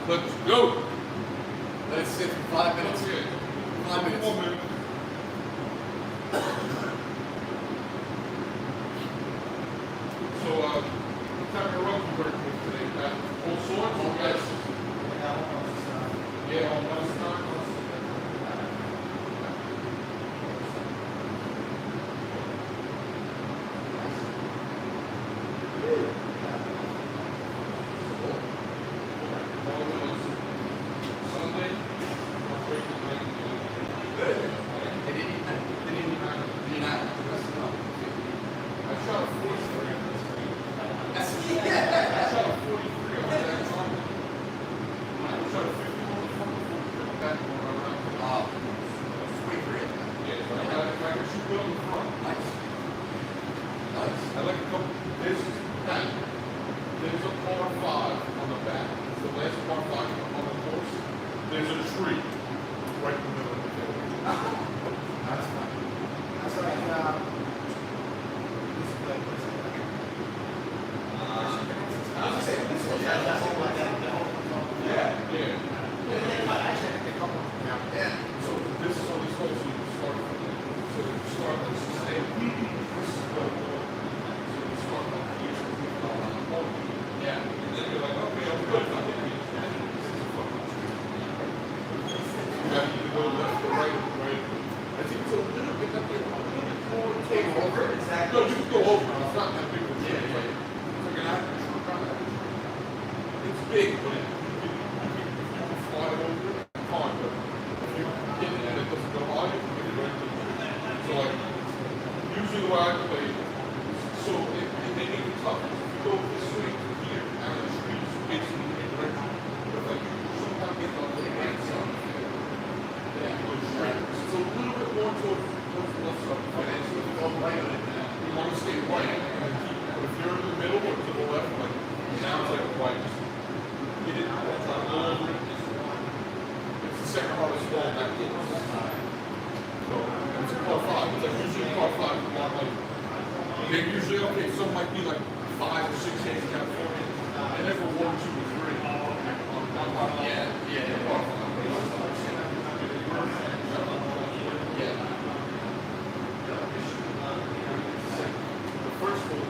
Let's go. Let it sit for 5 minutes. 5 minutes. 1 minute. So, what time of run you working with today? All sorts? All guys? Yeah, on one time. There's a tree right in the middle of the field. That's fine. That's like, Yeah. So this is only supposed to start from the, so you start with the same. This is what so you start from here, yeah. And then you're like, okay, I'm good. I'm good. You either go left or right, right? I think it's a little bit up there, a little bit more take over. Exactly. No, you can go over. It's not that big of a deal. It's like an average. It's big, but you can fly over it. Fine, but if you get it and it doesn't go high, you can get it right to the tree. So like, usually the way I play, so it may make it tough. If you go this way to here, and the trees basically in the direction. But like, you sometimes get on the right side. It's a little bit more towards the left side. And so if you go right on it, you want to stay right. And keep, but if you're in the middle or to the left, like, it sounds like right. Get it, try to go over it. It's the second hardest ball that hits. So, it's a par 5. It's like usually par 5 is more like 80 They're usually okay. Some might be like 5 or 6 days in California. They never 1, 2, or 3. The first one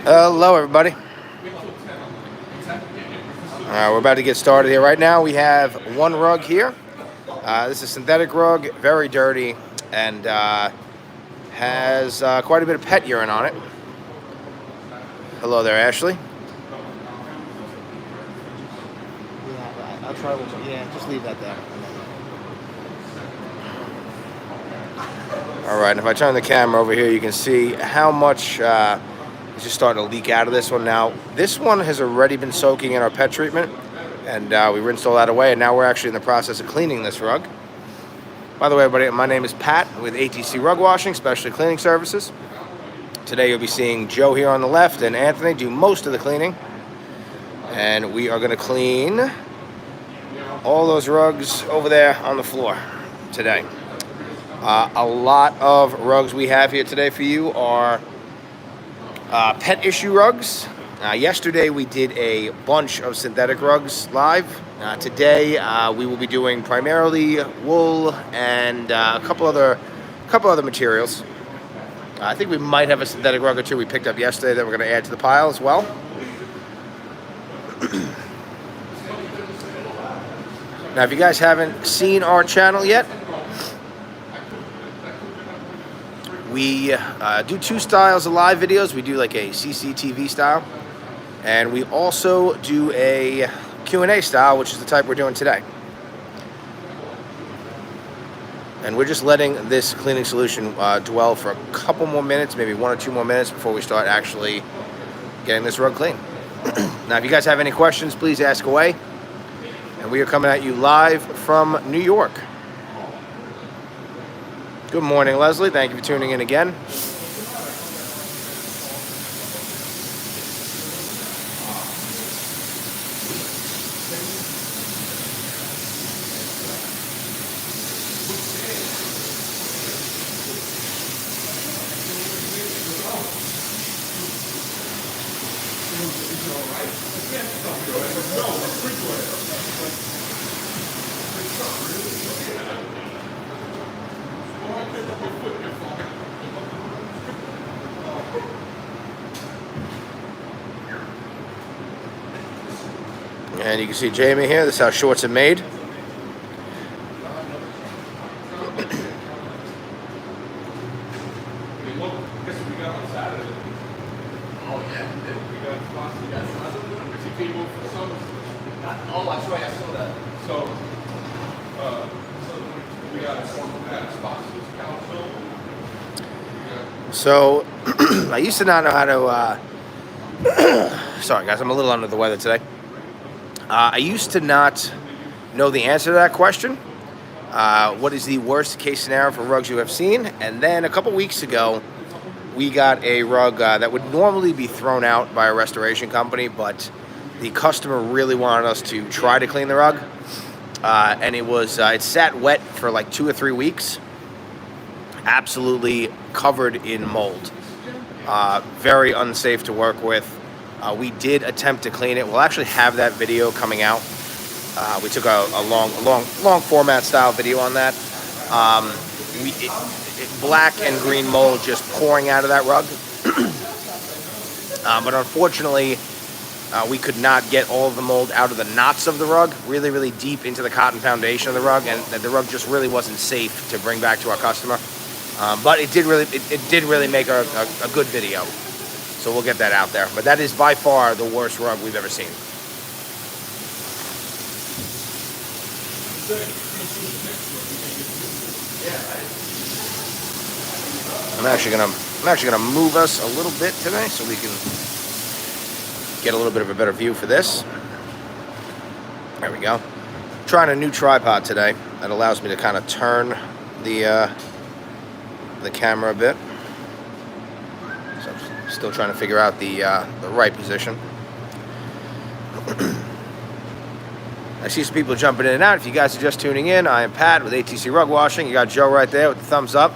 Hello, everybody. We're about to get started here. Right now, we have one rug here. This is a synthetic rug, very dirty, and has quite a bit of pet urine on it. Hello there, Ashley. Yeah, I'll try with you. Yeah, just leave that there. All right, and if I turn the camera over here, you can see how much is just starting to leak out of this one. Now, this one has already been soaking in our pet treatment, and we rinsed all that away, and now we're actually in the process of cleaning this rug. By the way, everybody, my name is Pat with ATC Rug Washing, Specialty Cleaning Services. Today you'll be seeing Joe here on the left and Anthony do most of the cleaning. And we are going to clean all those rugs over there on the floor today. A lot of rugs we have here today for you are pet issue rugs. Yesterday we did a bunch of synthetic rugs live. Today we will be doing primarily wool and a couple other materials. I think we might have a synthetic rug or two we picked up yesterday that we're going to add to the pile as well. Now, if you guys haven't seen our channel yet, we do 2 styles of live videos. We do like a CCTV style, and we also do a Q&A style, which is the type we're doing today. And we're just letting this cleaning solution dwell for a couple more minutes, maybe 1 or 2 more minutes before we start actually getting this rug clean. Now, if you guys have any questions, please ask away. And we are coming at you live from New York. Good morning, Leslie. Thank you for tuning in again. And you can see Jamie here. This is how shorts are made. So, I used to not know how to, sorry guys, I'm a little under the weather today. I used to not know the answer to that question. What is the worst case scenario for rugs you have seen? And then a couple weeks ago, we got a rug that would normally be thrown out by a restoration company, but the customer really wanted us to try to clean the rug. And it sat wet for like 2 or 3 weeks. Absolutely covered in mold. Very unsafe to work with. We did attempt to clean it. We'll actually have that video coming out. We took a long format style video on that. Black and green mold just pouring out of that rug. But unfortunately, we could not get all of the mold out of the knots of the rug, really, really deep into the cotton foundation of the rug, and the rug just really wasn't safe to bring back to our customer. But it did really make a good video. So we'll get that out there. But that is by far the worst rug we've ever seen. I'm actually gonna move us a little bit today so we can get a little bit of a better view for this. There we go. Trying a new tripod today that allows me to kind of turn the camera a bit. So I'm still trying to figure out the right position. I see some people jumping in and out. If you guys are just tuning in, I am Pat with ATC Rug Washing. You got Joe right there with the thumbs up,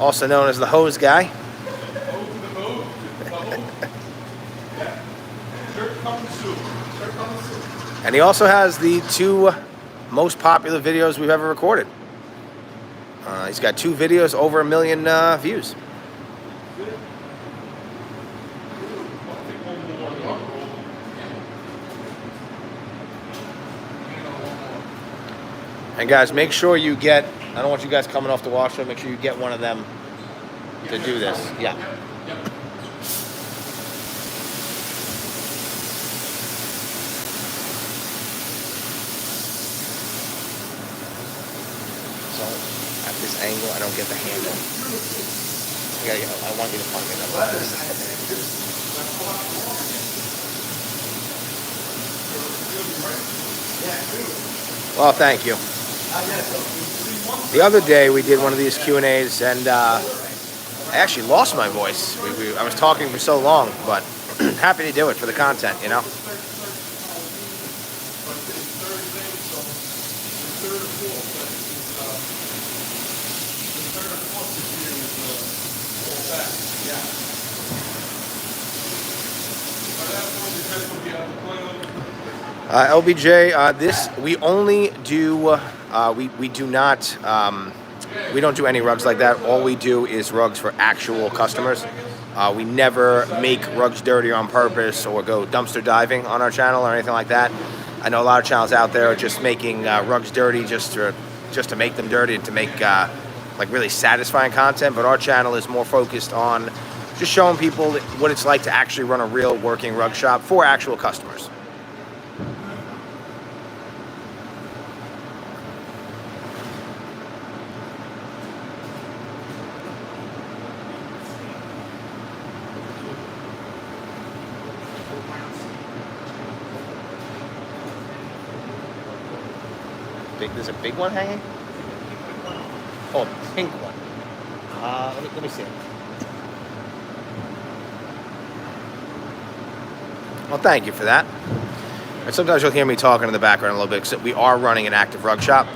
also known as the hose guy. And he also has the 2 most popular videos we've ever recorded. He's got 2 videos over 1 million views. And guys, make sure you get, I don't want you guys coming off the washer, make sure you get one of them to do this. Yeah. So at this angle, I don't get the handle. I want you to find it. Well, thank you. The other day we did one of these Q&As and I actually lost my voice. I was talking for so long, but happy to do it for the content, you know. LBJ, this we only do. We do not. We don't do any rugs like that. All we do is rugs for actual customers. We never make rugs dirty on purpose or go dumpster diving on our channel or anything like that. I know a lot of channels out there are just making rugs dirty just to make them dirty and to make like really satisfying content. But our channel is more focused on just showing people what it's like to actually run a real working rug shop for actual customers. There's a big one hanging? Oh, a pink one. Let me see. Well, thank you for that. And sometimes you'll hear me talking in the background a little bit because we are running an active rug shop.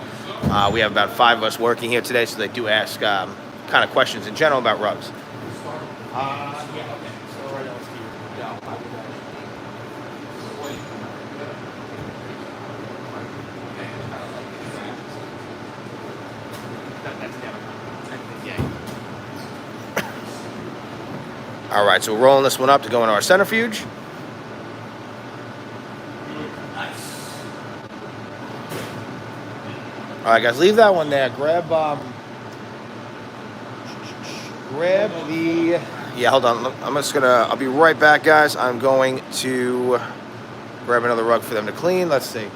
We have about 5 of us working here today, so they do ask kind of questions in general about rugs. Yeah, okay. So right now it's here. Yeah, I would All right, so we're rolling this one up to go into our centrifuge. All right, guys, leave that one there. Grab the. Yeah, hold on. I'll be right back, guys. I'm going to grab another rug for them to clean. Let's see.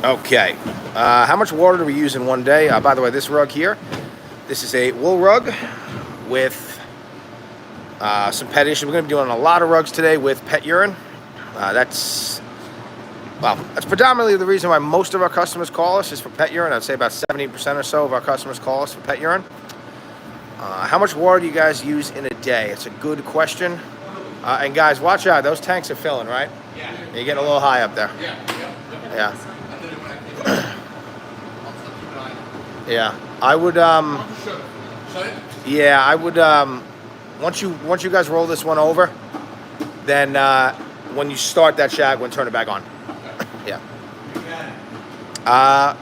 Okay. How much water do we use in one day? By the way, this rug here, this is a wool rug with some pet issues. We're going to be doing a lot of rugs today with pet urine. That's predominantly the reason why most of our customers call us is for pet urine. I'd say about 70% or so of our customers call us for pet urine. How much water do you guys use in a day? It's a good question. And guys, watch out. Those tanks are filling, right? Yeah. You're getting a little high up there. Yeah. Yeah. I would Shut it? yeah, I would once you guys roll this one over, then when you start that shag, turn it back on. Yeah.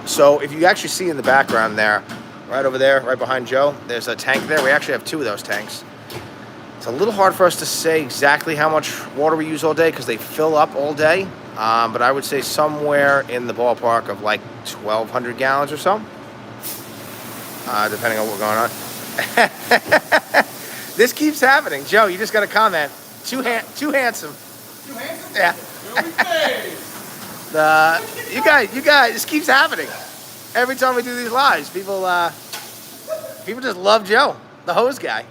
So if you actually see in the background there, right over there, right behind Joe, there's a tank there. We actually have 2 of those tanks. It's a little hard for us to say exactly how much water we use all day because they fill up all day. But I would say somewhere in the ballpark of like 1,200 gallons or so, depending on what's going on. This keeps happening. Joe, you just got a comment. Too handsome. Too handsome? Yeah. You guys, this keeps happening. Every time we do these lives, people just love Joe, the hose guy.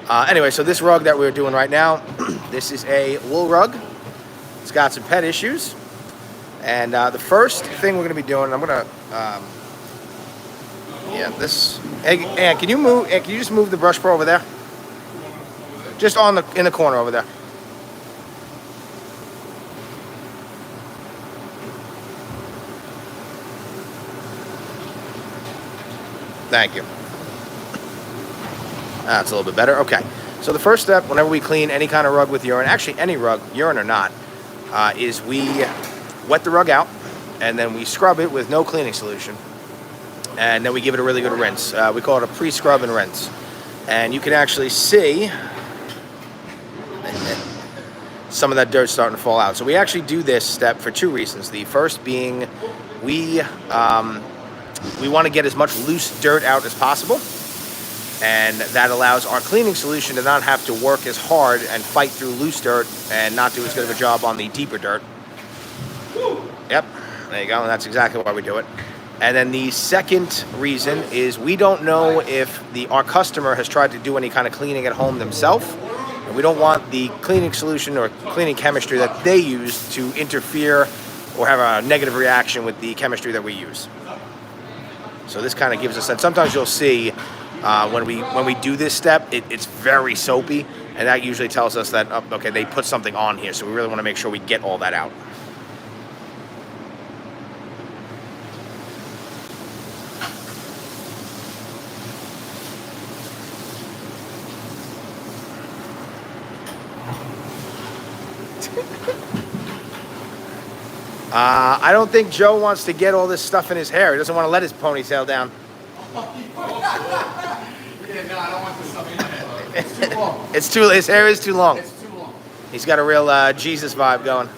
Anyway, so this rug that we're doing right now, this is a wool rug. It's got some pet issues. And the first thing we're going to be doing, I'm going to, hey, can you move? Hey, can you just move the brush pro over there? Just in the corner over there. Thank you. That's a little bit better. Okay. So the first step, whenever we clean any kind of rug with urine, actually any rug, urine or not, is we wet the rug out, and then we scrub it with no cleaning solution. And then we give it a really good rinse. We call it a pre-scrub and rinse. And you can actually see some of that dirt starting to fall out. So we actually do this step for 2 reasons. The first being we want to get as much loose dirt out as possible. And that allows our cleaning solution to not have to work as hard and fight through loose dirt and not do as good of a job on the deeper dirt. Yep, there you go, and that's exactly why we do it. And then the second reason is we don't know if our customer has tried to do any kind of cleaning at home themselves, and we don't want the cleaning solution or cleaning chemistry that they use to interfere or have a negative reaction with the chemistry that we use. So this kind of gives us, and sometimes you'll see when we do this step, it's very soapy, and that usually tells us that, okay, they put something on here, so we really want to make sure we get all that out. I don't think Joe wants to get all this stuff in his hair. He doesn't want to let his ponytail down. Yeah, no, I don't want this stuff in my head. It's too long. His hair is too long. It's too long. He's got a real Jesus vibe going.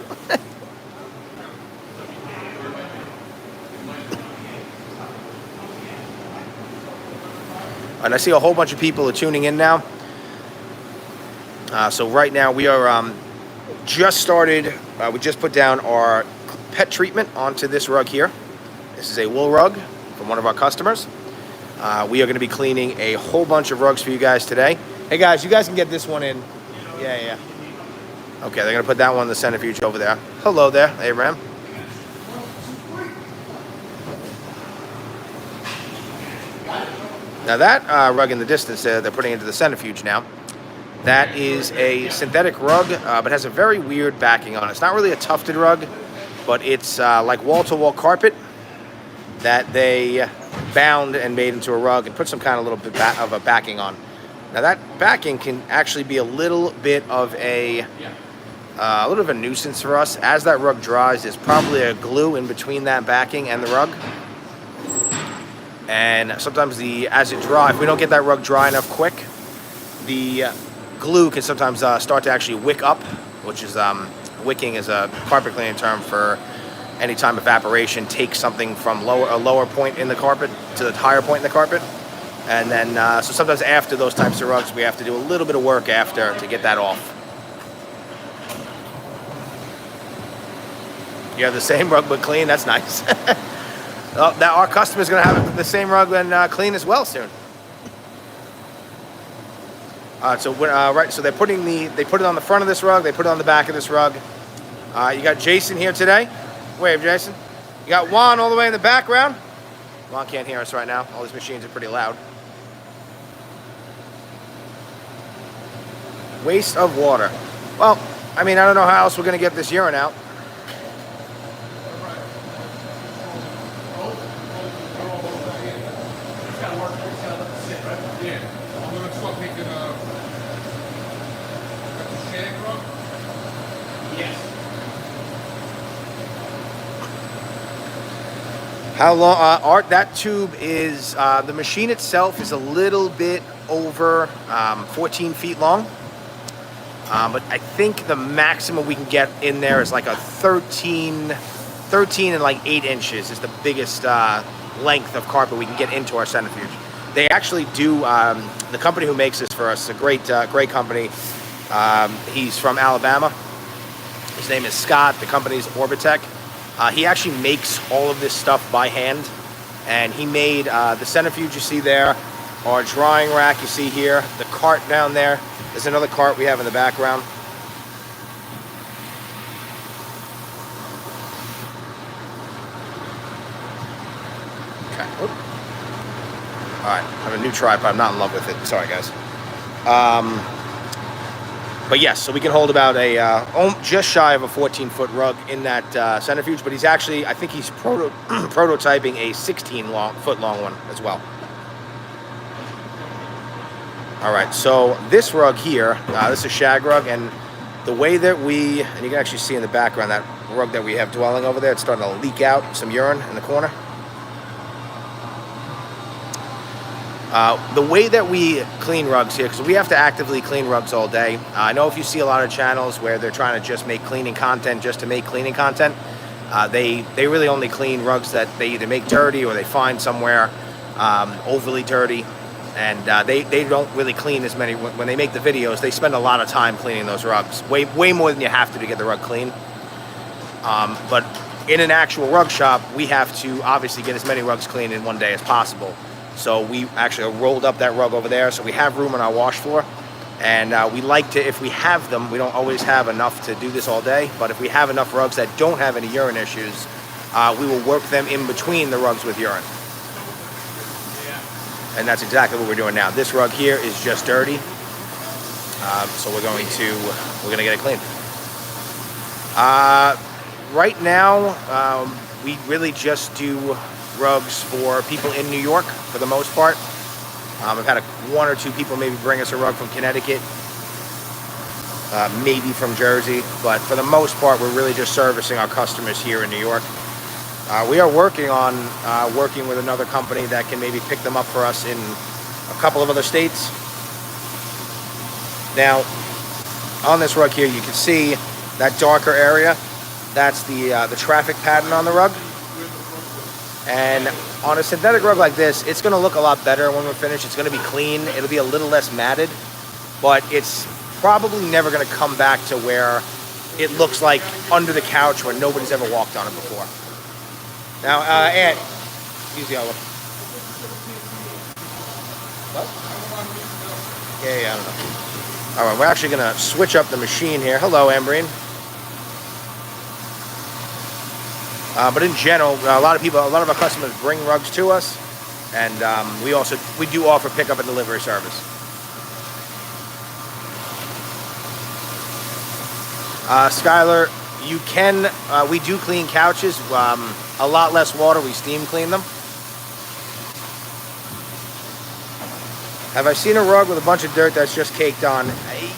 And I see a whole bunch of people are tuning in now. So right now we are just started. We just put down our pet treatment onto this rug here. This is a wool rug from one of our customers. We are going to be cleaning a whole bunch of rugs for you guys today. Hey guys, you guys can get this one in. Yeah. Okay, they're going to put that one in the centrifuge over there. Hello there, Abraham. Now that rug in the distance they're putting into the centrifuge now. That is a synthetic rug, but has a very weird backing on it. It's not really a tufted rug, but it's like wall-to-wall carpet that they bound and made into a rug and put some kind of little bit of a backing on. Now that backing can actually be a little bit of a nuisance for us. As that rug dries, there's probably a glue in between that backing and the rug. And sometimes as it dries, if we don't get that rug dry enough quick, the glue can sometimes start to actually wick up, which is wicking is a carpet cleaning term for any time evaporation takes something from a lower point in the carpet to the higher point in the carpet. And then, so sometimes after those types of rugs, we have to do a little bit of work after to get that off. You have the same rug but clean, that's nice. Well, now our customer's gonna have the same rug and clean as well soon. So they put it on the front of this rug, they put it on the back of this rug. You got Jason here today. Wave, Jason. You got Juan all the way in the background. Juan can't hear us right now. All these machines are pretty loud. Waste of water. Well, I mean, I don't know how else we're going to get this urine out. Yeah. I'm going to start making How long, Art? That tube is, the machine itself is a little bit over 14 feet long. But I think the maximum we can get in there is like a 13 and like 8 inches is the biggest length of carpet we can get into our centrifuge. They actually do, the company who makes this for us, a great company. He's from Alabama. His name is Scott. The company's Orbitech. He actually makes all of this stuff by hand. And he made the centrifuge you see there, our drying rack you see here, the cart down there. There's another cart we have in the background. Okay. Oop. All right, I have a new tripod. I'm not in love with it. Sorry, guys. But yes, so we can hold about a just shy of a 14-foot rug in that centrifuge. But he's actually, I think he's prototyping a 16-foot long one as well. All right, so this rug here, this is a shag rug, and the way that and you can actually see in the background that rug that we have dwelling over there, it's starting to leak out some urine in the corner. The way that we clean rugs here, because we have to actively clean rugs all day. I know if you see a lot of channels where they're trying to just make cleaning content just to make cleaning content, they really only clean rugs that they either make dirty or they find somewhere overly dirty. And they don't really clean as many. When they make the videos, they spend a lot of time cleaning those rugs. Way more than you have to get the rug clean. But in an actual rug shop, we have to obviously get as many rugs cleaned in one day as possible. So we actually rolled up that rug over there, so we have room on our wash floor. And we like to, if we have them, we don't always have enough to do this all day, but if we have enough rugs that don't have any urine issues, we will work them in between the rugs with urine. And that's exactly what we're doing now. This rug here is just dirty, so we're gonna get it cleaned. Right now, we really just do rugs for people in New York for the most part. I've had one or two people maybe bring us a rug from Connecticut, maybe from Jersey, but for the most part, we're really just servicing our customers here in New York. We are working on working with another company that can maybe pick them up for us in a couple of other states. Now, on this rug here, you can see that darker area. That's the traffic pattern on the rug. And on a synthetic rug like this, it's going to look a lot better when we're finished. It's going to be clean. It'll be a little less matted, but it's probably never going to come back to where it looks like under the couch where nobody's ever walked on it before. Now, Ant, use the other one. What? Yeah, I don't know. All right, we're actually going to switch up the machine here. Hello, Ambreen. But in general, a lot of our customers bring rugs to us, and we do offer pickup and delivery service. Skylar, you can. We do clean couches. A lot less water. We steam clean them. Have I seen a rug with a bunch of dirt that's just caked on?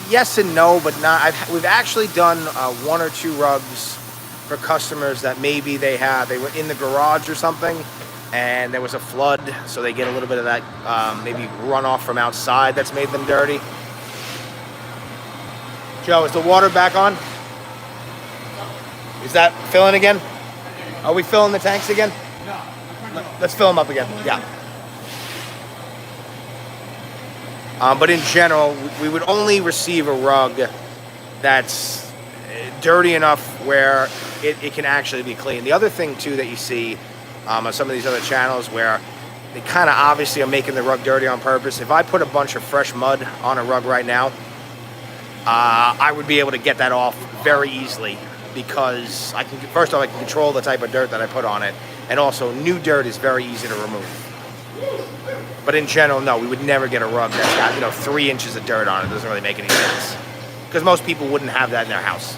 Yes and no, but not. We've actually done one or two rugs for customers that maybe they were in the garage or something, and there was a flood, so they get a little bit of that maybe runoff from outside that's made them dirty. Joe, is the water back on? Is that filling again? Are we filling the tanks again? No. Let's fill them up again. Yeah. But in general, we would only receive a rug that's dirty enough where it can actually be clean. The other thing too that you see on some of these other channels where they kind of obviously are making the rug dirty on purpose. If I put a bunch of fresh mud on a rug right now, I would be able to get that off very easily because first off I can control the type of dirt that I put on it, and also new dirt is very easy to remove. But in general, no, we would never get a rug that's got 3 inches of dirt on it. It doesn't really make any sense because most people wouldn't have that in their house.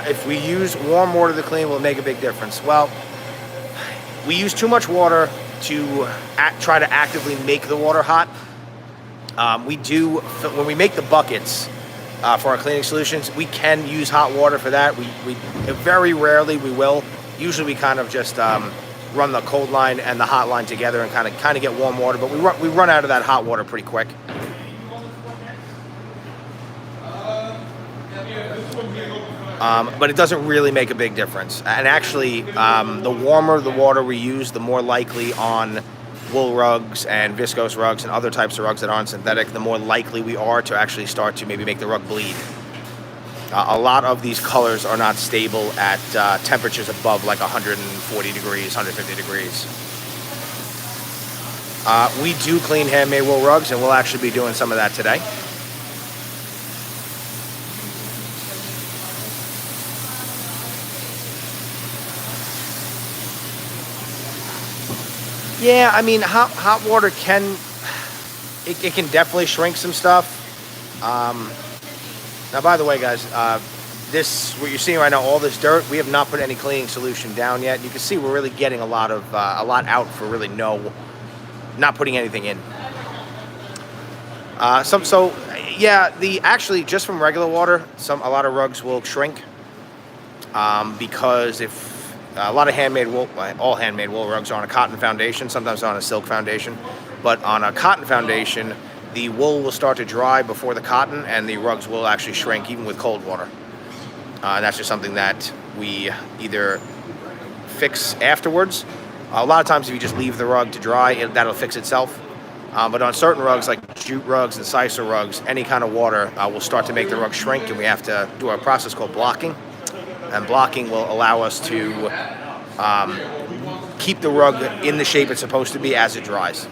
If we use warm water to clean, will it make a big difference? Well, we use too much water to try to actively make the water hot. We do, when we make the buckets for our cleaning solutions, we can use hot water for that. We very rarely we will, Usually we kind of just run the cold line and the hot line together and kind of get warm water, but we run out of that hot water pretty quick. But it doesn't really make a big difference. And actually, the warmer the water we use, the more likely on wool rugs and viscose rugs and other types of rugs that aren't synthetic, the more likely we are to actually start to maybe make the rug bleed. A lot of these colors are not stable at temperatures above like 140 degrees, 150 degrees. We do clean handmade wool rugs, and we'll actually be doing some of that today. Yeah, I mean, hot water can definitely shrink some stuff. Now, by the way, guys, what you're seeing right now, all this dirt, we have not put any cleaning solution down yet. You can see we're really getting a lot out for really not putting anything in. Actually, just from regular water, a lot of rugs will shrink because if a lot of all handmade wool rugs are on a cotton foundation, sometimes on a silk foundation, but on a cotton foundation, the wool will start to dry before the cotton, and the rugs will actually shrink even with cold water. And that's just something that we either fix afterwards. A lot of times if you just leave the rug to dry, that'll fix itself. But on certain rugs like jute rugs and sisal rugs, any kind of water will start to make the rug shrink, and we have to do a process called blocking. And blocking will allow us to keep the rug in the shape it's supposed to be as it dries.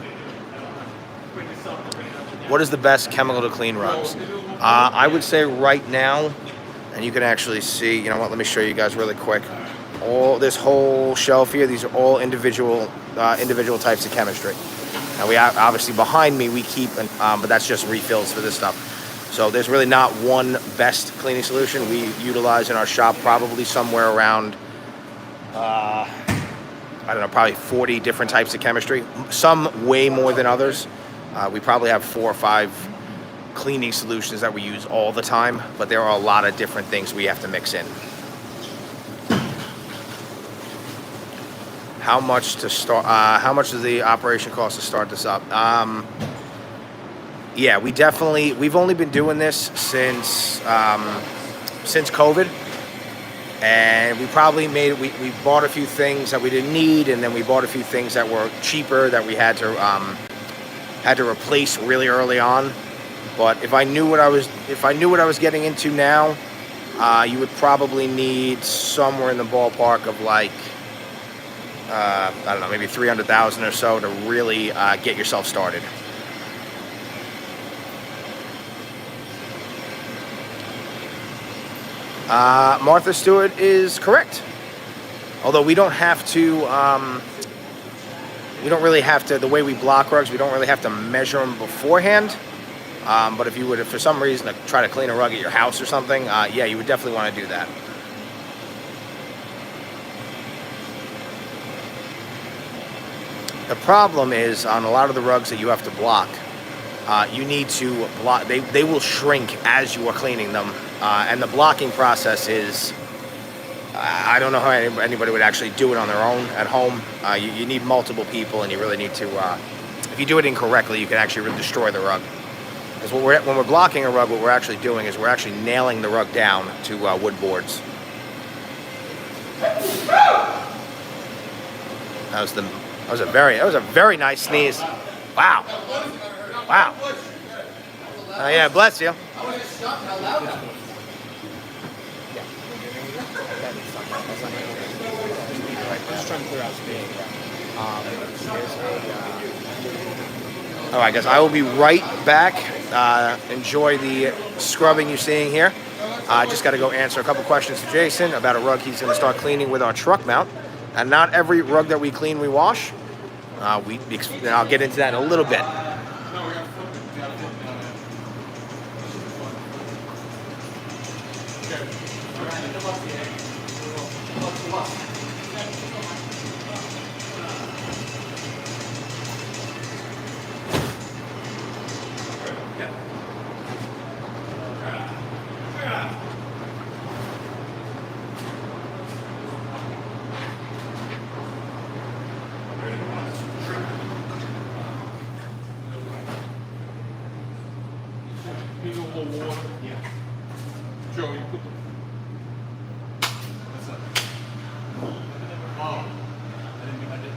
What is the best chemical to clean rugs? I would say right now, and you can actually see, you know what, let me show you guys really quick. All this whole shelf here, these are all individual types of chemistry. Now we obviously behind me we keep, but that's just refills for this stuff. So there's really not one best cleaning solution. We utilize in our shop probably somewhere around, probably 40 different types of chemistry. Some way more than others. We probably have 4 or 5 cleaning solutions that we use all the time, but there are a lot of different things we have to mix in. How much does the operation cost to start this up? Yeah, we've only been doing this since COVID, and we bought a few things that we didn't need, and then we bought a few things that were cheaper that we had to replace really early on. But if I knew what I was getting into now, you would probably need somewhere in the ballpark of like maybe 300,000 or so to really get yourself started. Martha Stewart is correct. Although we don't really have to, the way we block rugs, we don't really have to measure them beforehand. But if you would, for some reason, to try to clean a rug at your house or something, yeah, you would definitely want to do that. The problem is on a lot of the rugs that you have to block, you need to block. They will shrink as you are cleaning them, and the blocking process is. I don't know how anybody would actually do it on their own at home. You need multiple people, and you really need to. If you do it incorrectly, you can actually really destroy the rug. Because when we're blocking a rug, what we're actually doing is we're actually nailing the rug down to wood boards. That was a very nice sneeze. Wow. Wow. Yeah, bless you. All right, guys, I will be right back. Enjoy the scrubbing you're seeing here. I just got to go answer a couple questions to Jason about a rug he's going to start cleaning with our truck mount. And not every rug that we clean, we wash. I'll get into that in a little bit. cold water. Yeah. Joe, you put the. What's up? Oh. I didn't.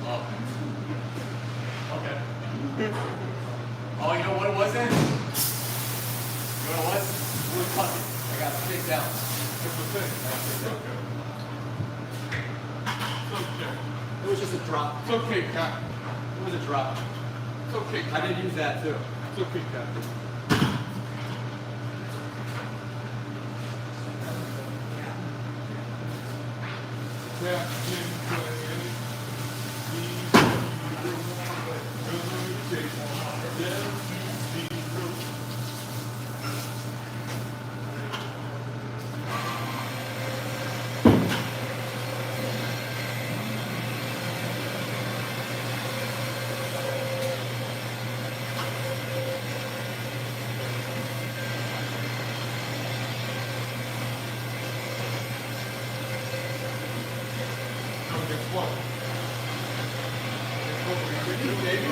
Oh. Okay. Oh, you know what it was then? You know what it was? Wood puppy. I got kicked out. That's the thing. Okay. It's okay. It was just a drop. It's okay, Cap. It was a drop. It's okay, I Cap. did use that too. It's okay, Cap. Tap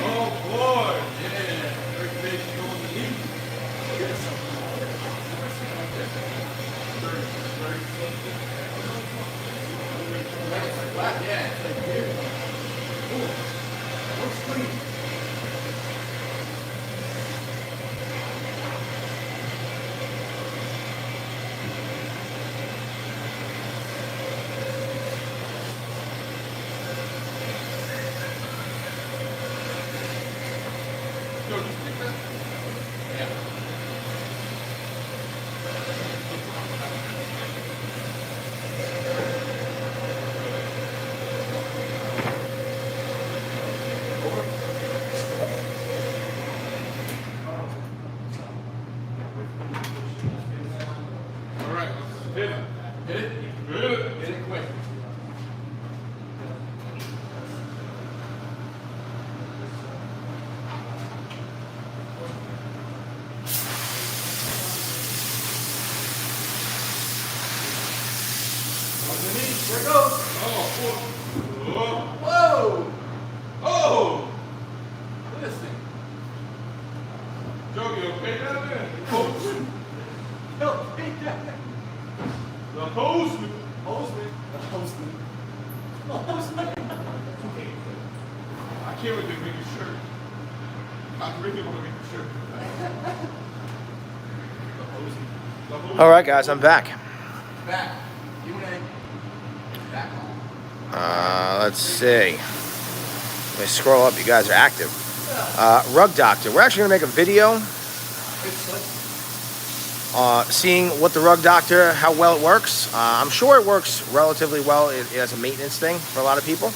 Oh boy! Yeah! Everything's going to eat. Yeah, it's like weird. Ooh, that looks clean. Joe, just pick that. Yeah. All right, let's hit it. Hit it? Hit it. Hit it quick. Underneath, there it goes. Oh, Whoa! oh! Look at this thing. Joe, you okay down there? Hose. No, hey, Jack. The hose. Hose me. I can't wait to make a shirt. I really want to make a shirt. The hose. All right, guys, I'm back. Back. You and back on. Let's see. Let me scroll up. You guys are active. Rug Doctor. We're actually going to make a video seeing what the Rug Doctor, how well it works. I'm sure it works relatively well as a maintenance thing for a lot of people.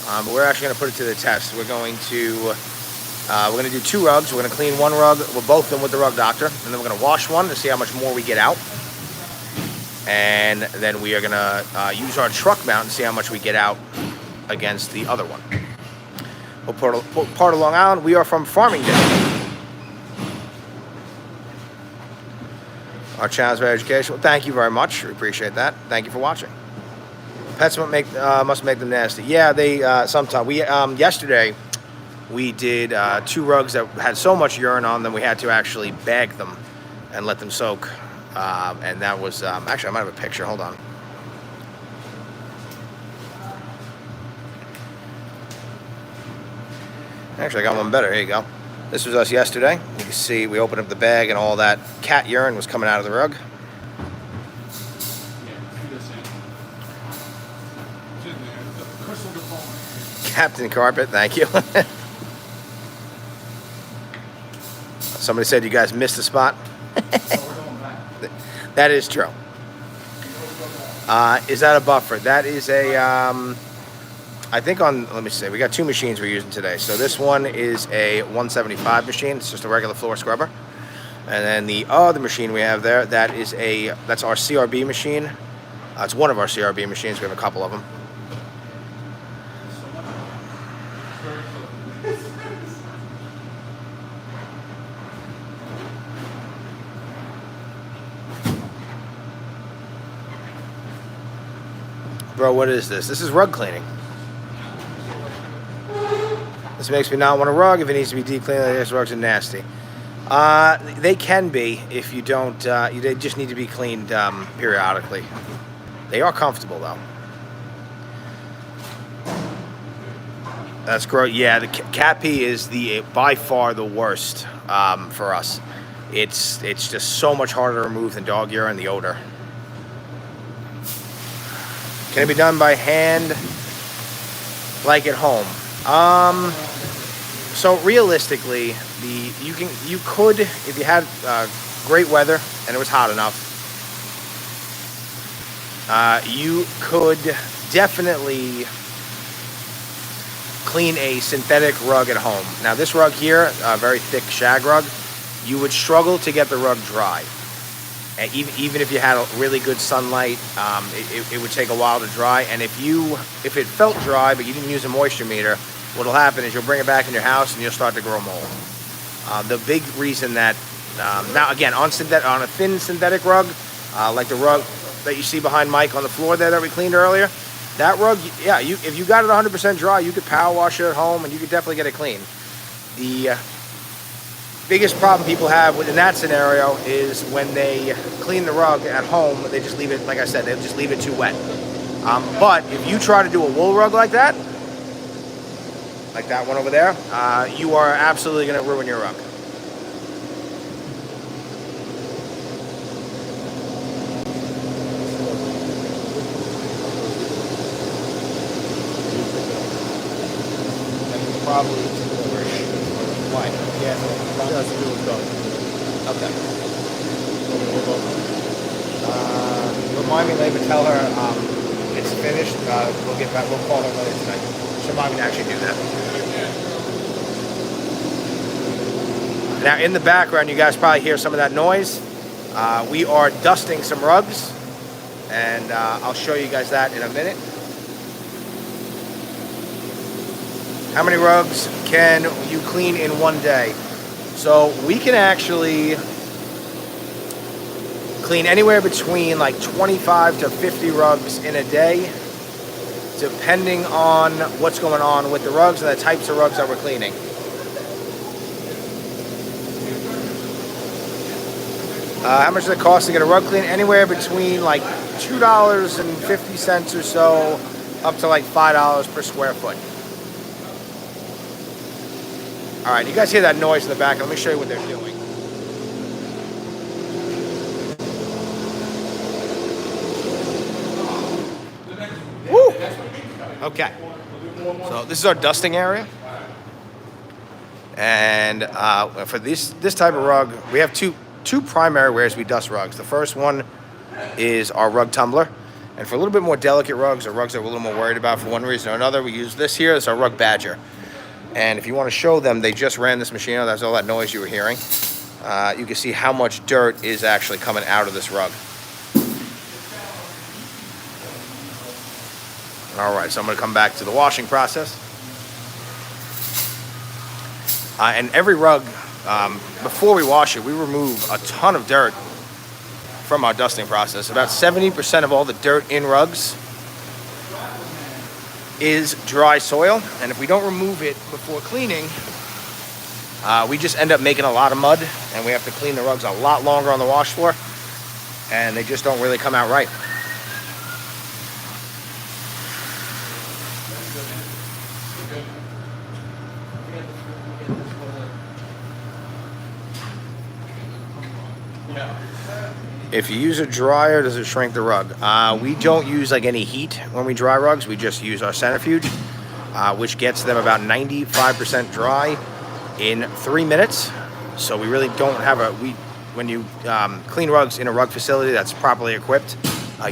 But we're actually going to put it to the test. We're going to do 2 rugs. We're going to clean 1 rug, both of them with the Rug Doctor, and then we're going to wash one to see how much more we get out. And then we are going to use our truck mount and see how much we get out against the other one. We're part of Long Island. We are from Farmingdale. Our channel is very educational. Thank you very much. We appreciate that. Thank you for watching. Pets must make them nasty. Yeah, they sometimes. We yesterday we did 2 rugs that had so much urine on them we had to actually bag them and let them soak. And that was actually I might have a picture. Hold on. Actually, I got one better. Here you go. This was us yesterday. You can see we opened up the bag and all that cat urine was coming out of the rug. Captain Carpet, thank you. Somebody said you guys missed the spot. That is true. Is that a buffer? That is a, I think let me see, we got 2 machines we're using today. So this one is a 175 machine. It's just a regular floor scrubber. And then the other machine we have there, that's our CRB machine. It's one of our CRB machines. We have a couple of them. Bro, what is this? This is rug cleaning. This makes me not want a rug if it needs to be deep cleaned. These rugs are nasty. They can be if you don't. They just need to be cleaned periodically. They are comfortable though. That's gross. Yeah, the cat pee is by far the worst for us. It's just so much harder to remove than dog urine. The odor. Can it be done by hand, like at home? So realistically, you could, if you had great weather and it was hot enough, you could definitely clean a synthetic rug at home. Now this rug here, a very thick shag rug, you would struggle to get the rug dry. And even if you had a really good sunlight, it would take a while to dry. And if it felt dry but you didn't use a moisture meter, what'll happen is you'll bring it back in your house and you'll start to grow mold. The big reason that now again on a thin synthetic rug, like the rug that you see behind Mike on the floor there that we cleaned earlier, that rug, yeah, if you got it 100% dry, you could power wash it at home and you could definitely get it clean. The biggest problem people have in that scenario is when they clean the rug at home, they just leave it, like I said, they just leave it too wet. But if you try to do a wool rug like that one over there, you are absolutely going to ruin your rug. Probably why? Yeah, Just do it done. okay. Remind me later, tell her it's finished. We'll get back. We'll call her later tonight. She'll remind me to actually do that. Now, in the background, you guys probably hear some of that noise. We are dusting some rugs, and I'll show you guys that in a minute. How many rugs can you clean in one day? So we can actually clean anywhere between like 25 to 50 rugs in a day, depending on what's going on with the rugs and the types of rugs that we're cleaning. How much does it cost to get a rug clean? Anywhere between like $2.50 or so up to like $5 per square foot. All right, you guys hear that noise in the back. Let me show you what they're doing. Woo! Okay. So this is our dusting area. And for this type of rug, we have two primary ways we dust rugs. The first one is our rug tumbler. And for a little bit more delicate rugs or rugs that we're a little more worried about for one reason or another, we use this here. It's our rug badger. And if you want to show them, they just ran this machine. That's all that noise you were hearing. You can see how much dirt is actually coming out of this rug. All right, so I'm going to come back to the washing process. And every rug, before we wash it, we remove a ton of dirt from our dusting process. About 70% of all the dirt in rugs is dry soil, and if we don't remove it before cleaning, we just end up making a lot of mud, and we have to clean the rugs a lot longer on the wash floor, and they just don't really come out right. If you use a dryer, does it shrink the rug? We don't use like any heat when we dry rugs. We just use our centrifuge, which gets them about 95% dry in 3 minutes. So we really don't have when you clean rugs in a rug facility that's properly equipped,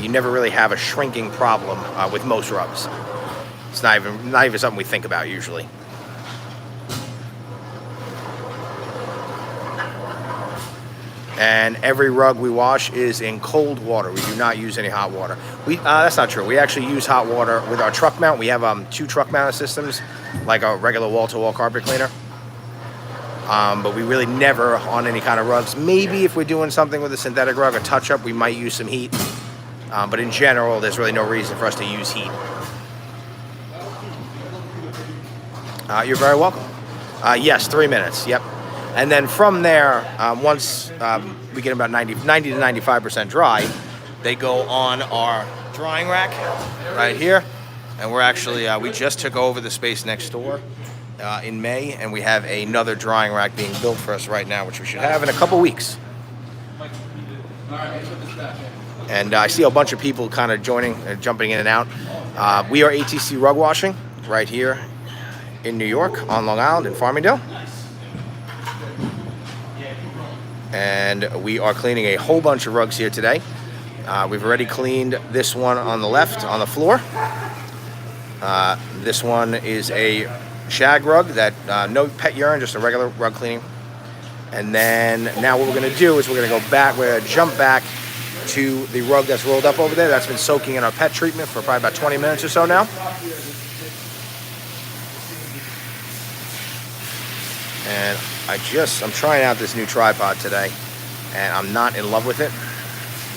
you never really have a shrinking problem with most rugs. It's not even something we think about usually. And every rug we wash is in cold water. We do not use any hot water. That's not true. We actually use hot water with our truck mount. We have 2 truck mounted systems, like a regular wall-to-wall carpet cleaner. But we really never on any kind of rugs. Maybe if we're doing something with a synthetic rug, a touch-up, we might use some heat. But in general, there's really no reason for us to use heat. You're very welcome. Yes, 3 minutes. Yep. And then from there, once we get about 90 to 95% dry, they go on our drying rack right here. And we're actually, we just took over the space next door in May, and we have another drying rack being built for us right now, which we should have in a couple weeks. And I see a bunch of people kind of jumping in and out. We are ATC Rug Washing right here in New York, on Long Island, in Farmingdale. And we are cleaning a whole bunch of rugs here today. We've already cleaned this one on the left, on the floor. This one is a shag rug that no pet urine, just a regular rug cleaning. And then now what we're going to do is we're going to go back, we're going to jump back to the rug that's rolled up over there. That's been soaking in our pet treatment for probably about 20 minutes or so now. And I'm trying out this new tripod today, and I'm not in love with it.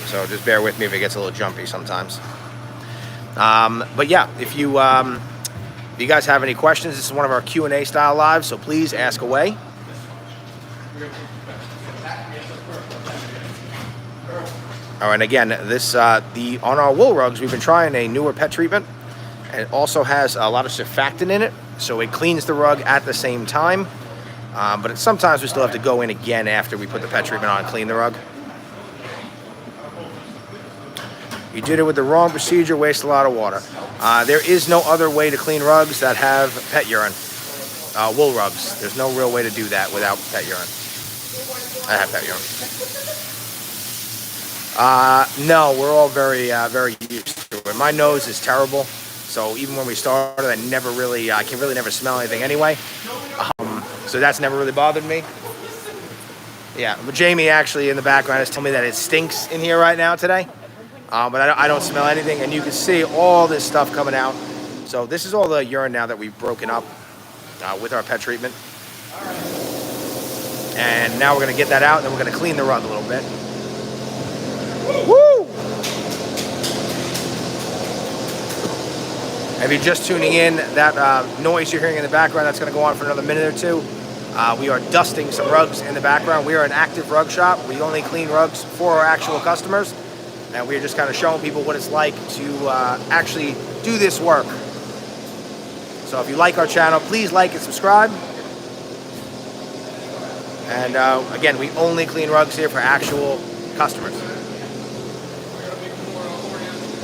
So just bear with me if it gets a little jumpy sometimes. But yeah, if you guys have any questions, this is one of our Q&A style lives, so please ask away. All right, again, this on our wool rugs, we've been trying a newer pet treatment, and it also has a lot of surfactant in it, so it cleans the rug at the same time. But sometimes we still have to go in again after we put the pet treatment on and clean the rug. You did it with the wrong procedure, waste a lot of water. There is no other way to clean rugs that have pet urine. Wool rugs. There's no real way to do that without pet urine. I have pet urine. No, we're all very used to it. My nose is terrible, so even when we started, I can really never smell anything anyway. So that's never really bothered me. Yeah, but Jamie actually in the background has told me that it stinks in here right now today. But I don't smell anything, and you can see all this stuff coming out. So this is all the urine now that we've broken up with our pet treatment. And now we're going to get that out, and then we're going to clean the rug a little bit. Woo! If you're just tuning in, that noise you're hearing in the background, that's going to go on for another minute or two. We are dusting some rugs in the background. We are an active rug shop. We only clean rugs for our actual customers. And we're just kind of showing people what it's like to actually do this work. So if you like our channel, please like and subscribe. And again, we only clean rugs here for actual customers.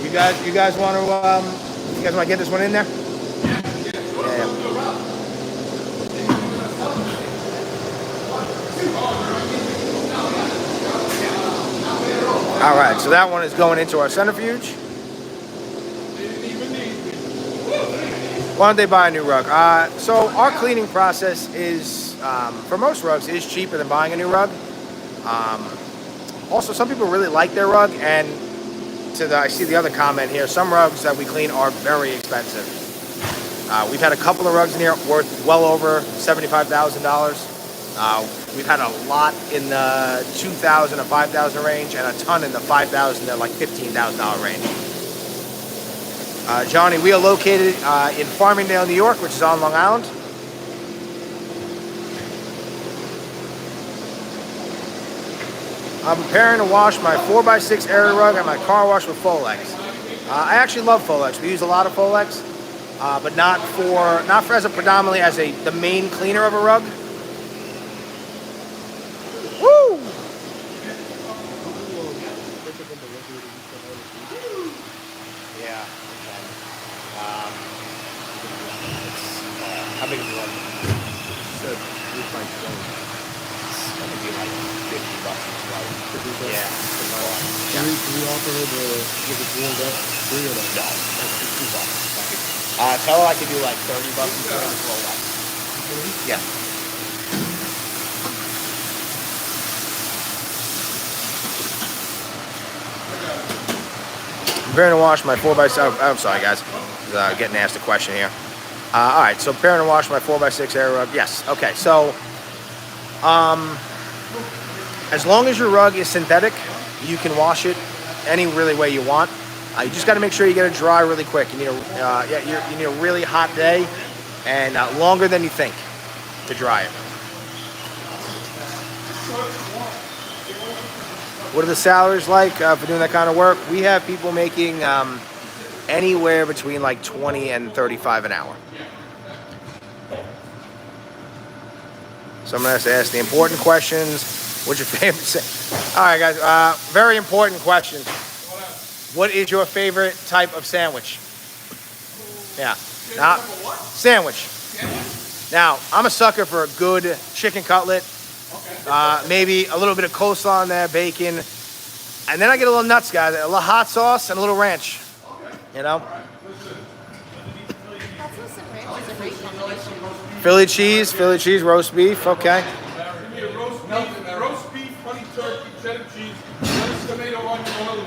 You guys want to get this one in there? Yeah. All right, so that one is going into our centrifuge. Why don't they buy a new rug? So our cleaning process is, for most rugs, is cheaper than buying a new rug. Also, some people really like their rug, and I see the other comment here, some rugs that we clean are very expensive. We've had a couple of rugs in here worth well over $75,000. We've had a lot in the $2,000 to $5,000 range, and a ton in the $5,000 to like $15,000 range. Johnny, we are located in Farmingdale, New York, which is on Long Island. I'm preparing to wash my 4x6 area rug and my car wash with Folex. I actually love Folex. We use a lot of Folex, but not predominantly as the main cleaner of a rug. Woo! Yeah. How big is the rug? That could be like $50 each rug. Yeah. Can we offer her to give it warmed up free or not? No, that's $2. Tell her I could do like $30 each rug to roll up. Yeah. I'm preparing to wash my 4x6. I'm sorry, guys. Getting asked a question here. All right, so preparing to wash my 4x6 area rug. Yes. Okay. So, as long as your rug is synthetic, you can wash it any really way you want. You just got to make sure you get it dry really quick. You need you need a really hot day and longer than you think to dry it. What are the salaries like for doing that kind of work? We have people making anywhere between like 20 and 35 an hour. Someone has to ask the important questions. What's your favorite? All right, guys. Very important question. What is your favorite type of sandwich? Yeah. Now, sandwich. Now, I'm a sucker for a good chicken cutlet. Maybe a little bit of coleslaw in there, bacon. And then I get a little nuts, guys. A little hot sauce and a little ranch. You know? Philly cheese, roast beef. Okay. Give me a roast beef, honey turkey, cheddar cheese, lettuce, tomato, onion, oil,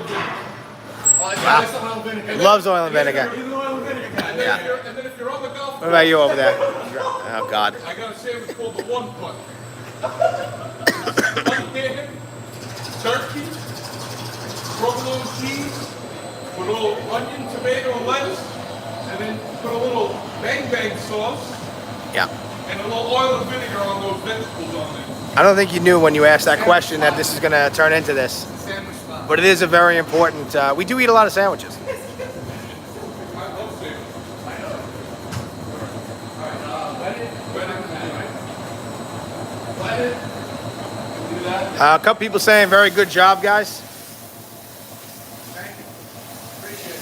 and vinegar. Loves oil and vinegar. And then if you're on the golf What about you over there? Oh, God. I got a sandwich called the one putt. Onion, turkey, provolone cheese, with a little onion, tomato, and lettuce, and then put a little bang bang sauce. Yeah. And a little oil and vinegar on those vegetables on there. I don't think you knew when you asked that question that this is going to turn into this. But it is a very important, we do eat a lot of sandwiches. I love sandwiches. A couple people saying very good job, guys. Thank you. Appreciate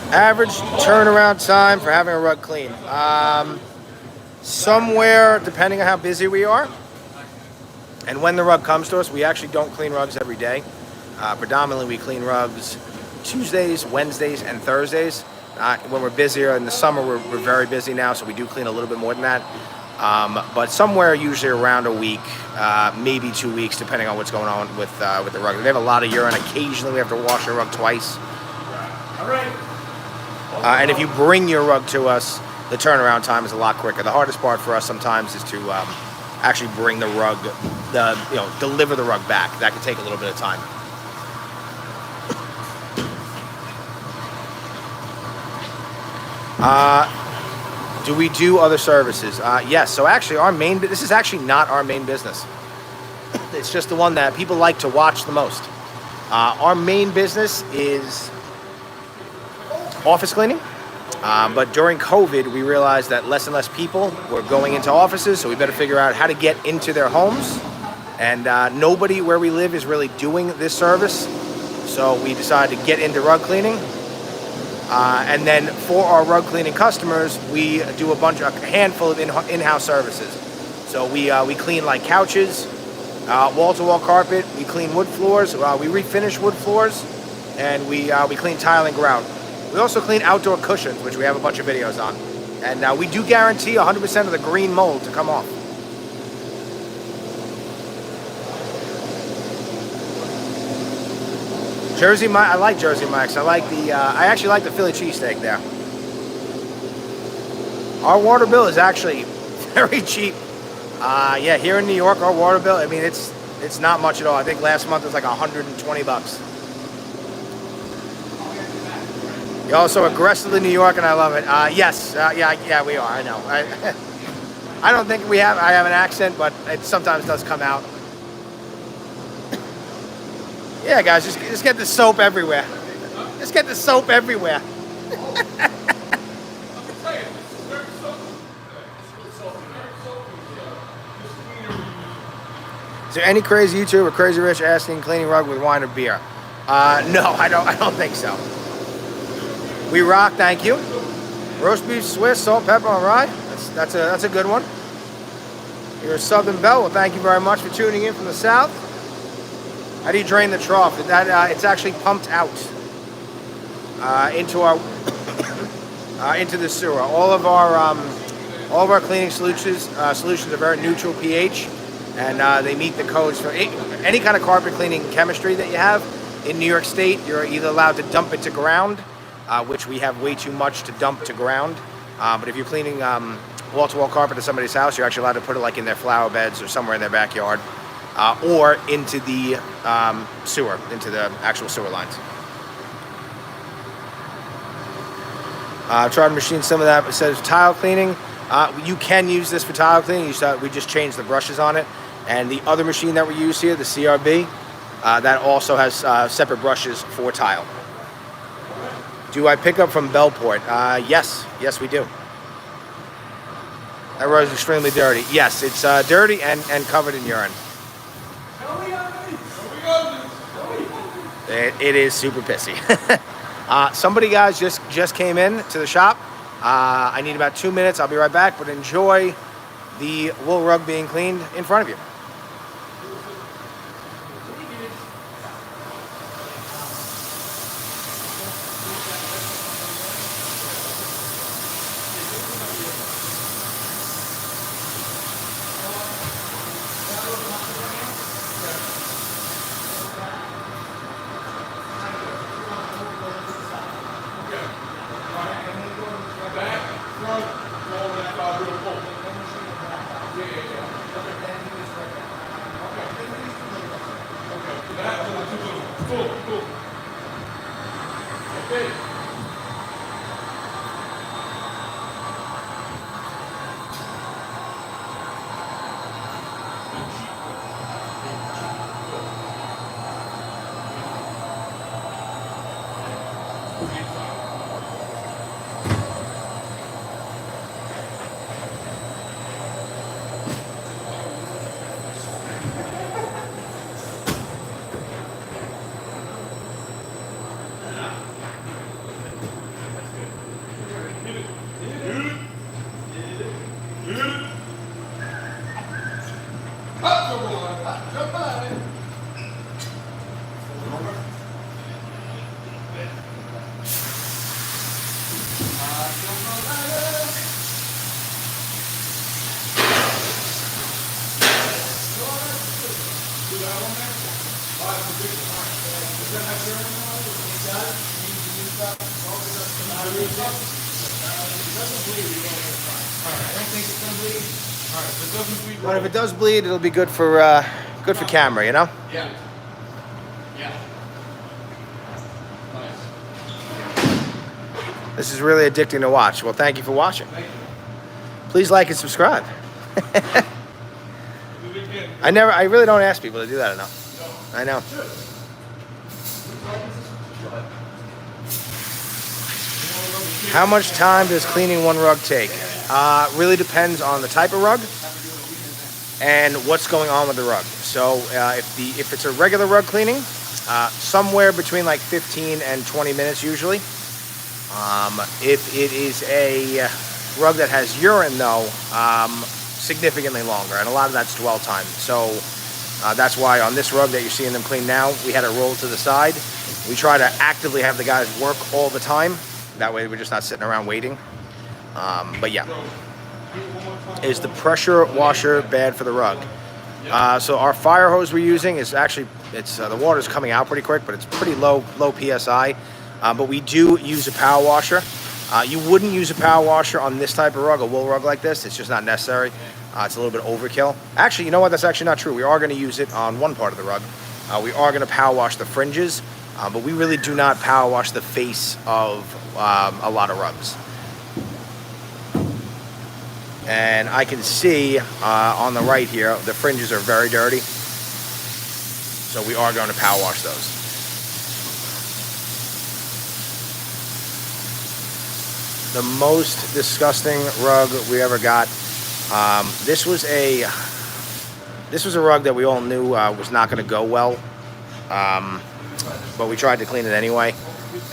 it. Average turnaround time for having a rug clean. Somewhere, depending on how busy we are, and when the rug comes to us, we actually don't clean rugs every day. Predominantly, we clean rugs Tuesdays, Wednesdays, and Thursdays. When we're busier in the summer, we're very busy now, so we do clean a little bit more than that. But somewhere, usually around a week, maybe 2 weeks, depending on what's going on with the rug. They have a lot of urine. Occasionally, we have to wash the rug twice. All right. And if you bring your rug to us, the turnaround time is a lot quicker. The hardest part for us sometimes is to actually bring the rug, deliver the rug back. That can take a little bit of time. Do we do other services? Yes. So actually, this is actually not our main business. It's just the one that people like to watch the most. Our main business is office cleaning. But during COVID, we realized that less and less people were going into offices, so we better figure out how to get into their homes. And nobody where we live is really doing this service, so we decided to get into rug cleaning. And then for our rug cleaning customers, we do a handful of in-house services. So we clean like couches, wall-to-wall carpet, we clean wood floors, we refinish wood floors, and we clean tile and grout. We also clean outdoor cushions, which we have a bunch of videos on. And we do guarantee 100% of the green mold to come off. Jersey Mike's, I like Jersey Mike's. I actually like the Philly cheesesteak there. Our water bill is actually very cheap. Yeah, here in New York, our water bill, I mean, it's not much at all. I think last month was like $120. You're also aggressively New York, and I love it. Yes, yeah, we are. I know. I don't think I have an accent, but it sometimes does come out. Yeah, guys, just get the soap everywhere. Just get the soap everywhere. Is there any crazy YouTuber or crazy rich asking cleaning rug with wine or beer? No, I don't think so. We rock, thank you. Roast beef, Swiss, salt, pepper on rye. That's a good one. You're a Southern Belle. Well, thank you very much for tuning in from the South. How do you drain the trough? It's actually pumped out into our into the sewer. All of our cleaning solutions are very neutral pH, and they meet the codes for any kind of carpet cleaning chemistry that you have in New York State. You're either allowed to dump it to ground, which we have way too much to dump to ground. But if you're cleaning wall-to-wall carpet at somebody's house, you're actually allowed to put it like in their flower beds or somewhere in their backyard. Or into the sewer, into the actual sewer lines. Tried to machine some of that. It says tile cleaning. You can use this for tile cleaning. We just changed the brushes on it. And the other machine that we use here, the CRB, that also has separate brushes for tile. Do I pick up from Bellport? Yes. Yes, we do. That road is extremely dirty. Yes, it's dirty and covered in urine. It is super pissy. Somebody, guys, just came in to the shop. I need about 2 minutes. I'll be right back, but enjoy the wool rug being cleaned in front of you. But if it does bleed, it'll be good for camera, you know. Yeah. Yeah. Nice. This is really addicting to watch. Well, thank you for watching. Please like and subscribe. I really don't ask people to do that enough. I know. How much time does cleaning one rug take? Really depends on the type of rug and what's going on with the rug. So if it's a regular rug cleaning, somewhere between like 15 and 20 minutes usually. If it is a rug that has urine though, significantly longer, and a lot of that's dwell time. So that's why on this rug that you're seeing them clean now, we had it rolled to the side. We try to actively have the guys work all the time. That way we're just not sitting around waiting. But yeah. Is the pressure washer bad for the rug? So our fire hose we're using is actually, the water's coming out pretty quick, but it's pretty low PSI. But we do use a power washer. You wouldn't use a power washer on this type of rug, a wool rug like this. It's just not necessary. It's a little bit overkill. Actually, you know what? That's actually not true. We are going to use it on one part of the rug. We are going to power wash the fringes, but we really do not power wash the face of a lot of rugs. And I can see on the right here, the fringes are very dirty. So we are going to power wash those. The most disgusting rug we ever got. This was a rug that we all knew was not going to go well, but we tried to clean it anyway.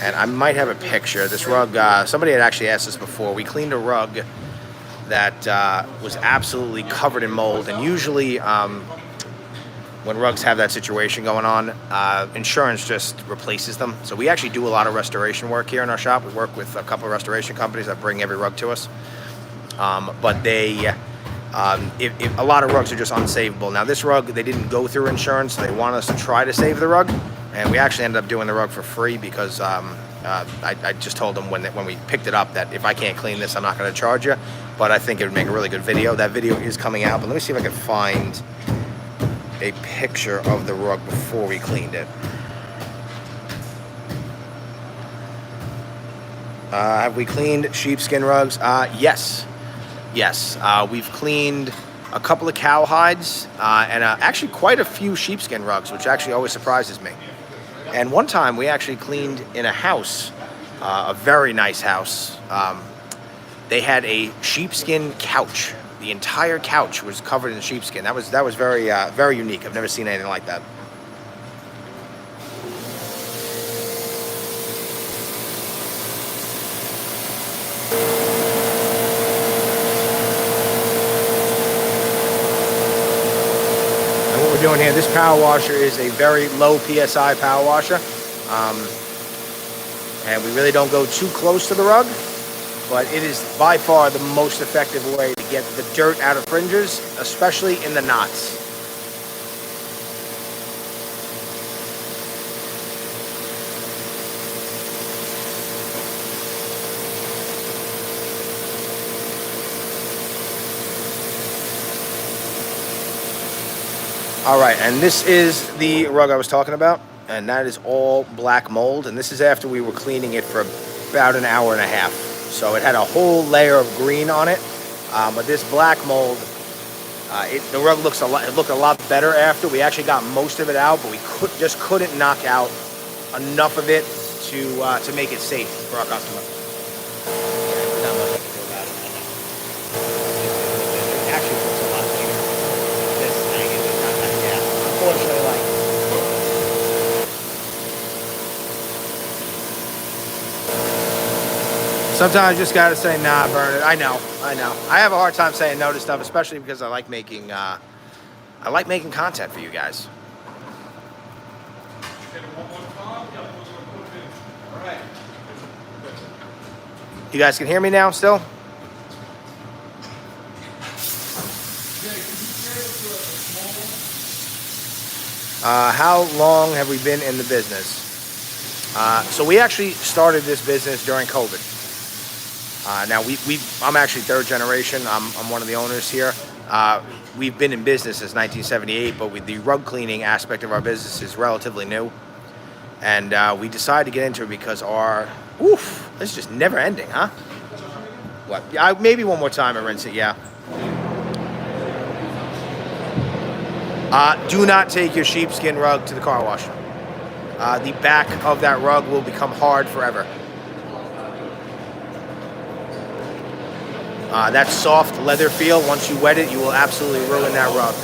And I might have a picture. This rug, somebody had actually asked us before. We cleaned a rug that was absolutely covered in mold, and usually when rugs have that situation going on, insurance just replaces them. So we actually do a lot of restoration work here in our shop. We work with a couple of restoration companies that bring every rug to us. But a lot of rugs are just unsavable. Now this rug, they didn't go through insurance. They wanted us to try to save the rug, and we actually ended up doing the rug for free because I just told them when we picked it up that if I can't clean this, I'm not going to charge you. But I think it would make a really good video. That video is coming out, but let me see if I can find a picture of the rug before we cleaned it. Have we cleaned sheepskin rugs? Yes. Yes. We've cleaned a couple of cow hides and actually quite a few sheepskin rugs, which actually always surprises me. And one time we actually cleaned in a house, a very nice house. They had a sheepskin couch. The entire couch was covered in sheepskin. That was very very unique. I've never seen anything like that. Doing here, this power washer is a very low PSI power washer, and we really don't go too close to the rug, but it is by far the most effective way to get the dirt out of fringes, especially in the knots. All right, and this is the rug I was talking about, and that is all black mold, and this is after we were cleaning it for about an hour and a half. So it had a whole layer of green on it, but this black mold, the rug looked a lot better after. We actually got most of it out, but we just couldn't knock out enough of it to make it safe for our customer. Sometimes you just gotta say, nah, burn it. I know. I have a hard time saying no to stuff, especially because I like making content for you guys. You guys can hear me now still? How long have we been in the business? So we actually started this business during COVID. Now I'm actually third generation. I'm one of the owners here. We've been in business since 1978, but the rug cleaning aspect of our business is relatively new. And we decided to get into it because this is just never ending, huh? What? Maybe one more time and rinse it, yeah. Do not take your sheepskin rug to the car wash. The back of that rug will become hard forever. That soft leather feel, once you wet it, you will absolutely ruin that rug.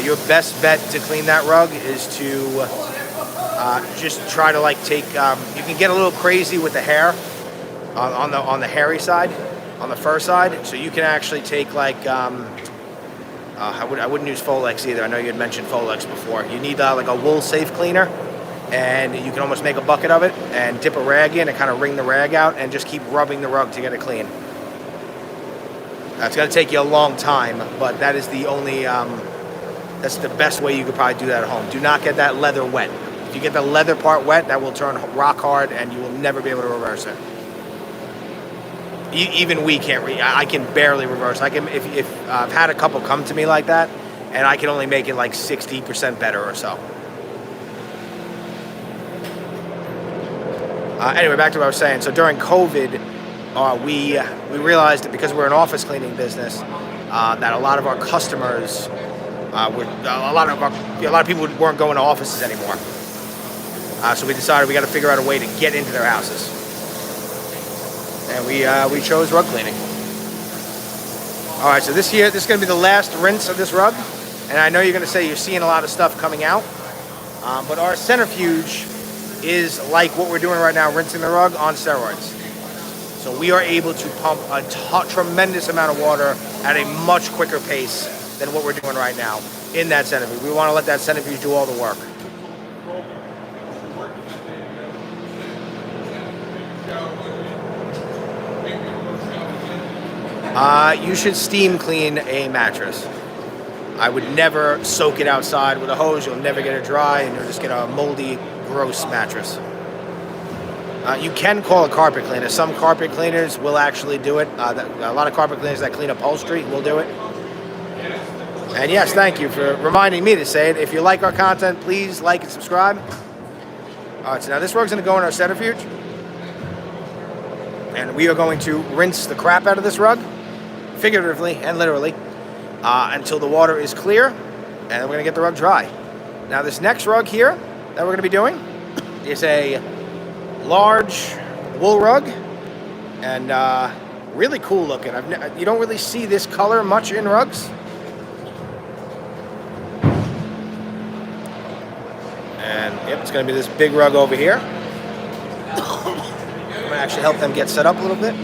Your best bet to clean that rug is to just try to take, you can get a little crazy with the hair on the hairy side, on the fur side. So you can actually take I wouldn't use Folex either. I know you had mentioned Folex before. You need like a wool safe cleaner, and you can almost make a bucket of it and dip a rag in and kind of wring the rag out and just keep rubbing the rug to get it clean. It's going to take you a long time, but that is the only, that's the best way you could probably do that at home. Do not get that leather wet. If you get the leather part wet, that will turn rock hard and you will never be able to reverse it. Even we can't, I can barely reverse. I can, if I've had a couple come to me like that, and I can only make it 60% better or so. Anyway, back to what I was saying. So during COVID, we realized that because we're an office cleaning business, that a lot of our customers a lot of people weren't going to offices anymore. So we decided we got to figure out a way to get into their houses, and we chose rug cleaning. All right, so this is going to be the last rinse of this rug, and I know you're going to say you're seeing a lot of stuff coming out, but our centrifuge is like what we're doing right now, rinsing the rug on steroids. So we are able to pump a tremendous amount of water at a much quicker pace than what we're doing right now in that centrifuge. We want to let that centrifuge do all the work. You should steam clean a mattress. I would never soak it outside with a hose. You'll never get it dry, and you'll just get a moldy, gross mattress. You can call a carpet cleaner. Some carpet cleaners will actually do it. A lot of carpet cleaners that clean upholstery will do it. And yes, thank you for reminding me to say it. If you like our content, please like and subscribe. All right, so now this rug's going to go in our centrifuge. And we are going to rinse the crap out of this rug, figuratively and literally, until the water is clear, and then we're going to get the rug dry. Now this next rug here that we're going to be doing is a large wool rug, and really cool looking. You don't really see this color much in rugs. And yep, it's going to be this big rug over here. I'm going to actually help them get set up a little bit.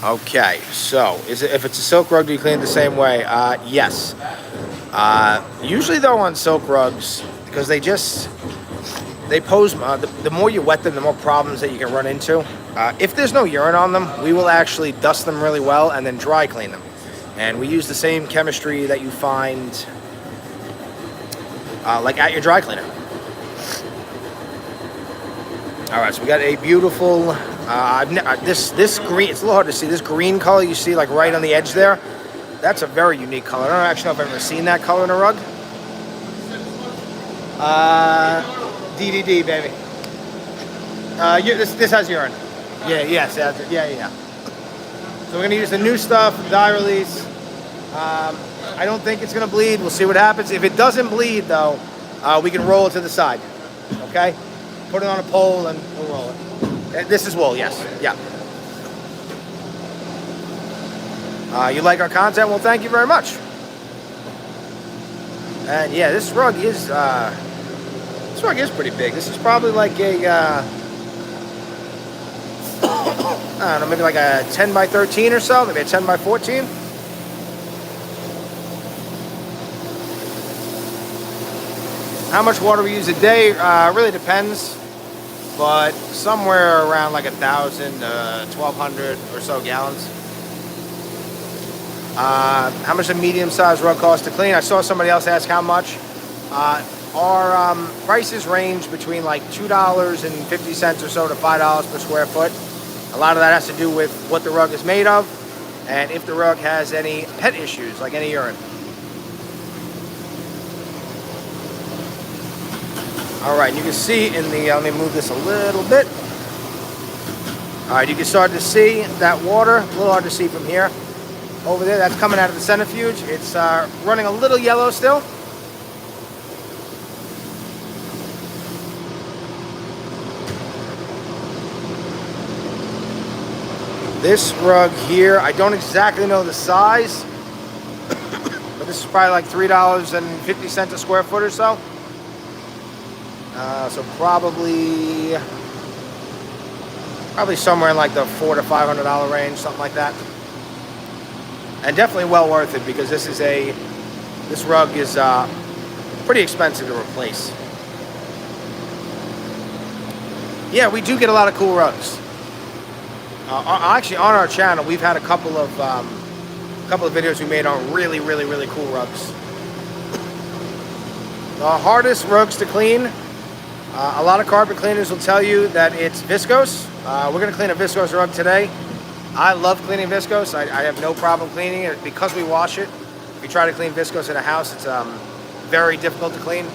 Okay, so if it's a silk rug, do you clean it the same way? Yes. Usually though on silk rugs, because they pose, the more you wet them, the more problems that you can run into. If there's no urine on them, we will actually dust them really well and then dry clean them. And we use the same chemistry that you find like at your dry cleaner. All right, so we got a beautiful, this green, it's a little hard to see, this green color you see like right on the edge there, that's a very unique color. I don't actually know if I've ever seen that color in a rug. DDD, baby. This has urine. Yeah, yes, yeah. So we're gonna use the new stuff, dye release. I don't think it's gonna bleed, we'll see what happens. If it doesn't bleed though, we can roll it to the side, okay? Put it on a pole and we'll roll it. This is wool, yes. Yeah. You like our content? Well, thank you very much. And yeah, this rug is pretty big. This is probably like a I don't know, maybe like a 10 by 13 or so, maybe a 10 by 14. How much water we use a day really depends. But somewhere around like 1,000 to 1,200 or so gallons. How much a medium-sized rug costs to clean? I saw somebody else ask how much. Our prices range between like $2.50 or so to $5 per square foot. A lot of that has to do with what the rug is made of and if the rug has any pet issues, like any urine. All right, you can see in the, let me move this a little bit. All right, you can start to see that water, a little hard to see from here. Over there, that's coming out of the centrifuge. It's running a little yellow still. This rug here, I don't exactly know the size, but this is probably like $3.50 a square foot or so. So probably somewhere in like the $400 to $500 range, something like that. And definitely well worth it because this rug is pretty expensive to replace. Yeah, we do get a lot of cool rugs. Actually, on our channel, we've had a couple of videos we made on really cool rugs. The hardest rugs to clean. A lot of carpet cleaners will tell you that it's viscose. We're going to clean a viscose rug today. I love cleaning viscose. I have no problem cleaning it because we wash it. If you try to clean viscose in a house, it's very difficult to clean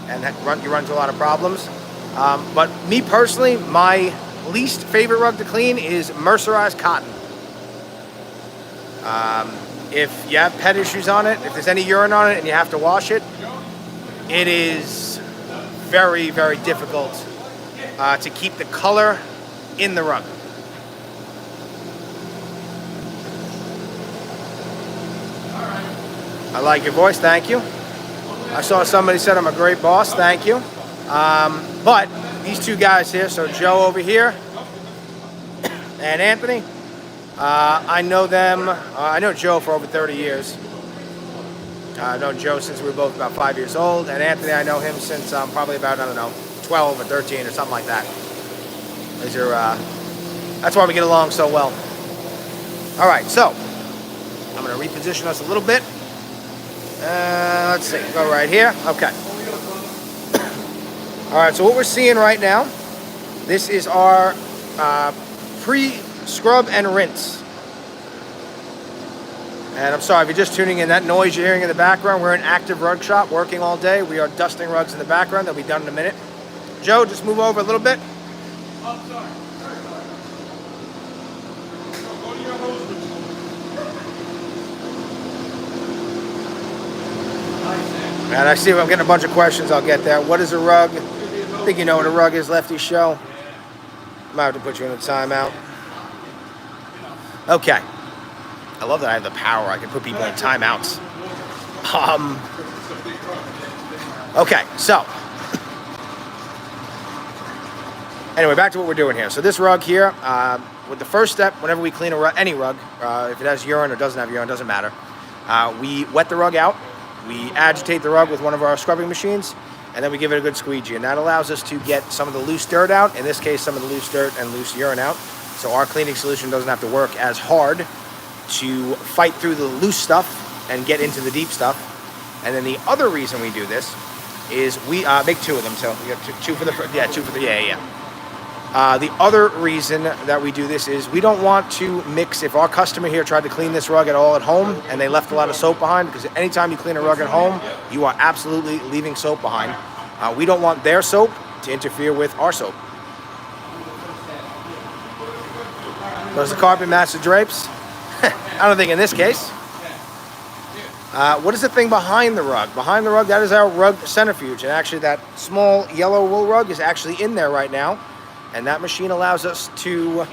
and you run into a lot of problems. But me personally, my least favorite rug to clean is mercerized cotton. If you have pet issues on it, if there's any urine on it and you have to wash it, it is very difficult to keep the color in the rug. I like your voice, thank you. I saw somebody said I'm a great boss, thank you. But these two guys here, so Joe over here and Anthony, I know them, I know Joe for over 30 years. I've known Joe since we were both about 5 years old, and Anthony, I know him since probably about, I don't know, 12 or 13 or something like that. These are, that's why we get along so well. All right, so I'm gonna reposition us a little bit. Let's see, go right here. Okay. All right, so what we're seeing right now, this is our pre-scrub and rinse. And I'm sorry if you're just tuning in, that noise you're hearing in the background, we're an active rug shop working all day. We are dusting rugs in the background. They'll be done in a minute. Joe, just move over a little bit. Oh, sorry. Go to your hose. And I see I'm getting a bunch of questions. I'll get there. What is a rug? I think you know what a rug is, Lefty Show. Might have to put you in a timeout. Okay. I love that I have the power. I can put people in timeouts. Okay, so. Anyway, back to what we're doing here. So this rug here, with the first step, whenever we clean any rug, if it has urine or doesn't have urine, doesn't matter. We wet the rug out. We agitate the rug with one of our scrubbing machines, and then we give it a good squeegee. And that allows us to get some of the loose dirt out. In this case, some of the loose dirt and loose urine out. So our cleaning solution doesn't have to work as hard to fight through the loose stuff and get into the deep stuff. And then the other reason we do this is we make two of them. So we got two for the the other reason that we do this is we don't want to mix. If our customer here tried to clean this rug at all at home and they left a lot of soap behind, because anytime you clean a rug at home, you are absolutely leaving soap behind. We don't want their soap to interfere with our soap. Does the carpet match the drapes? I don't think in this case. What is the thing behind the rug? Behind the rug, that is our rug centrifuge. And actually that small yellow wool rug is actually in there right now. And that machine allows us to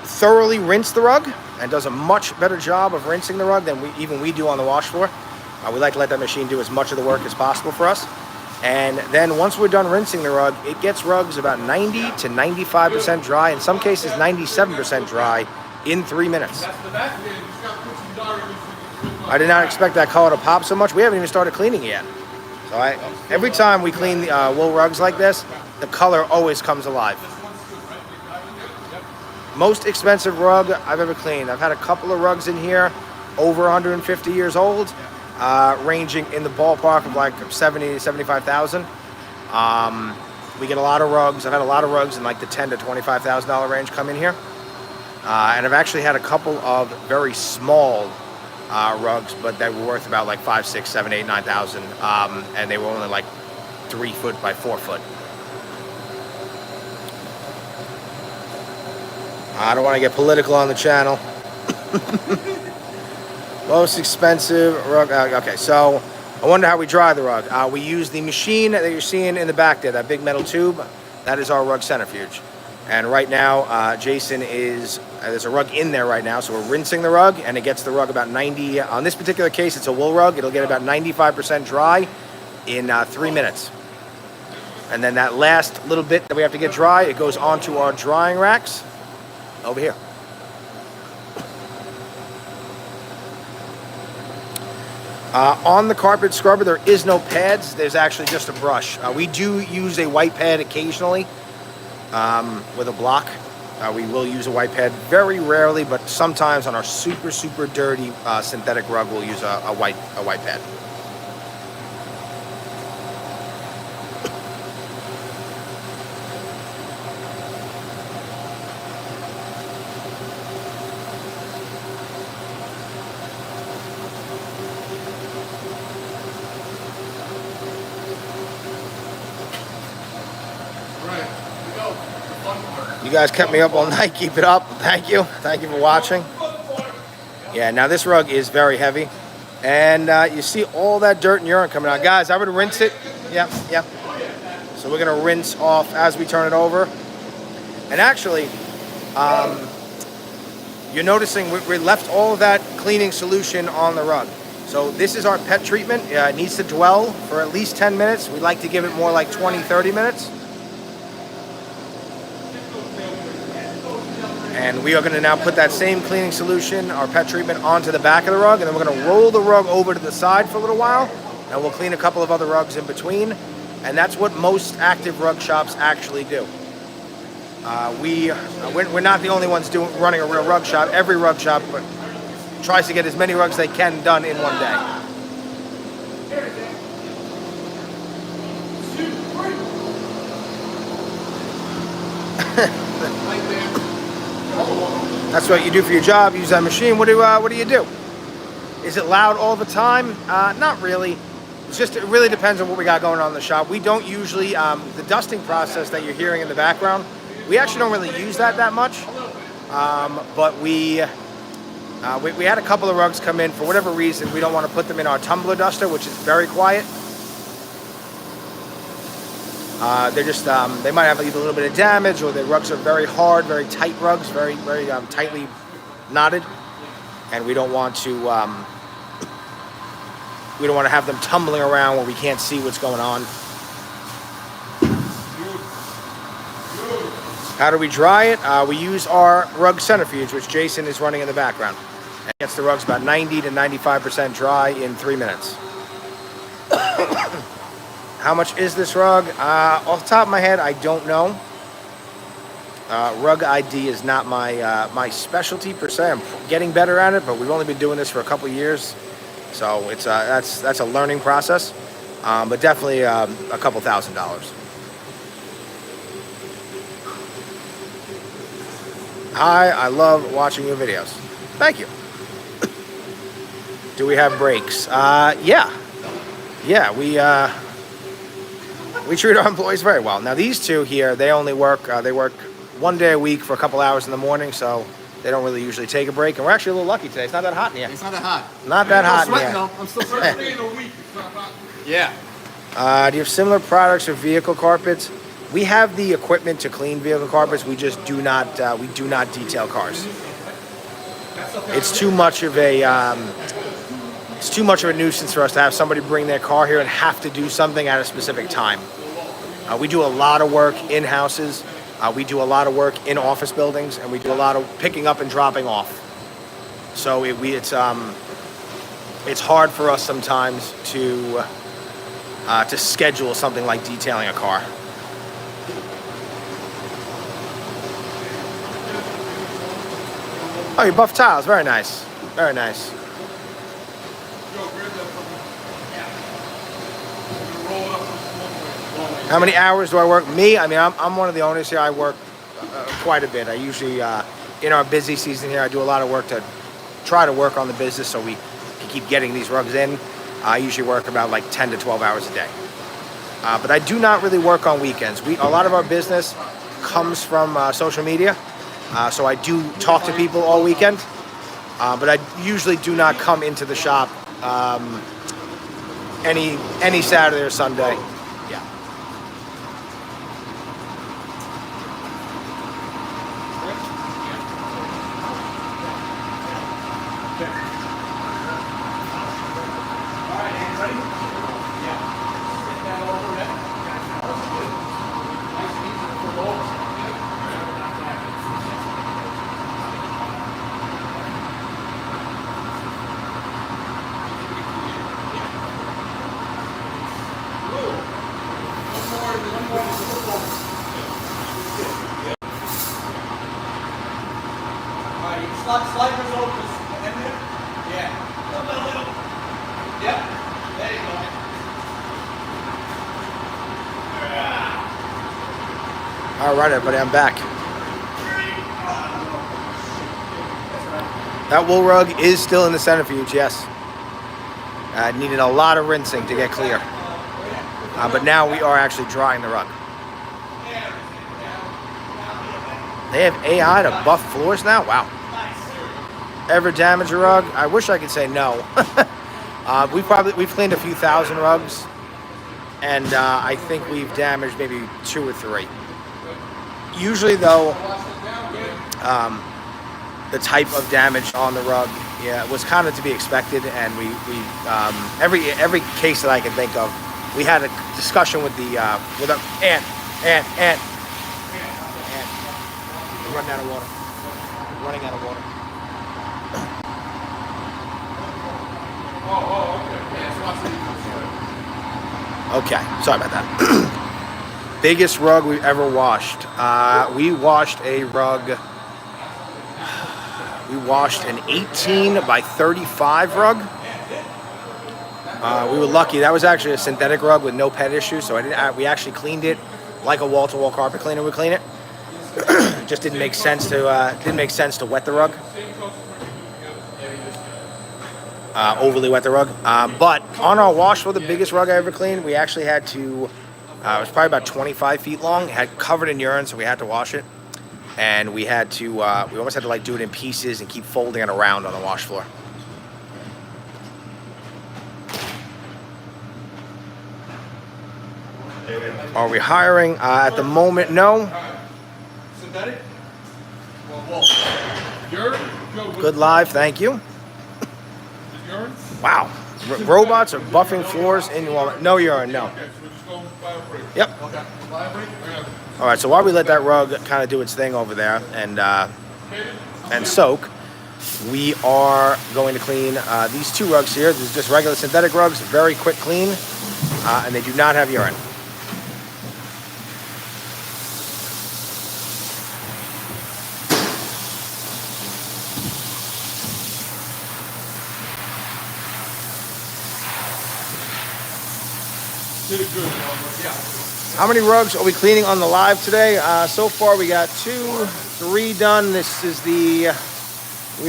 thoroughly rinse the rug and does a much better job of rinsing the rug than we do on the wash floor. We like to let that machine do as much of the work as possible for us. And then once we're done rinsing the rug, it gets rugs about 90 to 95% dry, in some cases 97% dry, in 3 minutes. I did not expect that color to pop so much. We haven't even started cleaning yet. So every time we clean wool rugs like this, the color always comes alive. Most expensive rug I've ever cleaned. I've had a couple of rugs in here, over 150 years old, ranging in the ballpark of like 70 to 75,000. We get a lot of rugs. I've had a lot of rugs in like the $10,000 to $25,000 range come in here. And I've actually had a couple of very small rugs, but they were worth about like 5, 6, 7, 8, 9,000. And they were only like 3 foot by 4 foot. I don't want to get political on the channel. Most expensive rug. Okay, so I wonder how we dry the rug. We use the machine that you're seeing in the back there, that big metal tube. That is our rug centrifuge. And right now, Jason there's a rug in there right now, so we're rinsing the rug, and it gets the rug about 90. On this particular case, it's a wool rug. It'll get about 95% dry in 3 minutes. And then that last little bit that we have to get dry, it goes onto our drying racks over here. On the carpet scrubber, there is no pads. There's actually just a brush. We do use a white pad occasionally with a block. We will use a white pad very rarely, but sometimes on our super, super dirty synthetic rug, we'll use a white pad. You guys kept me up all night. Keep it up. Thank you. Thank you for watching. Yeah, now this rug is very heavy. And you see all that dirt and urine coming out. Guys, I would rinse it. Yeah. So we're going to rinse off as we turn it over. And actually, you're noticing we left all of that cleaning solution on the rug. So this is our pet treatment. It needs to dwell for at least 10 minutes. We like to give it more like 20, 30 minutes. And we are going to now put that same cleaning solution, our pet treatment, onto the back of the rug. And then we're going to roll the rug over to the side for a little while. And we'll clean a couple of other rugs in between. And that's what most active rug shops actually do. We're not the only ones running a real rug shop. Every rug shop tries to get as many rugs they can done in one day. That's what you do for your job. Use that machine. What do you do? Is it loud all the time? Not really. It really depends on what we got going on in the shop. We don't usually the dusting process that you're hearing in the background. We actually don't really use that much. But we had a couple of rugs come in for whatever reason. We don't want to put them in our tumbler duster, which is very quiet. They're just they might have either a little bit of damage, or the rugs are very hard, very tight rugs, very tightly knotted, and we don't want to have them tumbling around where we can't see what's going on. How do we dry it? We use our rug centrifuge, which Jason is running in the background. It gets the rugs about 90 to 95% dry in 3 minutes. How much is this rug? Off the top of my head, I don't know. Rug ID is not my specialty per se. I'm getting better at it, but we've only been doing this for a couple of years, so it's that's a learning process. But definitely a couple $1,000s. Hi, I love watching your videos. Thank you. Do we have breaks? Yeah, we treat our employees very well. Now these two here, they only work, they work 1 day a week for a couple hours in the morning, so they don't really usually take a break. And we're actually a little lucky today. It's not that hot in here. It's not that hot. Not that hot in sweating here. though. I'm still First sweating. day in a week, it's not hot. Yeah. Do you have similar products for vehicle carpets? We have the equipment to clean vehicle carpets. We just do not detail cars. It's too much of a nuisance for us to have somebody bring their car here and have to do something at a specific time. We do a lot of work in houses. We do a lot of work in office buildings, and we do a lot of picking up and dropping off. So it's hard for us sometimes to schedule something like detailing a car. Oh, you buff tiles. Very nice. Very nice. How many hours do I work? Me, I mean, I'm one of the owners here. I work quite a bit. I usually, in our busy season here, I do a lot of work to try to work on the business so we can keep getting these rugs in. I usually work about like 10 to 12 hours a day. But I do not really work on weekends. A lot of our business comes from social media. So I do talk to people all weekend. But I usually do not come into the shop any Saturday or Sunday. Yeah. Slide yours over. Yeah. Yep. There you go. All right, everybody, I'm back. That wool rug is still in the centrifuge, yes. It needed a lot of rinsing to get clear. But now we are actually drying the rug. They have AI to buff floors now? Wow. Ever damage a rug? I wish I could say no. We've cleaned a few thousand rugs, and I think we've damaged maybe 2 or 3. Usually, though, the type of damage on the rug, was kind of to be expected, and we every case that I can think of, we had a discussion with our Ant. We're running out of water. Running out of water. Okay, sorry about that. Biggest rug we've ever washed. We washed a rug. We washed an 18 by 35 rug. We were lucky. That was actually a synthetic rug with no pet issue, so we actually cleaned it like a wall-to-wall carpet cleaner would clean it. It just didn't make sense to wet the rug. Overly wet the rug. But on our wash floor, the biggest rug I ever cleaned, we actually had to. It was probably about 25 feet long. It had covered in urine, so we had to wash it. And we had to. We almost had to like do it in pieces and keep folding it around on the wash floor. Are we hiring? At the moment, no. Synthetic? Well, Urine? Joe, Good live, thank you. urine? Wow. Robots are buffing floors in Walmart. No urine, no. Okay, so we're just going by a break. Yep. okay. Library? All right, so while we let that rug kind of do its thing over there and soak, we are going to clean these two rugs here. These are just regular synthetic rugs, very quick clean, and they do not have urine. Did it good. Yeah. How many rugs are we cleaning on the live today? So far, we got 2, 3 done. This is we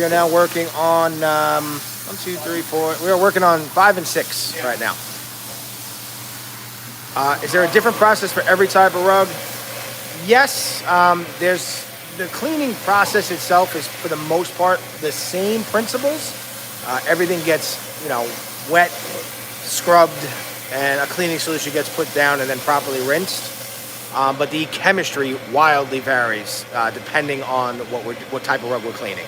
are now working on 1, 2, 3, 4. We are working on 5 and 6 right now. Is there a different process for every type of rug? Yes. There's the cleaning process itself is for the most part the same principles. Everything gets wet, scrubbed, and a cleaning solution gets put down and then properly rinsed. But the chemistry wildly varies depending on what type of rug we're cleaning.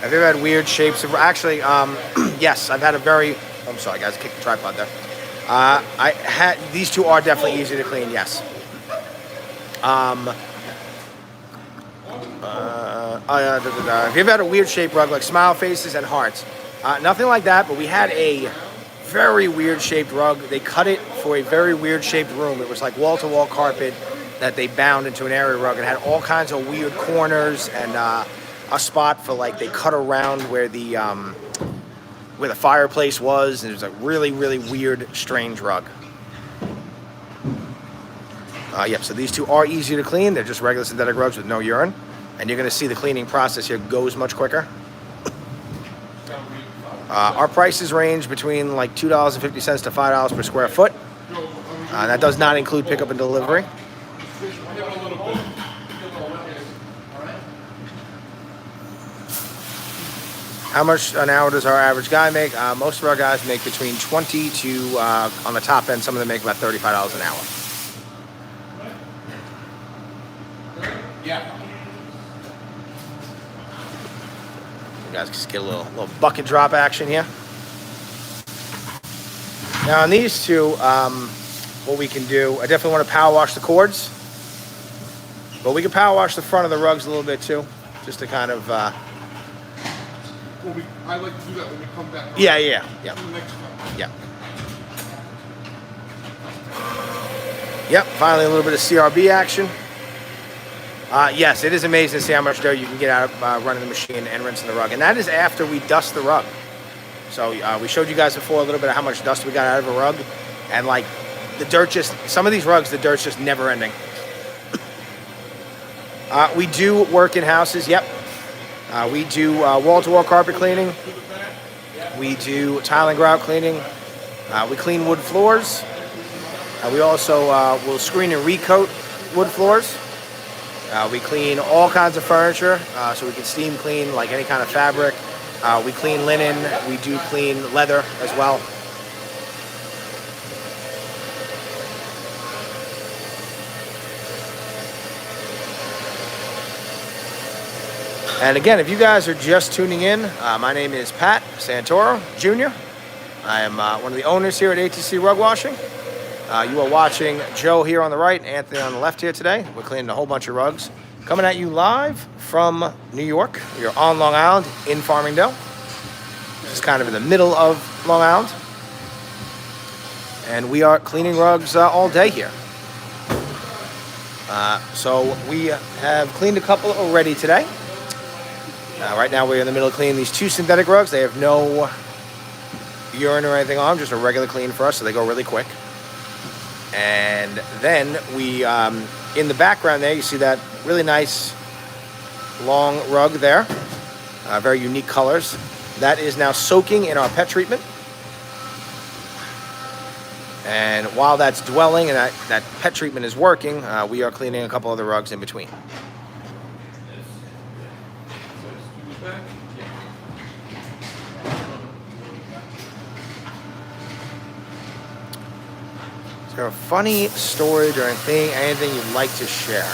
Have you ever had weird shapes of? Actually, yes, I've had a very. I'm sorry, guys, I kicked the tripod there. I had these two are definitely easy to clean. Yes. Have you ever had a weird shaped rug like smile faces and hearts? Nothing like that, but we had a very weird shaped rug. They cut it for a very weird shaped room. It was like wall-to-wall carpet that they bound into an area rug. It had all kinds of weird corners and a spot for like they cut around where the fireplace was, and it was a really, really weird, strange rug. Yep, so these two are easy to clean. They're just regular synthetic rugs with no urine. And you're going to see the cleaning process here goes much quicker. Our prices range between like $2.50 to $5 per square foot. That does not include pickup and delivery. How much an hour does our average guy make? Most of our guys make between 20 to, on the top end, some of them make about $35 an hour. Yeah. You guys just get a little bucket drop action here. Now on these two, what we can do, I definitely want to power wash the cords, but we can power wash the front of the rugs a little bit too, just to kind of. I like to do that when we come back. Yeah. The next time. Yeah. Yep. Finally, a little bit of CRB action. Yes, it is amazing to see how much dough you can get out of running the machine and rinsing the rug. And that is after we dust the rug. So we showed you guys before a little bit of how much dust we got out of a rug. And like the dirt some of these rugs, the dirt's just never ending. We do work in houses, yep. We do wall-to-wall carpet cleaning. We do tile and grout cleaning. We clean wood floors. We also will screen and recoat wood floors. We clean all kinds of furniture, so we can steam clean like any kind of fabric. We clean linen. We do clean leather as well. And again, if you guys are just tuning in, my name is Pat Santoro Jr. I am one of the owners here at ATC Rug Washing. You are watching Joe here on the right, Anthony on the left here today. We're cleaning a whole bunch of rugs. Coming at you live from New York. We are on Long Island in Farmingdale. This is kind of in the middle of Long Island. and we are cleaning rugs all day here. So we have cleaned a couple already today. Right now we're in the middle of cleaning these 2 synthetic rugs. They have no urine or anything on them, just a regular clean for us, so they go really quick. And then we, in the background there, you see that really nice long rug there. Very unique colors. That is now soaking in our pet treatment. And while that's dwelling and that pet treatment is working, we are cleaning a couple other rugs in between. Is there a funny story during cleaning? Anything you'd like to share?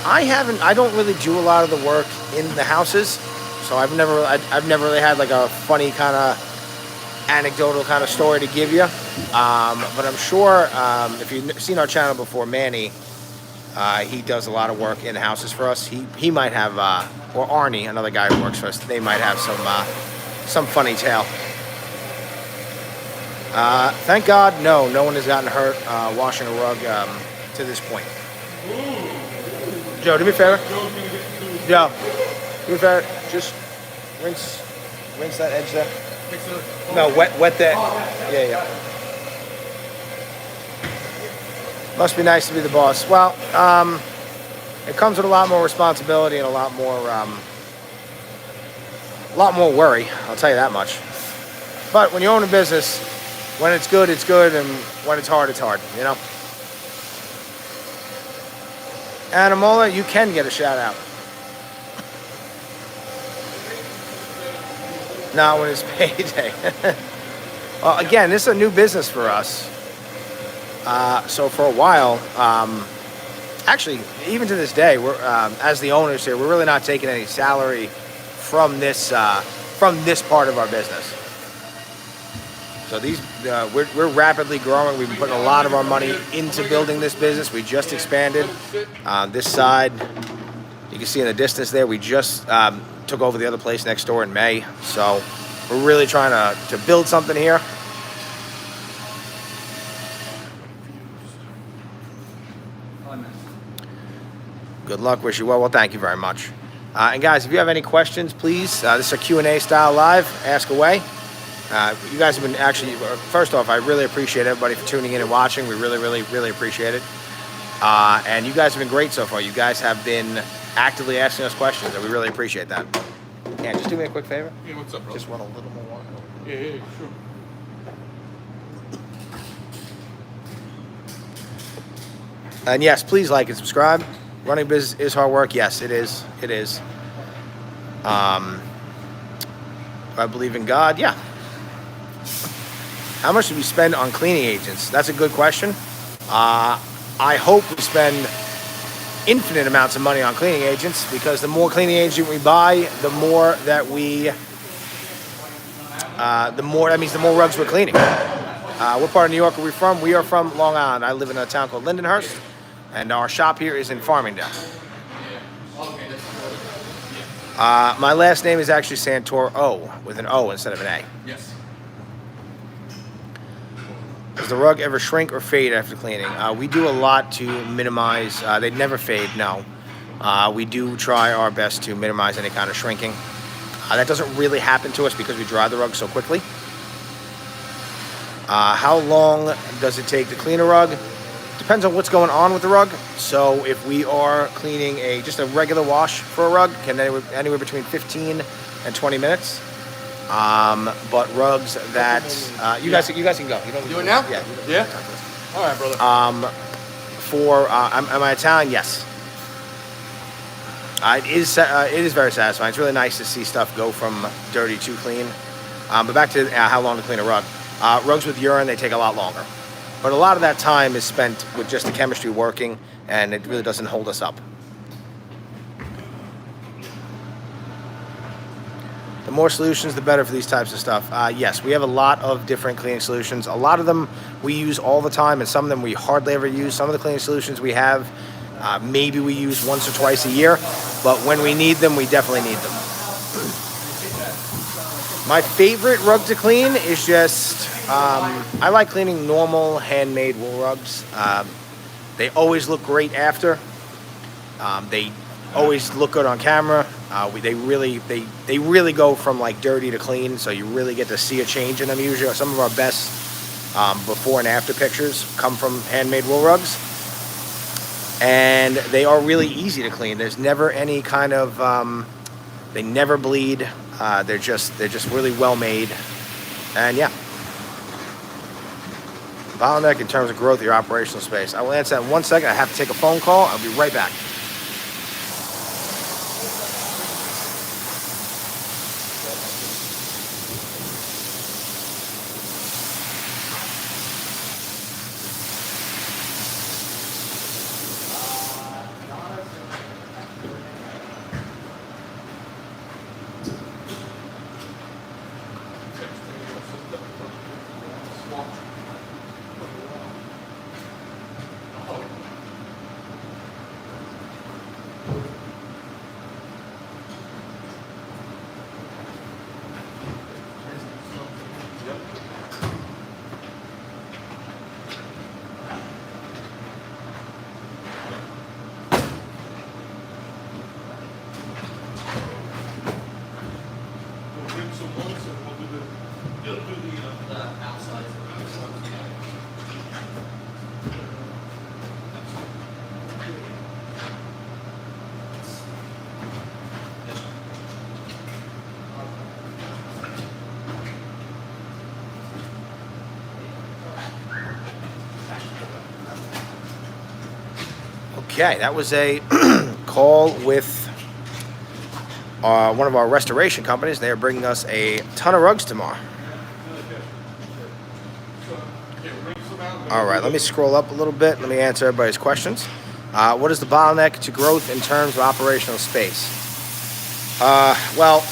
I don't really do a lot of the work in the houses, so I've never really had like a funny kind of anecdotal kind of story to give you. But I'm sure if you've seen our channel before, Manny, he does a lot of work in the houses for us. He might have, or Arnie, another guy who works for us, they might have some funny tale. Thank God, no one has gotten hurt washing a rug to this point. Joe, do me a favor. Joe, do me a favor. Just rinse that edge there. No, wet there. Yeah. Must be nice to be the boss. Well, it comes with a lot more responsibility and a lot more worry. I'll tell you that much. But when you own a business, when it's good, and when it's hard, you know? Animola, you can get a shout out. Not when it's payday. Well, again, this is a new business for us. So for a while, actually, even to this day, we're as the owners here, we're really not taking any salary from this part of our business. So we're rapidly growing. We've been putting a lot of our money into building this business. We just expanded. This side, you can see in the distance there, we just took over the other place next door in May. So we're really trying to build something here. Good luck. Wish you well. Well, thank you very much. And guys, if you have any questions, please, this is a Q&A style live. Ask away. You guys have been actually, first off, I really appreciate everybody for tuning in and watching. We really, really, really appreciate it. And you guys have been great so far. You guys have been actively asking us questions, and we really appreciate that. Yeah, just do me a quick favor. Yeah, what's up, bro? Just want a little more water. Yeah, sure. And yes, please like and subscribe. Running business is hard work. Yes, it is. It is. I believe in God. Yeah. How much do we spend on cleaning agents? That's a good question. I hope we spend infinite amounts of money on cleaning agents, because the more cleaning agent we buy, the more that means the more rugs we're cleaning. What part of New York are we from? We are from Long Island. I live in a town called Lindenhurst, and our shop here is in Farmingdale. My last name is actually Santoro, with an O instead of an A. Yes. Does the rug ever shrink or fade after cleaning? We do a lot to minimize, they never fade, no. We do try our best to minimize any kind of shrinking. That doesn't really happen to us because we dry the rug so quickly. How long does it take to clean a rug? Depends on what's going on with the rug. So if we are cleaning just a regular wash for a rug, can anywhere between 15 and 20 minutes. But rugs that you guys can go. You don't Do it now? Yeah. Yeah? All right, brother. Am I Italian? Yes. It is very satisfying. It's really nice to see stuff go from dirty to clean. But back to how long to clean a rug. Rugs with urine, they take a lot longer. But a lot of that time is spent with just the chemistry working, and it really doesn't hold us up. The more solutions, the better for these types of stuff. Yes, we have a lot of different cleaning solutions. A lot of them we use all the time, and some of them we hardly ever use. Some of the cleaning solutions we have, maybe we use once or twice a year, but when we need them, we definitely need them. My favorite rug to clean is just, I like cleaning normal handmade wool rugs. They always look great after. They always look good on camera. They really go from like dirty to clean, so you really get to see a change in them. Usually, some of our best before and after pictures come from handmade wool rugs, and they are really easy to clean. There's never any kind of they never bleed. They're just really well made, and yeah. Bottleneck in terms of growth of your operational space. I will answer that in 1 second. I have to take a phone call. I'll be right back. Okay, that was a call with one of our restoration companies. They are bringing us a ton of rugs tomorrow. All right, let me scroll up a little bit. Let me answer everybody's questions. What is the bottleneck to growth in terms of operational space? Well,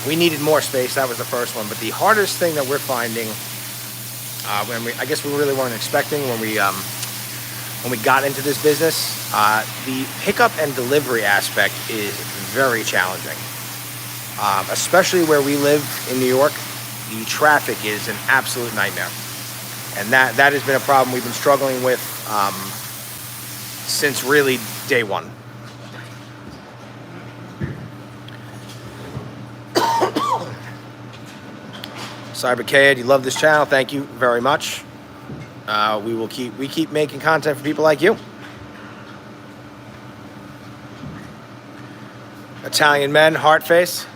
we needed more space. That was the first one. But the hardest thing that we're finding, I guess we really weren't expecting when we got into this business, the pickup and delivery aspect is very challenging. Especially where we live in New York, the traffic is an absolute nightmare. And that has been a problem we've been struggling with since really day one. Cybercade, you love this channel. Thank you very much. We keep making content for people like you. Italian men, heart face.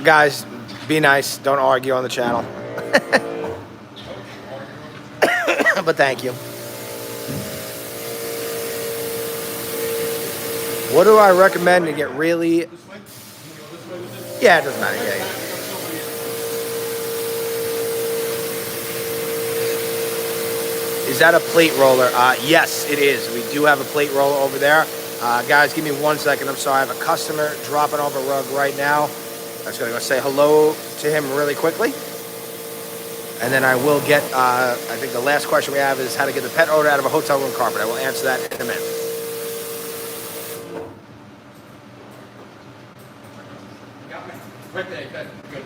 Guys, be nice. Don't argue on the channel. But thank you. What do I recommend to get really... Yeah, it doesn't matter. Yeah. Is that a plate roller? Yes, it is. We do have a plate roller over there. Guys, give me 1 second. I'm sorry. I have a customer dropping off a rug right now. I'm just going to go say hello to him really quickly. And then I will get, I think the last question we have is how to get the pet odor out of a hotel room carpet. I will answer that in a minute. Right there, good.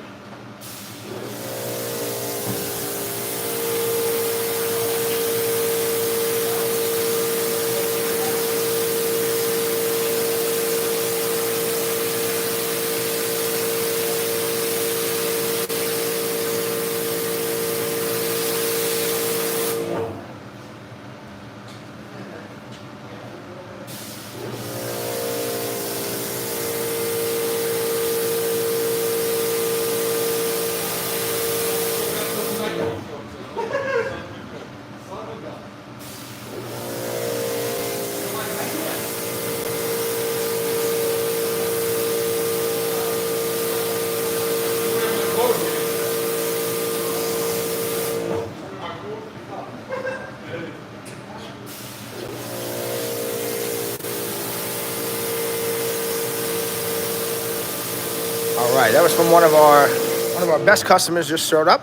All right, that was from one of our best customers just showed up.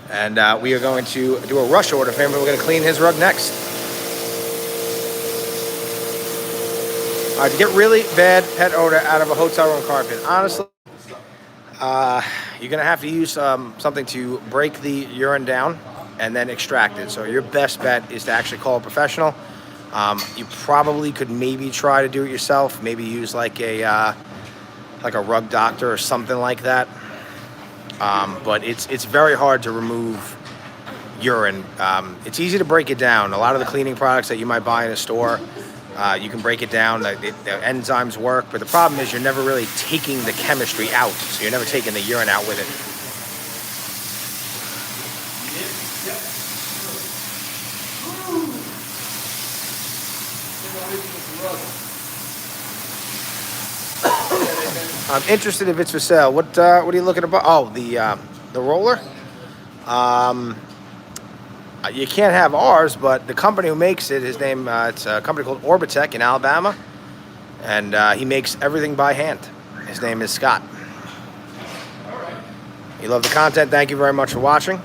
And we are going to do a rush order for him, but we're going to clean his rug next. To get really bad pet odor out of a hotel room carpet, honestly, you're going to have to use something to break the urine down and then extract it. So your best bet is to actually call a professional. You probably could maybe try to do it yourself. Maybe use like a rug doctor or something like that. But it's very hard to remove urine. It's easy to break it down. A lot of the cleaning products that you might buy in a store, you can break it down. The enzymes work, but the problem is you're never really taking the chemistry out. So you're never taking the urine out with it. I'm interested if it's for sale. What are you looking to buy? Oh, the roller. You can't have ours, but the company who makes it, his name, it's a company called Orbitech in Alabama, and he makes everything by hand. His name is Scott. You love the content. Thank you very much for watching.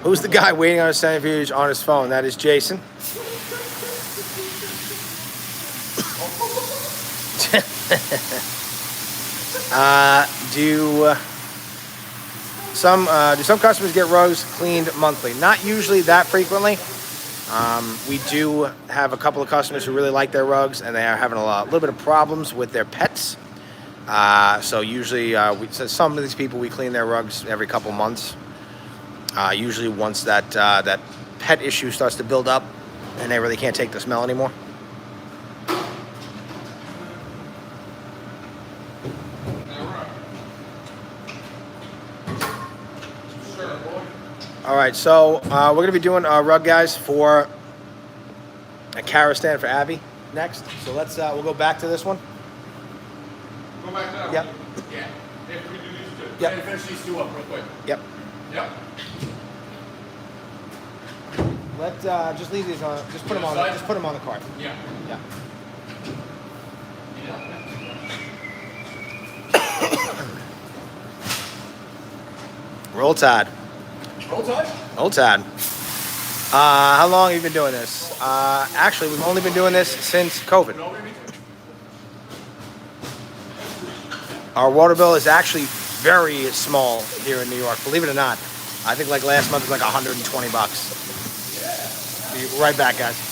Who's the guy waiting on a centrifuge on his phone? That is Jason. Do some customers get rugs cleaned monthly? Not usually that frequently. We do have a couple of customers who really like their rugs, and they are having a little bit of problems with their pets. So usually, some of these people, we clean their rugs every couple months. Usually once that pet issue starts to build up, and they really can't take the smell anymore. All right, so we're going to be doing rug guys for a Cara stand for Abby next. So we'll go back to this one. Go back to that. Yep. Yeah. After we do these two. Yep. And finish these two up real quick. Yep. Yep. Just leave these on. Just put them on. Just put them on the cart. Yeah. Yeah. Roll Tide. Roll Tide? Roll Tide. How long have you been doing this? Actually, we've only been doing this since COVID. Our water bill is actually very small here in New York. Believe it or not. I think like last month was like $120. Be right back, guys.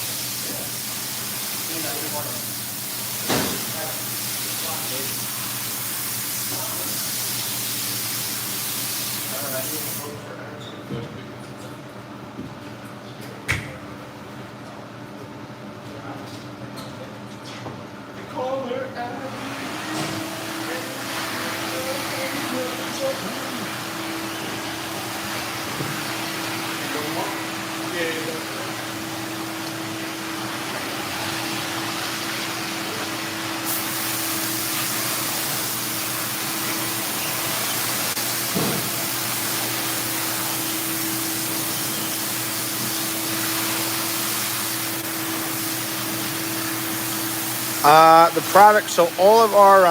The product, so all of our,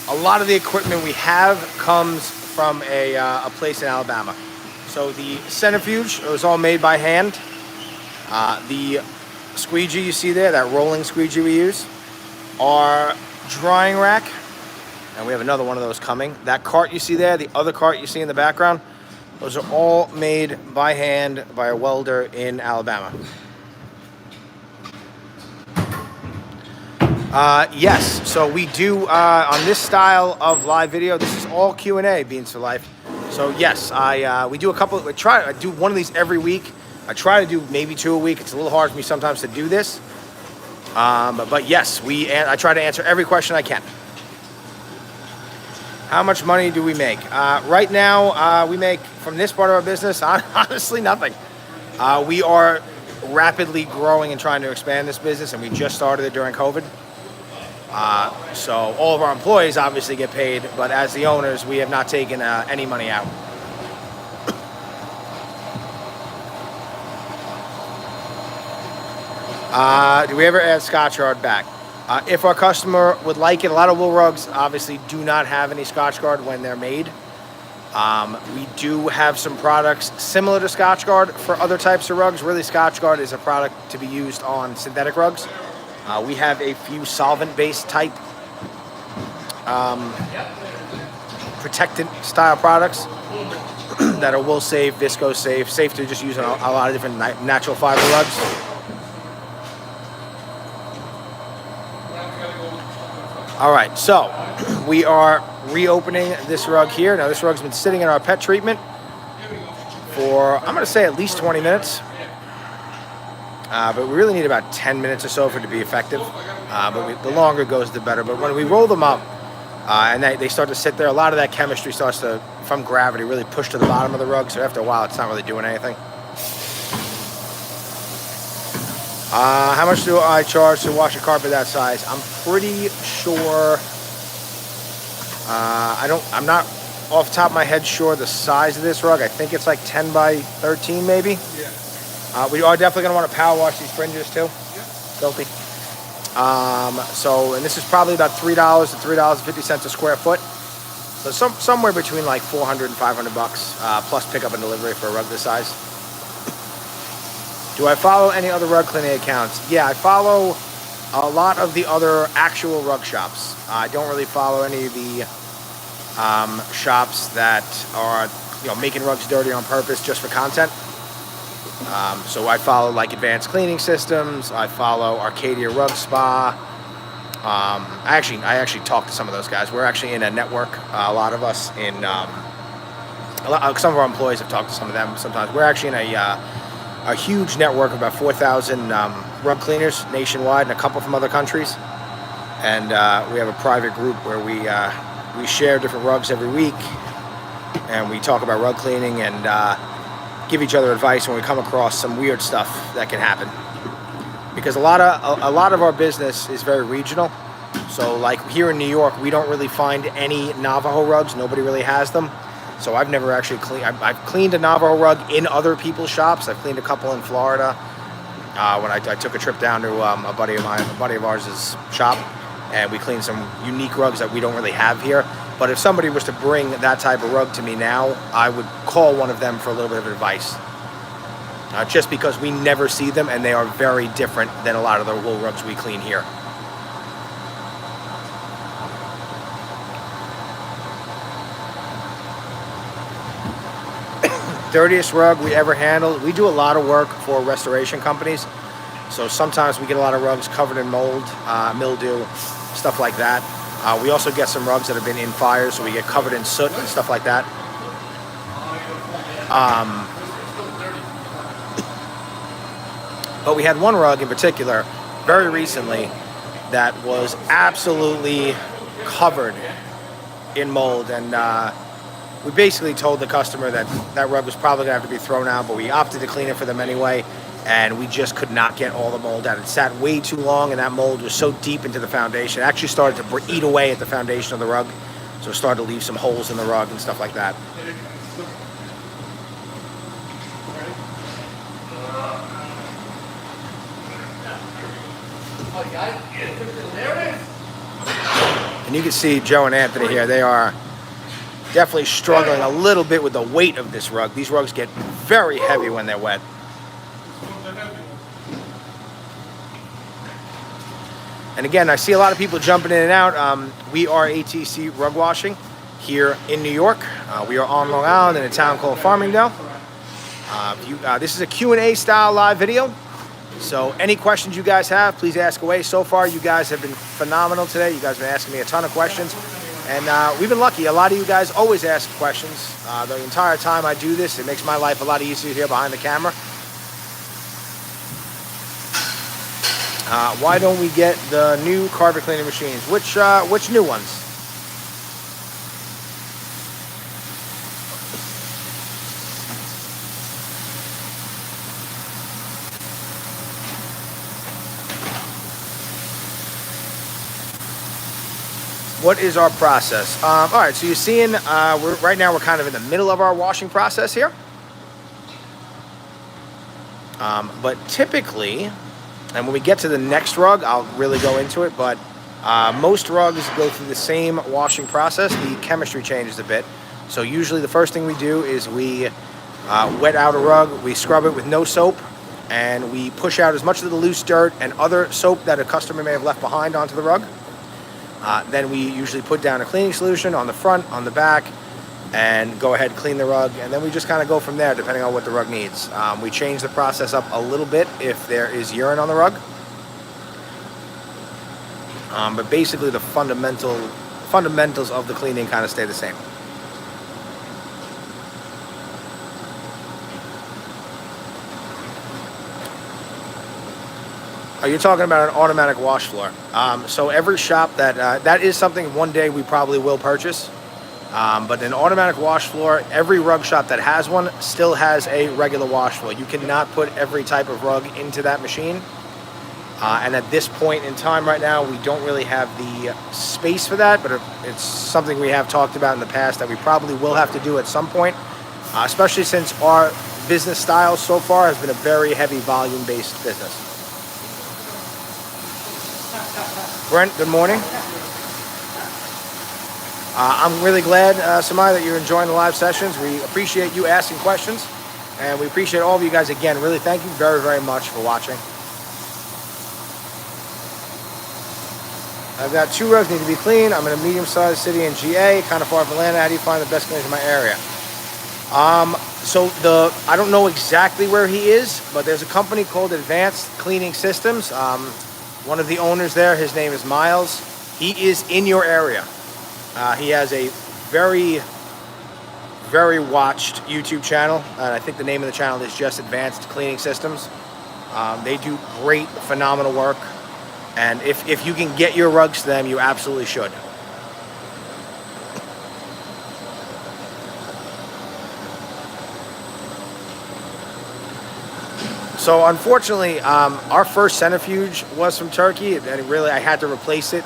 a lot of the equipment we have comes from a place in Alabama. So the centrifuge, it was all made by hand. The squeegee you see there, that rolling squeegee we use, our drying rack, and we have another one of those coming. That cart you see there, the other cart you see in the background, those are all made by hand by a welder in Alabama. Yes, so we do, on this style of live video, this is all Q&A, Beans for Life. So yes, we do I do one of these every week. I try to do maybe 2 a week. It's a little hard for me sometimes to do this. But yes, I try to answer every question I can. How much money do we make? Right now, we make, from this part of our business, honestly, nothing. We are rapidly growing and trying to expand this business, and we just started it during COVID. So all of our employees obviously get paid, but as the owners, we have not taken any money out. Do we ever add Scotchguard back? If our customer would like it, a lot of wool rugs obviously do not have any Scotchguard when they're made. We do have some products similar to Scotchgard for other types of rugs. Really, Scotchgard is a product to be used on synthetic rugs. We have a few solvent-based type protectant style products that are wool safe, viscose safe, safe to just use on a lot of different natural fiber rugs. All right, so we are reopening this rug here. Now this rug's been sitting in our pet treatment for, I'm gonna say, at least 20 minutes. But we really need about 10 minutes or so for it to be effective. The longer it goes, the better. But when we roll them up and they start to sit there, a lot of that chemistry starts to, from gravity, really push to the bottom of the rug. So after a while, it's not really doing anything. How much do I charge to wash a carpet that size? I'm pretty sure. I'm not off the top of my head sure the size of this rug. I think it's like 10 by 13 maybe. Yeah. We are definitely going to want to power wash these fringes too. Yeah. Filthy. And this is probably about $3 to $3.50 a square foot. So somewhere between like $400 and $500 plus pickup and delivery for a rug this size. Do I follow any other rug cleaning accounts? Yeah, I follow a lot of the other actual rug shops. I don't really follow any of the shops that are, making rugs dirty on purpose just for content. So I follow like Advanced Cleaning Systems. I follow Arcadia Rug Spa. I actually talked to some of those guys. We're actually in a network. A lot of us in some of our employees have talked to some of them. Sometimes we're actually in a huge network of about 4,000 rug cleaners nationwide and a couple from other countries. And we have a private group where we share different rugs every week, and we talk about rug cleaning and give each other advice when we come across some weird stuff that can happen. Because a lot of our business is very regional. So like here in New York, we don't really find any Navajo rugs. Nobody really has them. So I've never actually cleaned. I've cleaned a Navajo rug in other people's shops. I've cleaned a couple in Florida when I took a trip down to a buddy of ours' shop, and we cleaned some unique rugs that we don't really have here. But if somebody was to bring that type of rug to me now, I would call one of them for a little bit of advice. Just because we never see them, and they are very different than a lot of the wool rugs we clean here. Dirtiest rug we ever handled. We do a lot of work for restoration companies. So sometimes we get a lot of rugs covered in mold, mildew, stuff like that. We also get some rugs that have been in fires, so we get covered in soot and stuff like that. But we had one rug in particular very recently that was absolutely covered in mold, and we basically told the customer that that rug was probably going to have to be thrown out, but we opted to clean it for them anyway, and we just could not get all the mold out. It sat way too long, and that mold was so deep into the foundation. It actually started to eat away at the foundation of the rug, so it started to leave some holes in the rug and stuff like that. And you can see Joe and Anthony here. They are definitely struggling a little bit with the weight of this rug. These rugs get very heavy when they're wet. And again, I see a lot of people jumping in and out. We are ATC Rug Washing here in New York. We are on Long Island in a town called Farmingdale. This is a Q&A style live video. So any questions you guys have, please ask away. So far, you guys have been phenomenal today. You guys have been asking me a ton of questions. And we've been lucky. A lot of you guys always ask questions. The entire time I do this, it makes my life a lot easier here behind the camera. Why don't we get the new carpet cleaning machines? Which new ones? What is our process? All right, so you're seeing, right now we're kind of in the middle of our washing process here. But typically, and when we get to the next rug, I'll really go into it, but most rugs go through the same washing process. The chemistry changes a bit. So usually the first thing we do is we wet out a rug, we scrub it with no soap, and we push out as much of the loose dirt and other soap that a customer may have left behind onto the rug. Then we usually put down a cleaning solution on the front, on the back, and go ahead and clean the rug, and then we just kind of go from there depending on what the rug needs. We change the process up a little bit if there is urine on the rug. But basically the fundamentals of the cleaning kind of stay the same. You're talking about an automatic wash floor. So every shop that is something one day we probably will purchase. But an automatic wash floor, every rug shop that has one still has a regular wash floor. You cannot put every type of rug into that machine. And at this point in time right now, we don't really have the space for that, but it's something we have talked about in the past that we probably will have to do at some point, especially since our business style so far has been a very heavy volume-based business. Brent, good morning. I'm really glad, Samai, that you're enjoying the live sessions. We appreciate you asking questions, and we appreciate all of you guys again. Really, thank you very, very much for watching. I've got 2 rugs need to be cleaned. I'm in a medium-sized city in GA, kind of far from Atlanta. How do you find the best cleaners in my area? I don't know exactly where he is, but there's a company called Advanced Cleaning Systems. One of the owners there, his name is Miles. He is in your area. He has a very, very watched YouTube channel, and I think the name of the channel is just Advanced Cleaning Systems. They do great, phenomenal work, and if you can get your rugs to them, you absolutely should. So unfortunately, our first centrifuge was from Turkey, and really I had to replace it.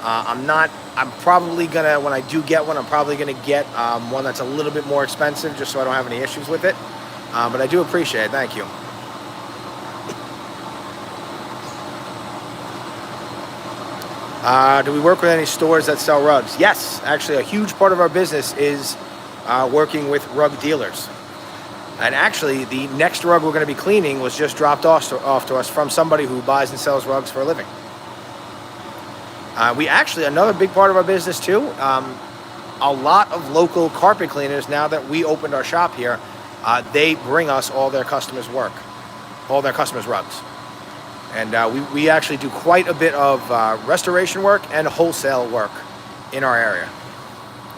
I'm probably gonna, when I do get one, I'm probably gonna get one that's a little bit more expensive, just so I don't have any issues with it. But I do appreciate it. Thank you. Do we work with any stores that sell rugs? Yes, actually, a huge part of our business is working with rug dealers. And actually, the next rug we're going to be cleaning was just dropped off to us from somebody who buys and sells rugs for a living. We actually, another big part of our business too, a lot of local carpet cleaners, now that we opened our shop here, they bring us all their customers' work, all their customers' rugs. And we actually do quite a bit of restoration work and wholesale work in our area.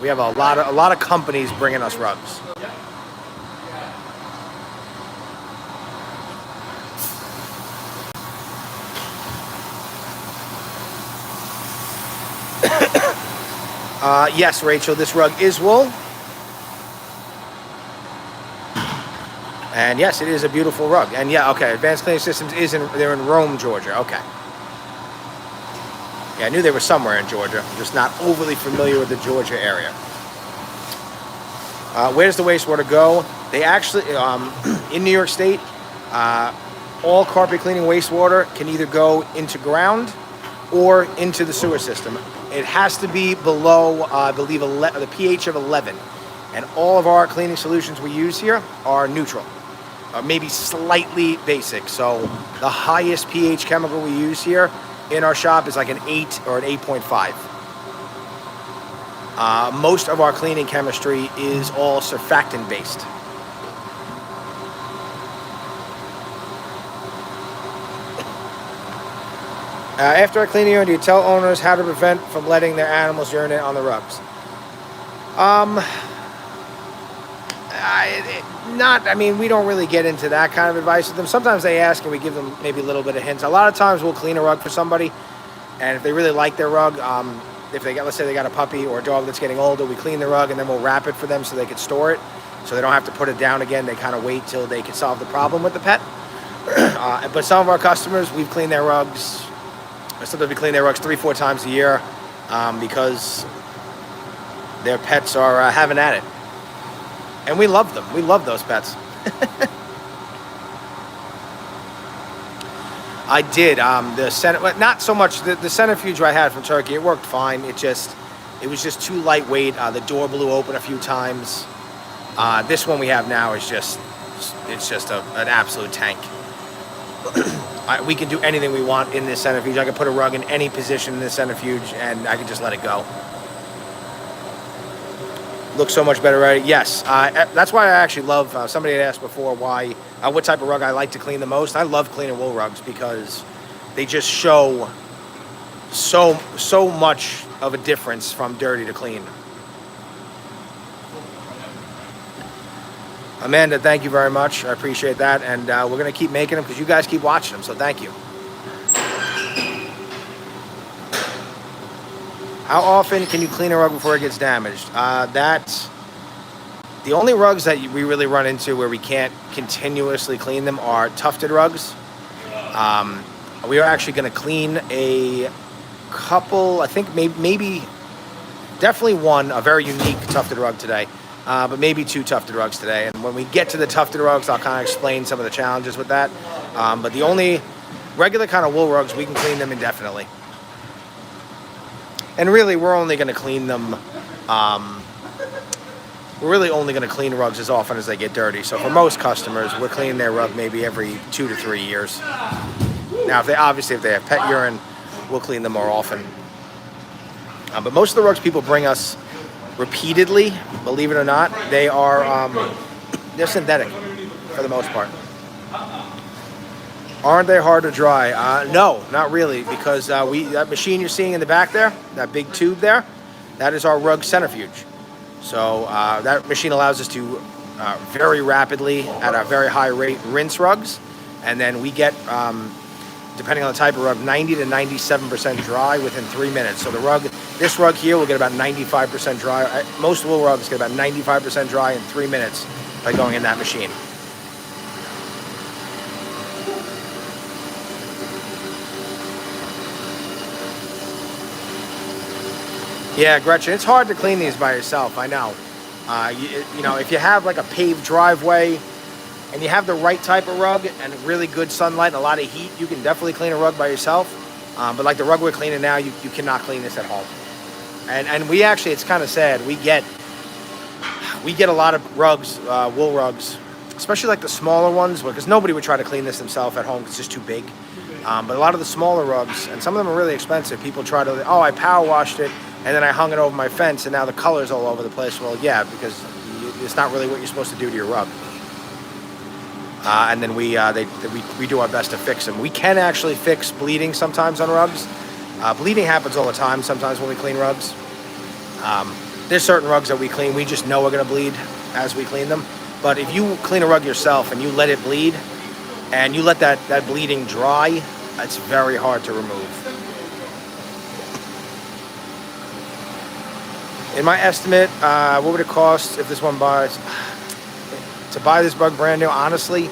We have a lot of companies bringing us rugs. Yes, Rachel, this rug is wool. And yes, it is a beautiful rug. And yeah, okay, Advanced Cleaning Systems they're in Rome, Georgia. Okay. Yeah, I knew they were somewhere in Georgia. I'm just not overly familiar with the Georgia area. Where does the wastewater go? They actually, in New York State, all carpet cleaning wastewater can either go into ground or into the sewer system. It has to be below, I believe, the pH of 11. And all of our cleaning solutions we use here are neutral, maybe slightly basic. So the highest pH chemical we use here in our shop is like an 8 or an 8.5. Most of our cleaning chemistry is all surfactant based. After a cleaning, do you tell owners how to prevent from letting their animals urinate on the rugs? We don't really get into that kind of advice with them. Sometimes they ask and we give them maybe a little bit of hints. A lot of times we'll clean a rug for somebody, and if they really like their rug, let's say they got a puppy or a dog that's getting older, we clean the rug and then we'll wrap it for them so they can store it, so they don't have to put it down again. They kind of wait till they can solve the problem with the pet. But some of our customers, we've cleaned their rugs. Sometimes we clean their rugs 3-4 times a year because their pets are having at it. And we love them. We love those pets. I did. Not so much. The centrifuge I had from Turkey, it worked fine. It just, it was just too lightweight. The door blew open a few times. This one we have now is just, it's just an absolute tank. We can do anything we want in this centrifuge. I can put a rug in any position in this centrifuge and I can just let it go. Looks so much better, right? Yes, that's why I actually love, somebody had asked before why, what type of rug I like to clean the most. I love cleaning wool rugs because they just show so much of a difference from dirty to clean. Amanda, thank you very much. I appreciate that. And we're going to keep making them because you guys keep watching them, so thank you. How often can you clean a rug before it gets damaged? The only rugs that we really run into where we can't continuously clean them are tufted rugs. We are actually going to clean a couple, I think maybe definitely one, a very unique tufted rug today, but maybe 2 tufted rugs today. And when we get to the tufted rugs, I'll kind of explain some of the challenges with that. But the only regular kind of wool rugs, we can clean them indefinitely. And really, we're only going to clean them, we're really only going to clean rugs as often as they get dirty. So for most customers, we're cleaning their rug maybe every 2 to 3 years. Now, if they have pet urine, we'll clean them more often. But most of the rugs people bring us repeatedly, believe it or not, they are, they're synthetic for the most part. Aren't they hard to dry? No, not really, because that machine you're seeing in the back there, that big tube there, that is our rug centrifuge. So that machine allows us to very rapidly, at a very high rate, rinse rugs, and then we get, depending on the type of rug, 90 to 97% dry within 3 minutes. So this rug here will get about 95% dry. Most wool rugs get about 95% dry in 3 minutes by going in that machine. Yeah, Gretchen, it's hard to clean these by yourself, I know. You know, if you have like a paved driveway and you have the right type of rug and really good sunlight and a lot of heat, you can definitely clean a rug by yourself. But like the rug we're cleaning now, you cannot clean this at home. And we actually, it's kind of sad, we get a lot of rugs, wool rugs, especially like the smaller ones, because nobody would try to clean this themselves at home because it's just too big. But a lot of the smaller rugs, and some of them are really expensive, people try to, I power washed it, and then I hung it over my fence, and now the color's all over the place. Well, yeah, because it's not really what you're supposed to do to your rug. And then we do our best to fix them. We can actually fix bleeding sometimes on rugs. Bleeding happens all the time sometimes when we clean rugs. There's certain rugs that we clean, we just know we're going to bleed as we clean them. But if you clean a rug yourself and you let it bleed, and you let that bleeding dry, it's very hard to remove. In my estimate, what would it cost if this one buys? To buy this rug brand new, honestly,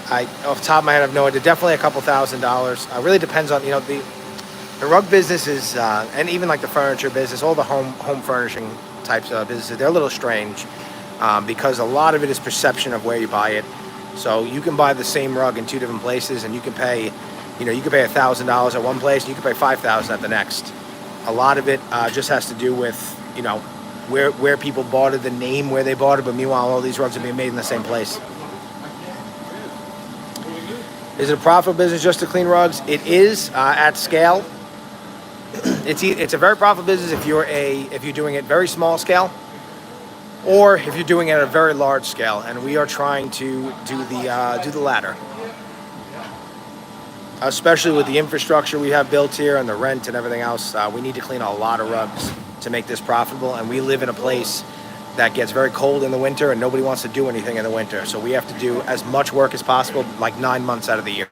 off the top of my head, I have no idea. Definitely a couple $1,000s. It really depends on, the rug business is, and even like the furniture business, all the home furnishing types of businesses, they're a little strange because a lot of it is perception of where you buy it. So you can buy the same rug in 2 different places, and you can pay, you can pay $1,000 at one place, and you can pay $5,000 at the next. A lot of it just has to do with, where people bought it, the name where they bought it, but meanwhile, all these rugs are being made in the same place. Is it a profitable business just to clean rugs? It is at scale. It's a very profitable business if you're doing it very small scale, or if you're doing it at a very large scale. And we are trying to do the latter. Especially with the infrastructure we have built here and the rent and everything else, we need to clean a lot of rugs to make this profitable. And we live in a place that gets very cold in the winter and nobody wants to do anything in the winter. So we have to do as much work as possible, like 9 months out of the year.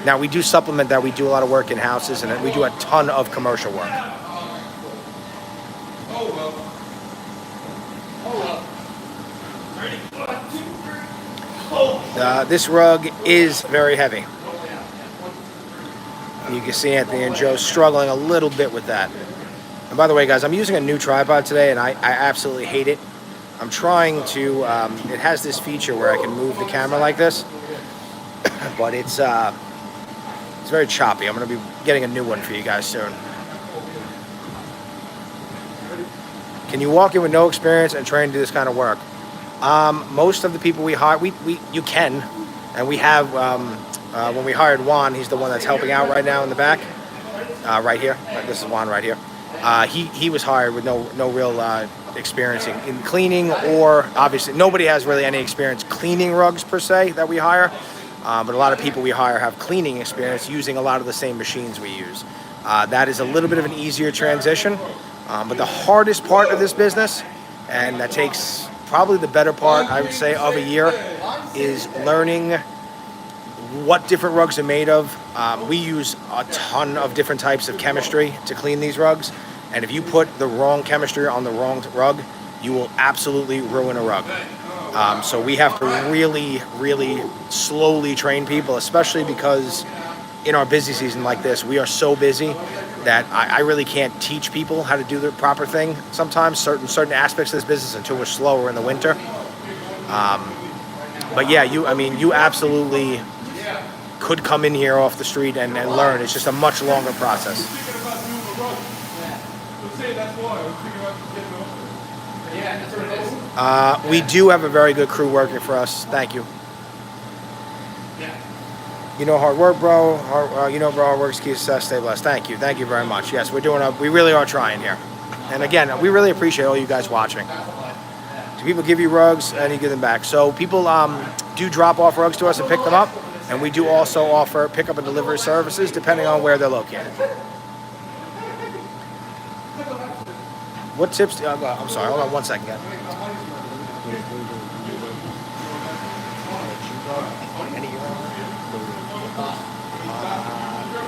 Now we do supplement that. We do a lot of work in houses, and we do a ton of commercial work. This rug is very heavy. You can see Anthony and Joe struggling a little bit with that. And by the way, guys, I'm using a new tripod today, and I absolutely hate it. I'm trying to, it has this feature where I can move the camera like this, but it's very choppy. I'm going to be getting a new one for you guys soon. Can you walk in with no experience and train to do this kind of work? Most of the people we hire, you can, and we have. When we hired Juan, he's the one that's helping out right now in the back, right here. This is Juan right here. He was hired with no real experience in cleaning, or obviously nobody has really any experience cleaning rugs per se that we hire. But a lot of people we hire have cleaning experience using a lot of the same machines we use. That is a little bit of an easier transition. But the hardest part of this business, and that takes probably the better part, I would say, of a year, is learning what different rugs are made of. We use a ton of different types of chemistry to clean these rugs. And if you put the wrong chemistry on the wrong rug, you will absolutely ruin a rug. So we have to really, really slowly train people, especially because in our busy season like this, we are so busy that I really can't teach people how to do the proper thing sometimes, certain aspects of this business, until we're slower in the winter. But yeah, you absolutely could come in here off the street and learn. It's just a much longer process. We do have a very good crew working for us. Thank you. You know, hard work, bro. Hard work is key to success. Stay blessed. Thank you very much. Yes, we really are trying here. And again, we really appreciate all you guys watching. Do people give you rugs and you give them back? So people do drop off rugs to us and pick them up. And we do also offer pickup and delivery services depending on where they're located. What tips? I'm sorry, hold on one second, guys.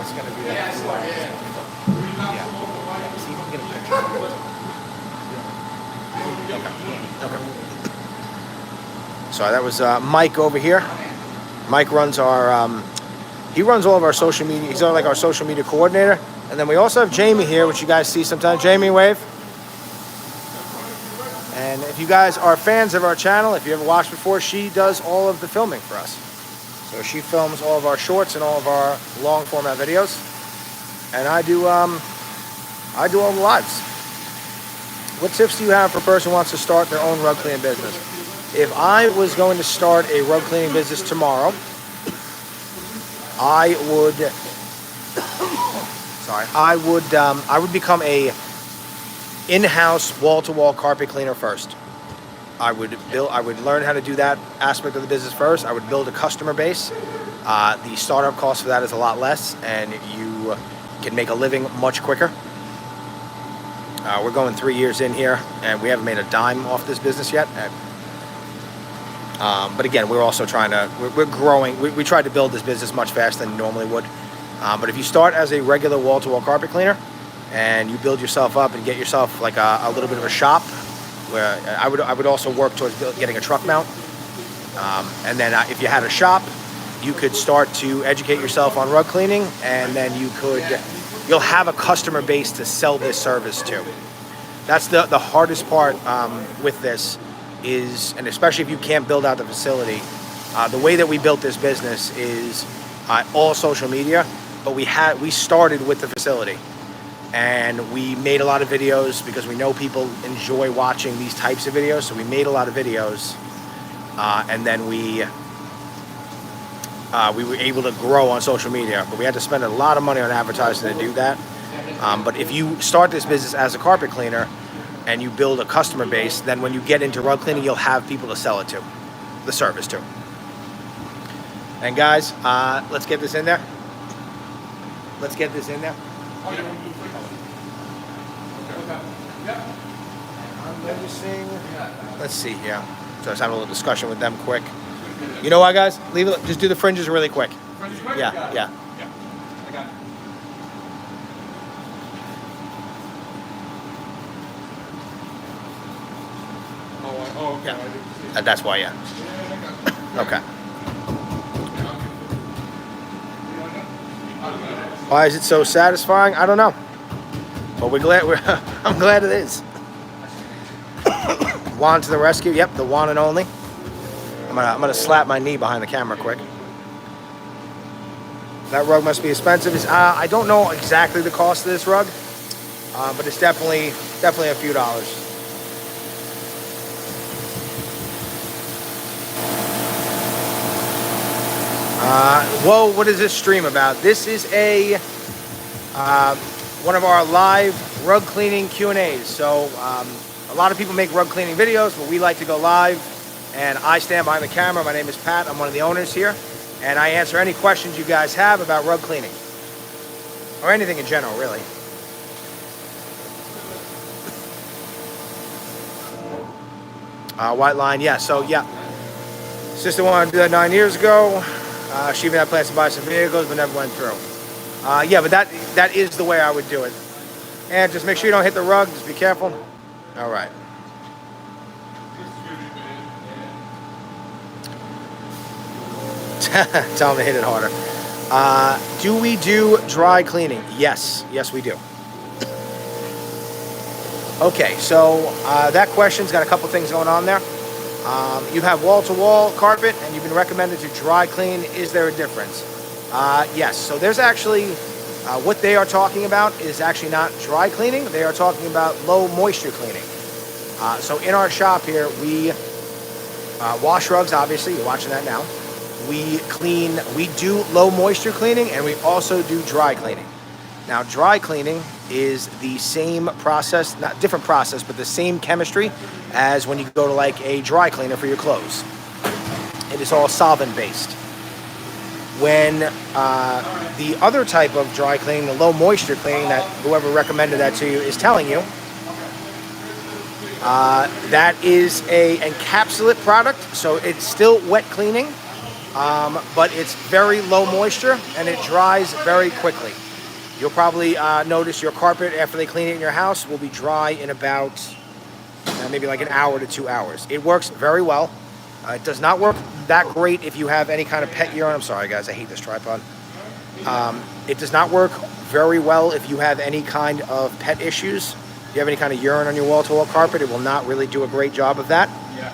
It's going to be that. Yeah. See if I can get a picture. Okay. Sorry, that was Mike over here. Mike runs he runs all of our social media. He's like our social media coordinator. And then we also have Jamie here, which you guys see sometimes. Jamie, wave. And if you guys are fans of our channel, if you ever watched before, she does all of the filming for us. So she films all of our shorts and all of our long format videos. And I do all the lives. What tips do you have for a person who wants to start their own rug cleaning business? If I was going to start a rug cleaning business tomorrow, I would become a in-house wall-to-wall carpet cleaner first. I would learn how to do that aspect of the business first. I would build a customer base. The startup cost for that is a lot less, and you can make a living much quicker. We're going 3 years in here, and we haven't made a dime off this business yet. But again, we're also we're growing. We tried to build this business much faster than you normally would. But if you start as a regular wall-to-wall carpet cleaner and you build yourself up and get yourself like a little bit of a shop, where I would also work towards getting a truck mount. And then if you had a shop, you could start to educate yourself on rug cleaning, and then you'll have a customer base to sell this service to. That's the hardest part with this. And especially if you can't build out the facility, the way that we built this business is all social media, but we started with the facility, and we made a lot of videos because we know people enjoy watching these types of videos. So we made a lot of videos, and then we were able to grow on social media, but we had to spend a lot of money on advertising to do that. But if you start this business as a carpet cleaner and you build a customer base, then when you get into rug cleaning, you'll have people to sell it to, the service to. And guys, let's get this in there. Let's get this in there. I'm noticing. Let's see here. So I was having a little discussion with them quick. You know what, guys? Leave it. Just do the fringes really quick. Yeah. I got it. Oh, okay. Yeah. That's why, yeah. Okay. Why is it so satisfying? I don't know. But I'm glad it is. Juan to the rescue. Yep, the one and only. I'm gonna slap my knee behind the camera quick. That rug must be expensive. I don't know exactly the cost of this rug, but it's definitely a few dollars. Whoa, what is this stream about? This is a one of our live rug cleaning Q&As. So a lot of people make rug cleaning videos, but we like to go live, and I stand behind the camera. My name is Pat. I'm one of the owners here, and I answer any questions you guys have about rug cleaning or anything in general, really. White line, yeah. So yeah, sister wanted to do that 9 years ago. She even had plans to buy some vehicles, but never went through. Yeah, but that is the way I would do it. And just make sure you don't hit the rug. Just be careful. All right. Tell them to hit it harder. Do we do dry cleaning? Yes. Yes, we do. Okay, so that question's got a couple things going on there. You have wall-to-wall carpet, and you've been recommended to dry clean. Is there a difference? Yes. So there's actually, what they are talking about is actually not dry cleaning. They are talking about low moisture cleaning. So in our shop here, we wash rugs, obviously. You're watching that now. We do low moisture cleaning, and we also do dry cleaning. Now, dry cleaning is the same process, not different process, but the same chemistry as when you go to like a dry cleaner for your clothes. It is all solvent based. When the other type of dry cleaning, the low moisture cleaning that whoever recommended that to you is telling you, that is a encapsulate product, so it's still wet cleaning, but it's very low moisture and it dries very quickly. You'll probably notice your carpet after they clean it in your house will be dry in about maybe like an hour to 2 hours. It works very well. It does not work that great if you have any kind of pet urine. I'm sorry guys, I hate this tripod. It does not work very well if you have any kind of pet issues. If you have any kind of urine on your wall-to-wall carpet, it will not really do a great job of that. Yeah.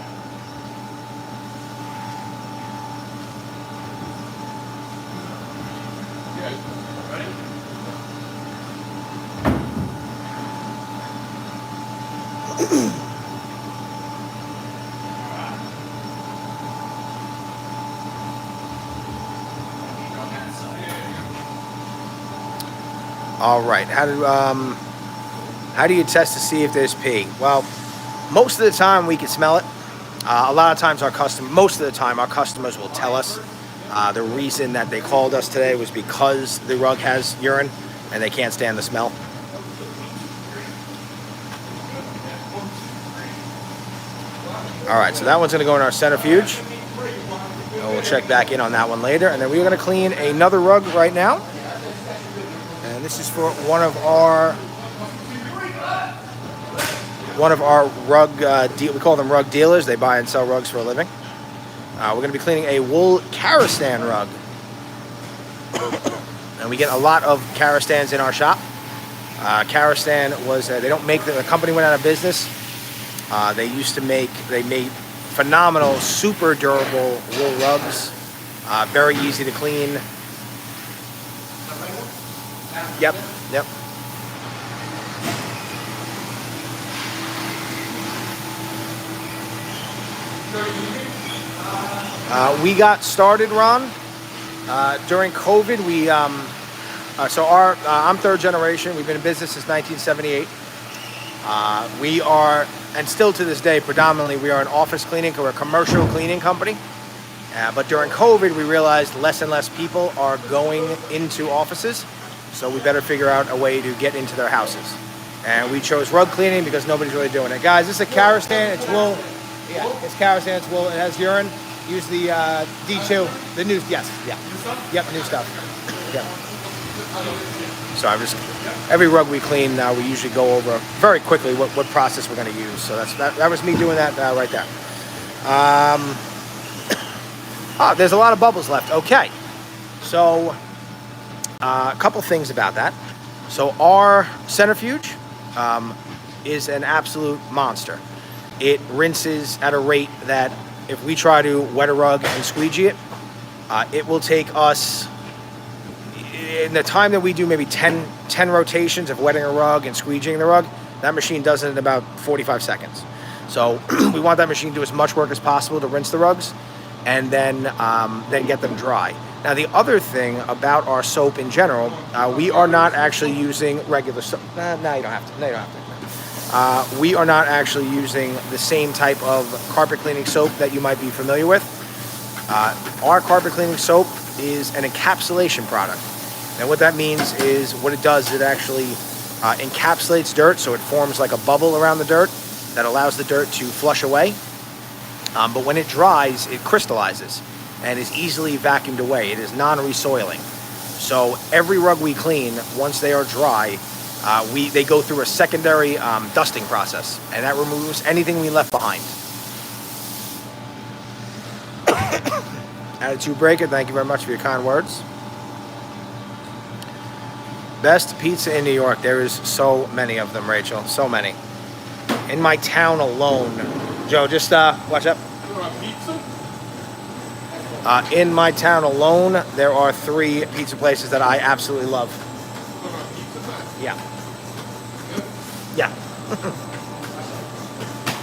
All right, how do you test to see if there's pee? Well, most of the time we can smell it. A lot of times most of the time our customers will tell us. The reason that they called us today was because the rug has urine and they can't stand the smell. All right, so that one's gonna go in our centrifuge. And we'll check back in on that one later. And then we're gonna clean another rug right now. And this is for one of our rug, we call them rug dealers. They buy and sell rugs for a living. We're going to be cleaning a wool Karastan rug. And we get a lot of Karastans in our shop. Karastan was, they don't make, the company went out of business. They made phenomenal, super durable wool rugs. Very easy to clean. Yep. We got started, Ron, during COVID. I'm third generation. We've been in business since 1978. We are, and still to this day, predominantly, we are an office cleaning, we're a commercial cleaning company. But during COVID, we realized less and less people are going into offices, so we better figure out a way to get into their houses. And we chose rug cleaning because nobody's really doing it. Guys, this is a Karastan, it's wool. Yeah, it's Karastan, it's wool, it has urine. Use the D2, the new, yes, yeah. Yep, new stuff. Yep. So every rug we clean, we usually go over very quickly what process we're going to use. So that was me doing that right there. There's a lot of bubbles left. Okay. So a couple things about that. So our centrifuge is an absolute monster. It rinses at a rate that if we try to wet a rug and squeegee it, it will take us, in the time that we do maybe 10 rotations of wetting a rug and squeegeeing the rug, that machine does it in about 45 seconds. So we want that machine to do as much work as possible to rinse the rugs and then get them dry. Now, the other thing about our soap in general, we are not actually using regular soap. No, you don't have to. No, you don't have to. We are not actually using the same type of carpet cleaning soap that you might be familiar with. Our carpet cleaning soap is an encapsulation product. And what that means is what it does, it actually encapsulates dirt, so it forms like a bubble around the dirt that allows the dirt to flush away. But when it dries, it crystallizes and is easily vacuumed away. It is non-resoiling. So every rug we clean, once they are dry, they go through a secondary dusting process, and that removes anything we left behind. Attitude Breaker, thank you very much for your kind words. Best pizza in New York. There is so many of them, Rachel. So many. In my town alone. Joe, just watch up. Pizza? In my town alone, there are 3 pizza places that I absolutely love. Yeah. Yeah.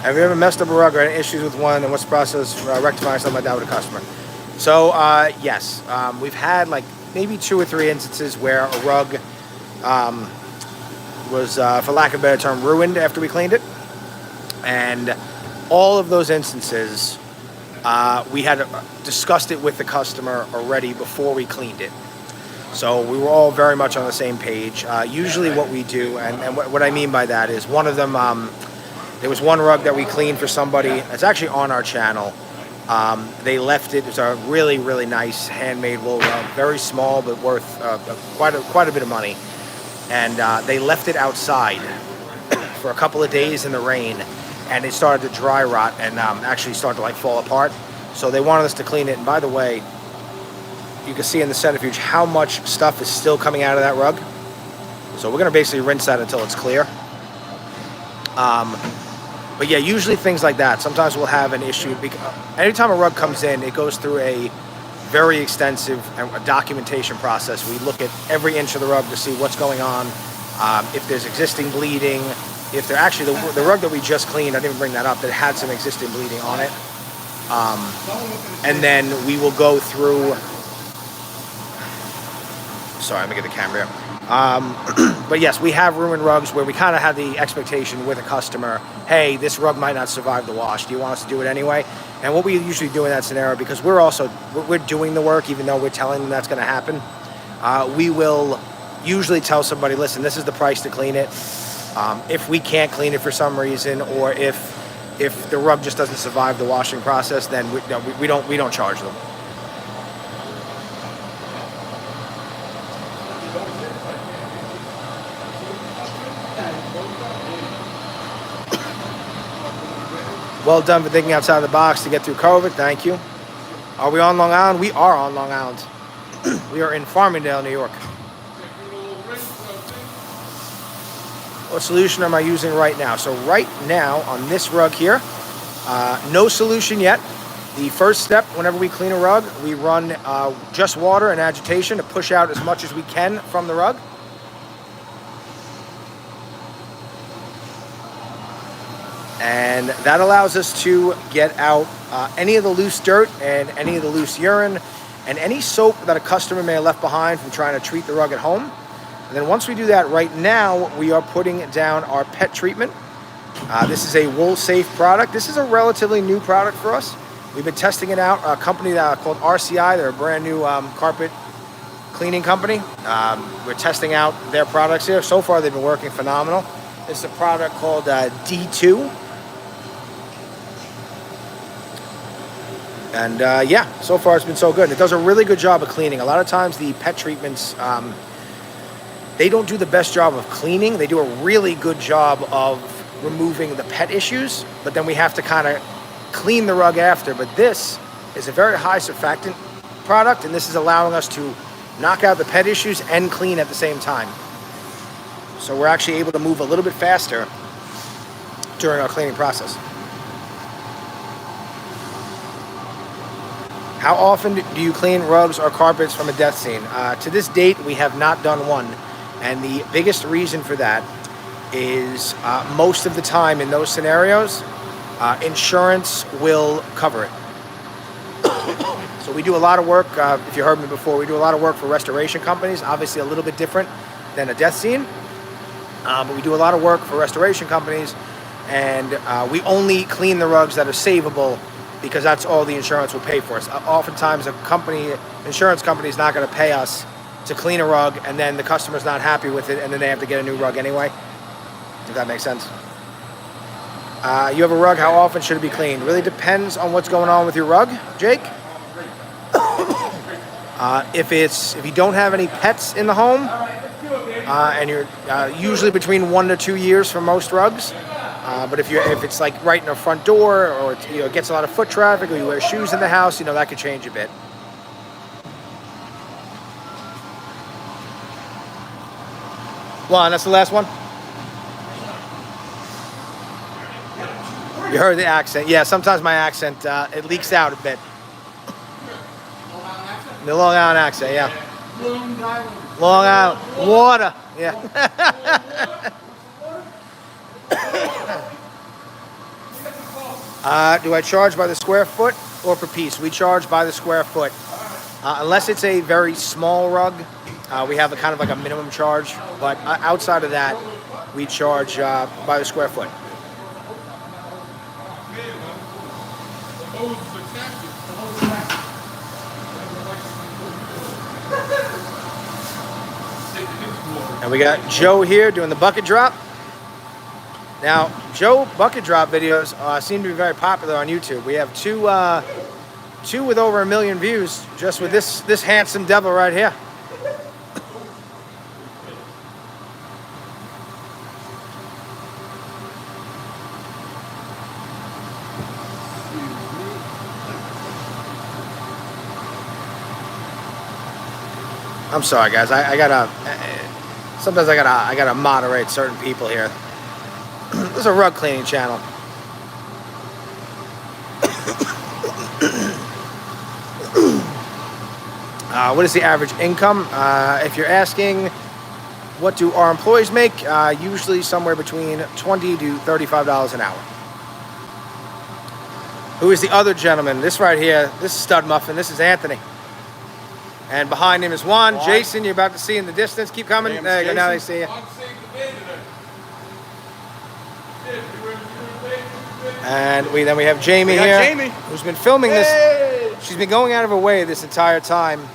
Have you ever messed up a rug or had issues with one, and what's the process rectifying something like that with a customer? So, yes. We've had like maybe 2 or 3 instances where a rug was, for lack of a better term, ruined after we cleaned it. And all of those instances, we had discussed it with the customer already before we cleaned it. So we were all very much on the same page. Usually what we do, and what I mean by that is one of them, there was one rug that we cleaned for somebody. It's actually on our channel. They left it. It's a really, really nice handmade wool rug, very small but worth quite a bit of money. And they left it outside for a couple of days in the rain, and it started to dry rot and actually started to like fall apart. So they wanted us to clean it. And by the way, you can see in the centrifuge how much stuff is still coming out of that rug. So we're gonna basically rinse that until it's clear. But yeah, usually things like that. Sometimes we'll have an issue because anytime a rug comes in, it goes through a very extensive documentation process. We look at every inch of the rug to see what's going on, if there's existing bleeding, if they're actually the rug that we just cleaned, I didn't even bring that up, that had some existing bleeding on it. And then we will go through. Sorry, let me get the camera here. But yes, we have ruined rugs where we kind of have the expectation with a customer, hey, this rug might not survive the wash. Do you want us to do it anyway? And what we usually do in that scenario, because we're doing the work, even though we're telling them that's going to happen, we will usually tell somebody, listen, this is the price to clean it. If we can't clean it for some reason, or if the rug just doesn't survive the washing process, then we don't charge them. Well done for thinking outside the box to get through COVID. Thank you. Are we on Long Island? We are on Long Island. We are in Farmingdale, New York. What solution am I using right now? So right now on this rug here, no solution yet. The first step, whenever we clean a rug, we run just water and agitation to push out as much as we can from the rug. And that allows us to get out any of the loose dirt and any of the loose urine and any soap that a customer may have left behind from trying to treat the rug at home. And then once we do that, right now we are putting down our pet treatment. This is a wool safe product. This is a relatively new product for us. We've been testing it out. A company called RCI, they're a brand new carpet cleaning company. We're testing out their products here. So far they've been working phenomenal. This is a product called D2. And yeah, so far it's been so good. It does a really good job of cleaning. A lot of times the pet treatments, they don't do the best job of cleaning. They do a really good job of removing the pet issues, but then we have to kind of clean the rug after. But this is a very high surfactant product, and this is allowing us to knock out the pet issues and clean at the same time. So we're actually able to move a little bit faster during our cleaning process. How often do you clean rugs or carpets from a death scene? To this date, we have not done one. And the biggest reason for that is most of the time in those scenarios, insurance will cover it. So we do a lot of work, if you heard me before, we do a lot of work for restoration companies, obviously a little bit different than a death scene. But we do a lot of work for restoration companies, and we only clean the rugs that are savable because that's all the insurance will pay for us. Oftentimes insurance company is not going to pay us to clean a rug, and then the customer's not happy with it, and then they have to get a new rug anyway. If that makes sense. You have a rug, how often should it be cleaned? Really depends on what's going on with your rug, Jake. If you don't have any pets in the home, and you're usually between 1 to 2 years for most rugs. But if it's like right in the front door, or it gets a lot of foot traffic, or you wear shoes in the house, that could change a bit. Lon, that's the last one. You heard the accent. Yeah, sometimes my accent, it leaks out a bit. The Long Island accent, yeah. Long Island. Water. Yeah. Do I charge by the square foot or per piece? We charge by the square foot. Unless it's a very small rug, we have a kind of like a minimum charge. But outside of that, we charge by the square foot. And we got Joe here doing the bucket drop. Now, Joe bucket drop videos seem to be very popular on YouTube. We have two with over 1 million views just with this handsome devil right here. I'm sorry, guys. Sometimes I gotta moderate certain people here. This is a rug cleaning channel. What is the average income? If you're asking, what do our employees make? Usually somewhere between $20 to $35 an hour. Who is the other gentleman? This right here, this is Stud Muffin. This is Anthony. And behind him is Juan. Jason, you're about to see in the distance. Keep coming. There you go. Now they see you. And then we have Jamie here, Jamie, who's been filming this. She's been going out of her way this entire time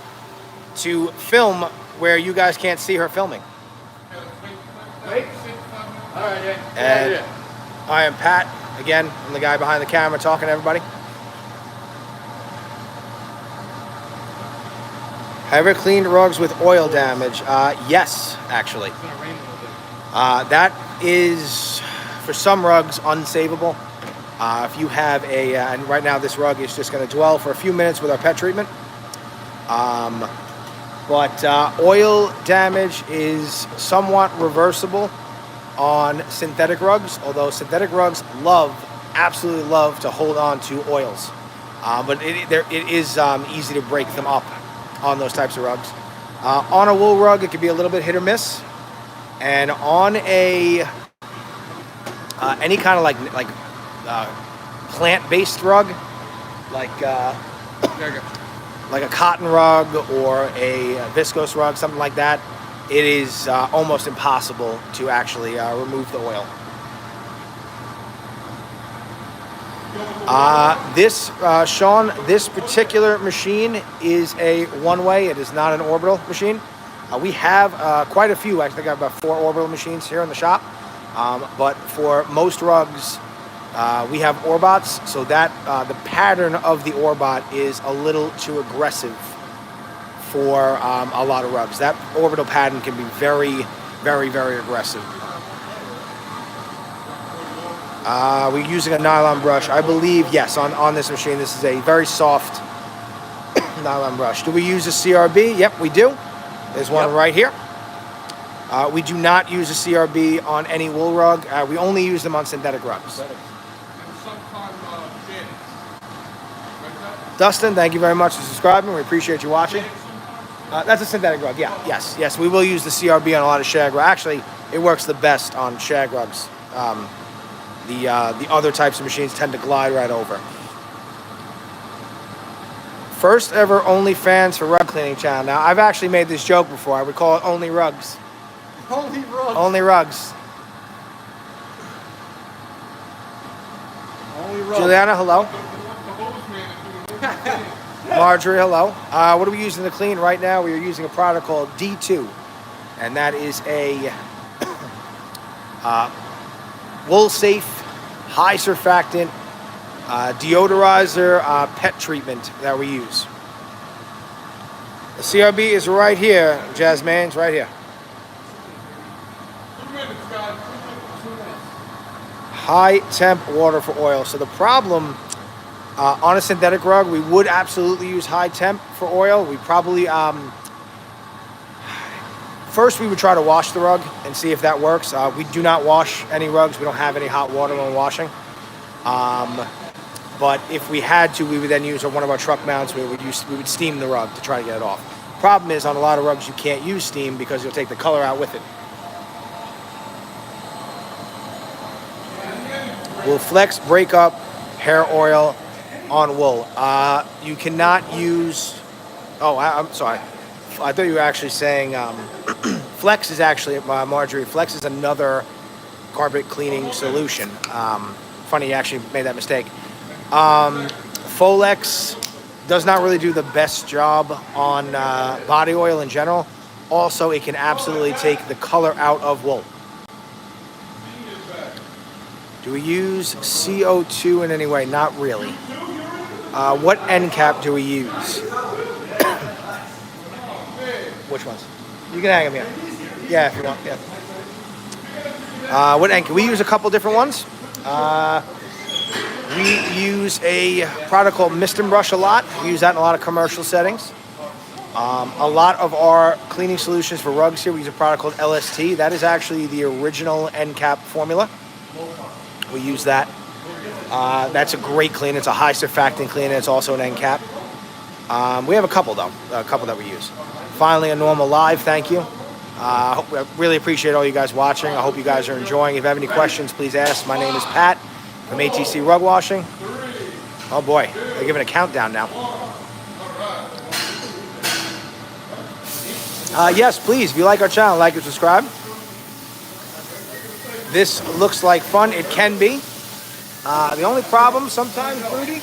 to film where you guys can't see her filming. Wait. All right, yeah. And I am Pat. Again, I'm the guy behind the camera talking to everybody. Have you ever cleaned rugs with oil damage? Yes, actually. That is, for some rugs, unsavable. If you have and right now this rug is just going to dwell for a few minutes with our pet treatment. But oil damage is somewhat reversible on synthetic rugs, although synthetic rugs absolutely love to hold on to oils. But it is easy to break them up on those types of rugs. On a wool rug, it can be a little bit hit or miss. And on any kind of like plant-based rug, like a cotton rug or a viscose rug, something like that, it is almost impossible to actually remove the oil. Sean, this particular machine is a one-way. It is not an orbital machine. We have quite a few. I think I have about 4 orbital machines here in the shop. But for most rugs, we have Orbats, so that the pattern of the Orbat is a little too aggressive for a lot of rugs. That orbital pattern can be very, very, very aggressive. We're using a nylon brush. I believe, yes, on this machine, this is a very soft nylon brush. Do we use a CRB? Yep, we do. There's one right here. We do not use a CRB on any wool rug. We only use them on synthetic rugs. Dustin, thank you very much for subscribing. We appreciate you watching. That's a synthetic rug, yeah. Yes. We will use the CRB on a lot of shag rugs. Actually, it works the best on shag rugs. The other types of machines tend to glide right over. First ever OnlyFans for rug cleaning channel. Now, I've actually made this joke before. I would call it Only Rugs. Only rugs. Only Rugs. Only rugs. Juliana, hello. Marjorie, hello. What are we using to clean right now? We are using a product called D2. And that is a wool safe, high surfactant, deodorizer pet treatment that we use. The CRB is right here, Jasmine. It's right here. 2 minutes, guys. 2 minutes. High temp water for oil. So the problem on a synthetic rug, we would absolutely use high temp for oil. We probably first we would try to wash the rug and see if that works. We do not wash any rugs. We don't have any hot water when washing. But if we had to, we would then use one of our truck mounts where we would steam the rug to try to get it off. Problem is, on a lot of rugs, you can't use steam because you'll take the color out with it. Will flex, break up hair oil on wool. You cannot use. Oh, I'm sorry. I thought you were actually saying Flex is actually, Marjorie. Flex is another carpet cleaning solution. Funny you actually made that mistake. Folex does not really do the best job on body oil in general. Also, it can absolutely take the color out of wool. Do we use CO2 in any way? Not really. What end cap do we use? Which ones? You can hang them here. Yeah, if you want. Yeah. What end cap? We use a couple different ones. We use a product called Mist and Brush a lot. We use that in a lot of commercial settings. A lot of our cleaning solutions for rugs here, we use a product called LST. That is actually the original end cap formula. We use that. That's a great clean. It's a high surfactant clean. It's also an end cap. We have a couple though, a couple that we use. Finally, a normal live. Thank you. I really appreciate all you guys watching. I hope you guys are enjoying. If you have any questions, please ask. My name is Pat from ATC Rug Washing. Oh boy, they're giving a countdown now. Yes, please, if you like our channel, like and subscribe. This looks like fun. It can be. The only problem sometimes, Rudy,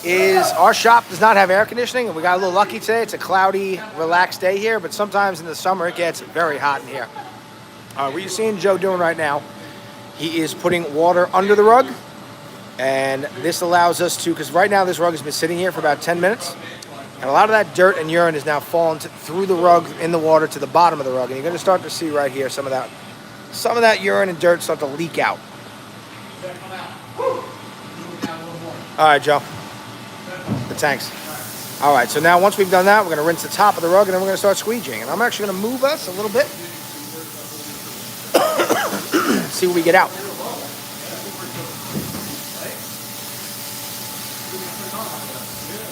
is our shop does not have air conditioning, and we got a little lucky today. It's a cloudy, relaxed day here, but sometimes in the summer it gets very hot in here. What you're seeing Joe doing right now, he is putting water under the rug, and this allows us to, because right now this rug has been sitting here for about 10 minutes, and a lot of that dirt and urine is now falling through the rug in the water to the bottom of the rug, and you're going to start to see right here some of that urine and dirt start to leak out. All right, Joe. The tanks. All right, so now once we've done that, we're going to rinse the top of the rug, and then we're going to start squeegeeing. And I'm actually going to move us a little bit. See what we get out.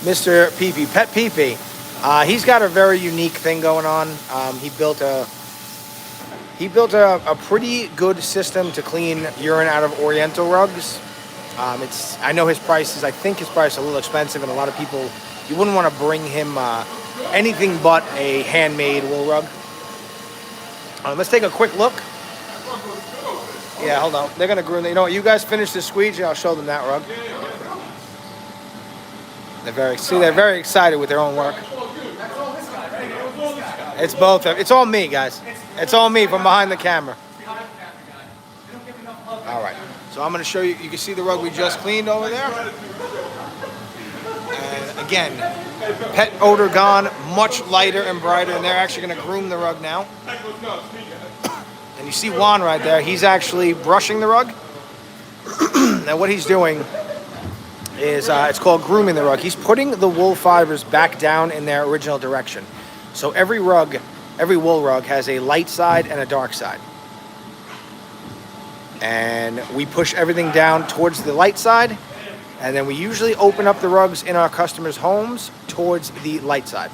Mr. Peepee, Pet Peepee. He's got a very unique thing going on. He built a pretty good system to clean urine out of Oriental rugs. I know his price is, I think his price is a little expensive, and a lot of people, you wouldn't want to bring him anything but a handmade wool rug. Let's take a quick look. Yeah, hold on. They're going to groom. You know what? You guys finish the squeegee. I'll show them that rug. They're very excited with their own work. It's both. It's all me, guys. It's all me from behind the camera. All right. So I'm going to show you. You can see the rug we just cleaned over there. And again, pet odor gone, much lighter and brighter. And they're actually going to groom the rug now. And you see Juan right there. He's actually brushing the rug. Now what he's doing is, it's called grooming the rug. He's putting the wool fibers back down in their original direction. So every wool rug has a light side and a dark side. And we push everything down towards the light side. And then we usually open up the rugs in our customers' homes towards the light side.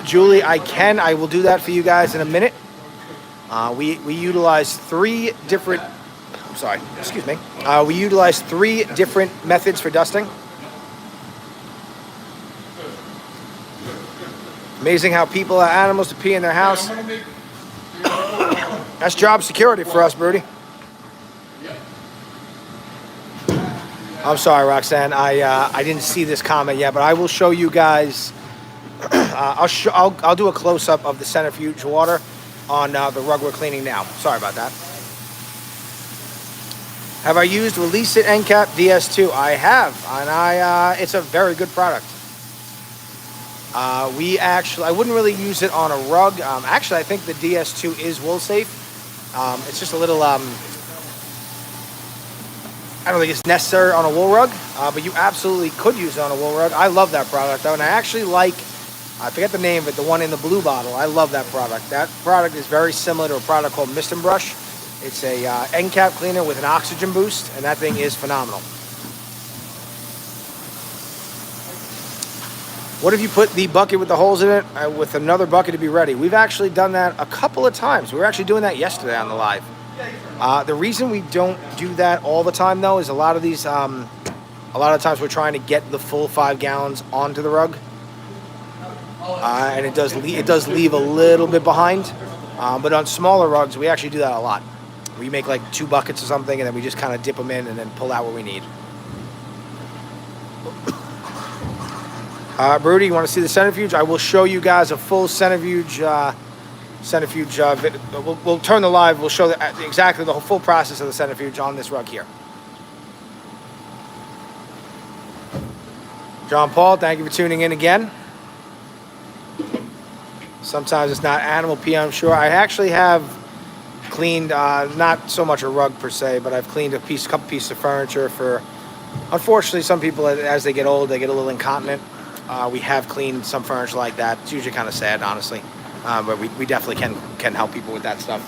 Julie, I will do that for you guys in a minute. We utilize 3 different sorry, excuse me. We utilize 3 different methods for dusting. Amazing how people allow animals to pee in their house. That's job security for us, Broody. I'm sorry, Roxanne. I didn't see this comment yet, but I will show you guys. I'll do a close up of the centrifuge water on the rug we're cleaning now. Sorry about that. Have I used Release It End Cap DS2? I have, and it's a very good product. I wouldn't really use it on a rug. Actually, I think the DS2 is wool safe. It's just a little, I don't think it's necessary on a wool rug, but you absolutely could use it on a wool rug. I love that product, though, and I actually like, I forget the name, but the one in the blue bottle. I love that product. That product is very similar to a product called Mist and Brush. It's a end cap cleaner with an oxygen boost, and that thing is phenomenal. What if you put the bucket with the holes in it with another bucket to be ready? We've actually done that a couple of times. We were actually doing that yesterday on the live. The reason we don't do that all the time, though, is a lot of times we're trying to get the full 5 gallons onto the rug, and it does leave a little bit behind. But on smaller rugs, we actually do that a lot. We make like 2 buckets or something, and then we just kind of dip them in and then pull out what we need. Broody, you want to see the centrifuge? I will show you guys a full centrifuge. We'll turn the live. We'll show exactly the full process of the centrifuge on this rug here. John Paul, thank you for tuning in again. Sometimes it's not animal pee, I'm sure. I actually have cleaned, not so much a rug per se, but I've cleaned a couple pieces of furniture for, unfortunately, some people, as they get old, they get a little incontinent. We have cleaned some furniture like that. It's usually kind of sad, honestly. But we definitely can help people with that stuff.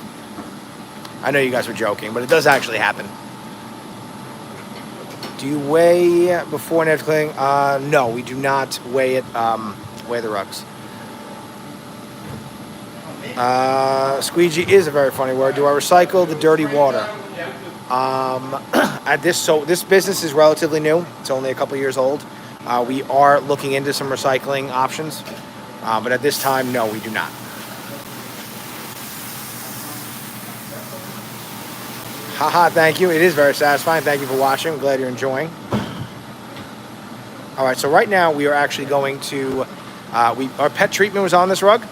I know you guys were joking, but it does actually happen. Do you weigh before and after cleaning? No, we do not weigh it, weigh the rugs. Squeegee is a very funny word. Do I recycle the dirty water? This business is relatively new. It's only a couple years old. We are looking into some recycling options, but at this time, no, we do not. Haha, thank you. It is very satisfying. Thank you for watching. I'm glad you're enjoying. All right, so right now we are actually going to, our pet treatment was on this rug,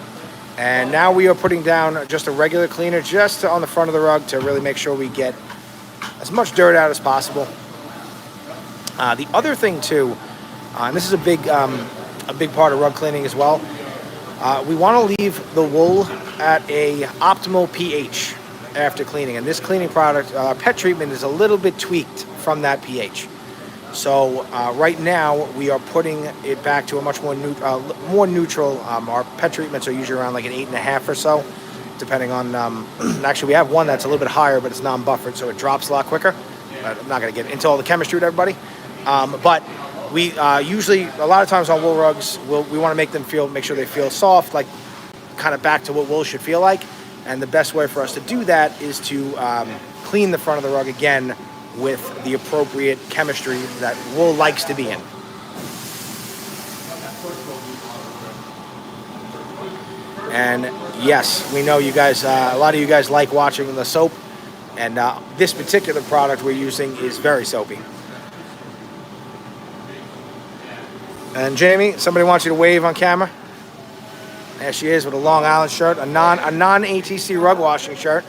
and now we are putting down just a regular cleaner just on the front of the rug to really make sure we get as much dirt out as possible. The other thing too, and this is a big part of rug cleaning as well. We want to leave the wool at a optimal pH after cleaning, and this cleaning product, pet treatment, is a little bit tweaked from that pH. So right now we are putting it back to a much more neutral. Our pet treatments are usually around like an 8.5 or so, depending on. Actually, we have one that's a little bit higher, but it's non-buffered, so it drops a lot quicker. I'm not going to get into all the chemistry with everybody, but we usually, a lot of times on wool rugs, we want to make sure they feel soft, like kind of back to what wool should feel like. And the best way for us to do that is to clean the front of the rug again with the appropriate chemistry that wool likes to be in. And yes, we know you guys, a lot of you guys like watching the soap, and this particular product we're using is very soapy. And Jamie, somebody wants you to wave on camera. There she is with a Long Island shirt, a non-ATC rug washing shirt.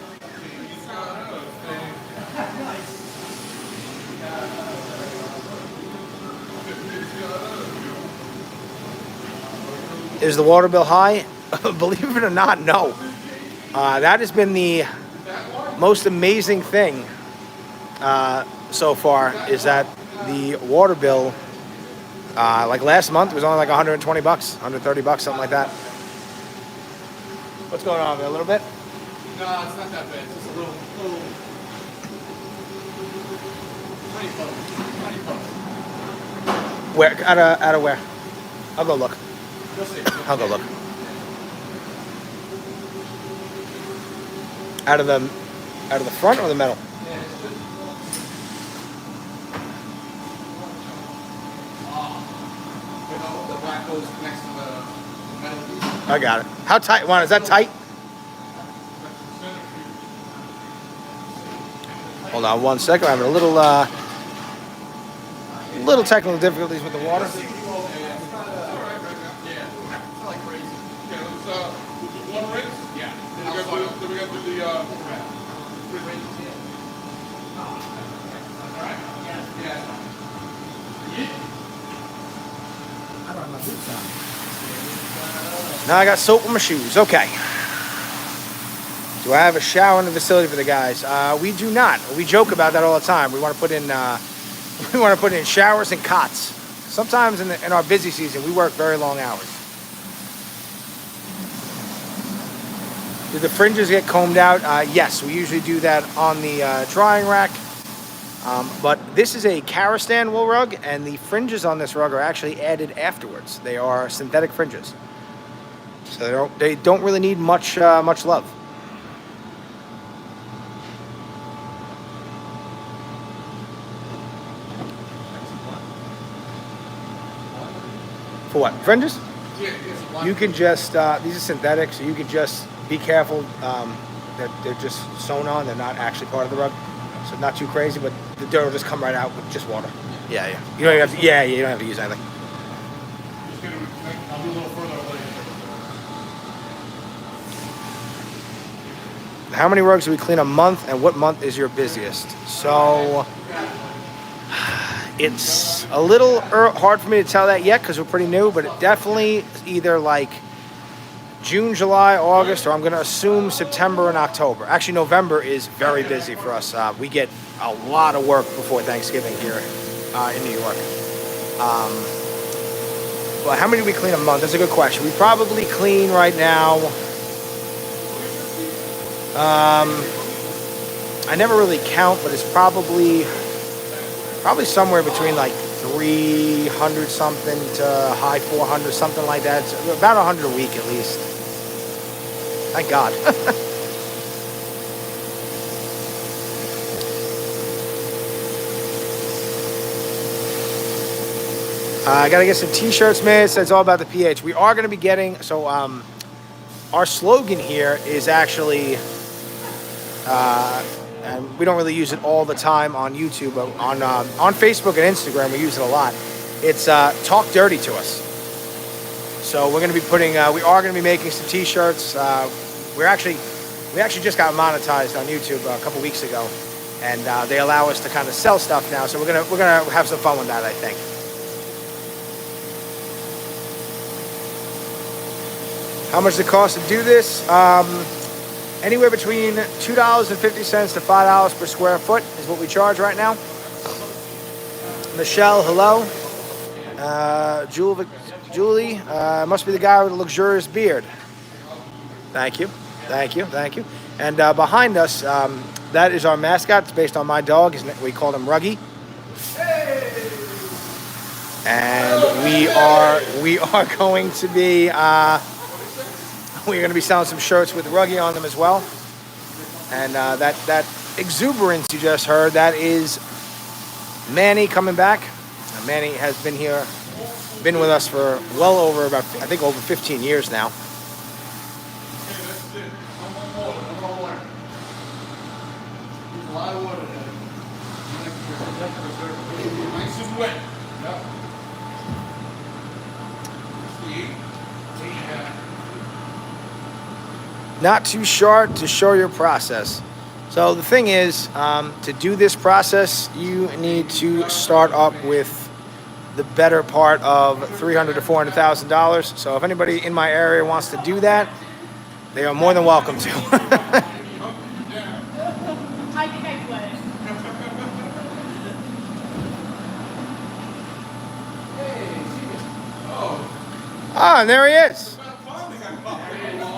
Is the water bill high? Believe it or not, no. That has been the most amazing thing so far, is that the water bill, like last month, was only like $120, $130, something like that. What's going on there? A little bit? No, it's not that bad. It's just a little 20 bucks. Where? Out of where? I'll go look. You'll see. I'll go look. Out of the front or the metal? Yeah, it's just, the black hose connects to the metal piece. I got it. How tight? Juan, is that tight? Hold on 1 second. I'm having a little technical difficulties with the water. Yeah, it's not like crazy. Okay, let's do one rinse. Yeah. Then we gotta do the three rinses. Alright? Yeah. I don't know this time. Now I got soap on my shoes. Okay. Do I have a shower in the facility for the guys? We do not. We joke about that all the time. We want to put in showers and cots. Sometimes in our busy season, we work very long hours. Do the fringes get combed out? Yes, we usually do that on the drying rack. But this is a Karastan wool rug, and the fringes on this rug are actually added afterwards. They are synthetic fringes, so they don't really need much love. For what? Fringes? Yeah, You can just these are synthetic, so you can just be careful that they're just sewn on. They're not actually part of the rug, so not too crazy. But the dirt will just come right out with just water. Yeah. You don't even have to. Yeah, you don't have to use anything. Just gonna I'll do a little further away. How many rugs do we clean a month, and what month is your busiest? So it's a little hard for me to tell that yet because we're pretty new, but it definitely either like June, July, August, or I'm going to assume September and October. Actually, November is very busy for us. We get a lot of work before Thanksgiving here in New York. Well, how many do we clean a month? That's a good question. We probably clean right now. I never really count, but it's probably somewhere between like 300 something to high 400, something like that. It's about 100 a week at least. Thank God. I gotta get some t-shirts made. It says all about the PH. We are gonna be getting, so our slogan here is actually, and we don't really use it all the time on YouTube, but on Facebook and Instagram we use it a lot. It's talk dirty to us. So we're going to be we are going to be making some t-shirts. We actually just got monetized on YouTube a couple weeks ago, and they allow us to kind of sell stuff now. So we're gonna have some fun with that, I think. How much does it cost to do this? Anywhere between $2.50 to $5 per square foot is what we charge right now. Michelle, hello. Julie, must be the guy with the luxurious beard. Thank you. And behind us, that is our mascot. It's based on my dog. We call him Ruggy. And we are going to be. We're going to be selling some shirts with Ruggy on them as well. And that exuberance you just heard, that is Manny coming back. Manny has been with us for well over over 15 years now. that's it. No more water. There's a lot of water there. Nice and wet. Yep. Not too short to show your process. So the thing is, to do this process, you need to start up with the better part of $300,000 to $400,000. So if anybody in my area wants to do that, they are more than welcome to. I think I would. Ah, and there he is.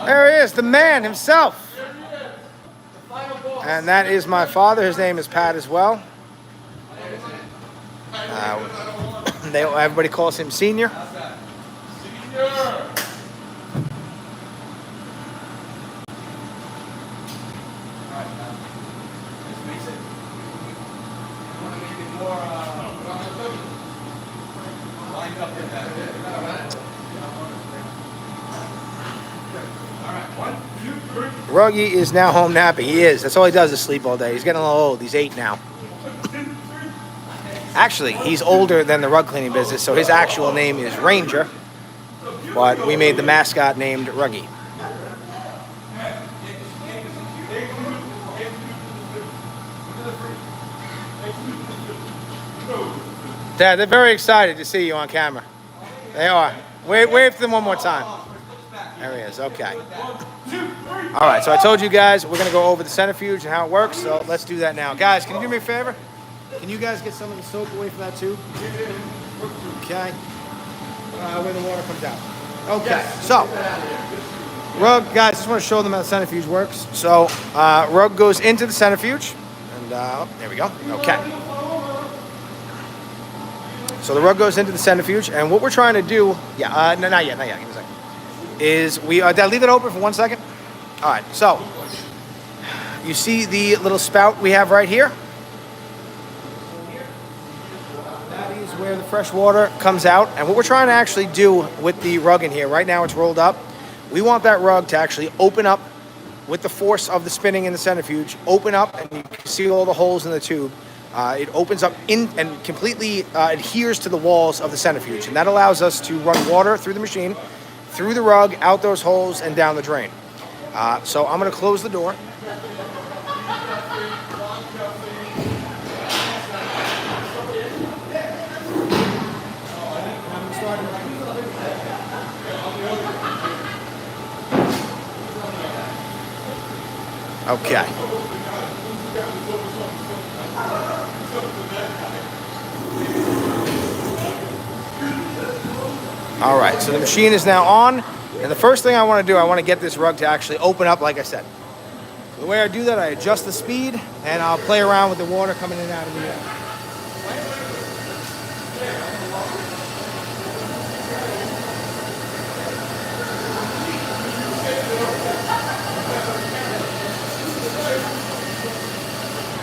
There he is, the man himself. And that is my father. His name is Pat as well. Everybody calls him Senior. Ruggy is now home napping. He is. That's all he does is sleep all day. He's getting a little old. He's 8 now. Actually, he's older than the rug cleaning business, so his actual name is Ranger. But we made the mascot named Ruggy. Dad, they're very excited to see you on camera. They are. Wave to them one more time. There he is. Okay. All right, so I told you guys we're going to go over the centrifuge and how it works, so let's do that now. Guys, can you do me a favor? Can you guys get some of the soap away from that tube? Okay. Where the water comes out. Okay, so rug, guys, just want to show them how the centrifuge works. So rug goes into the centrifuge, and there we go. Okay. So the rug goes into the centrifuge, and what we're trying to do, no, not yet. Give me a second. Is did I leave it open for 1 second? All right. So you see the little spout we have right here. That is where the fresh water comes out, and what we're trying to actually do with the rug in here right now, it's rolled up. We want that rug to actually open up with the force of the spinning in the centrifuge. Open up, and you can see all the holes in the tube. It opens up in and completely adheres to the walls of the centrifuge, and that allows us to run water through the machine, through the rug, out those holes, and down the drain. So I'm going to close the door. Okay. All right, so the machine is now on, and the first thing I want to do, I want to get this rug to actually open up like I said. The way I do that, I adjust the speed, and I'll play around with the water coming in and out of the air.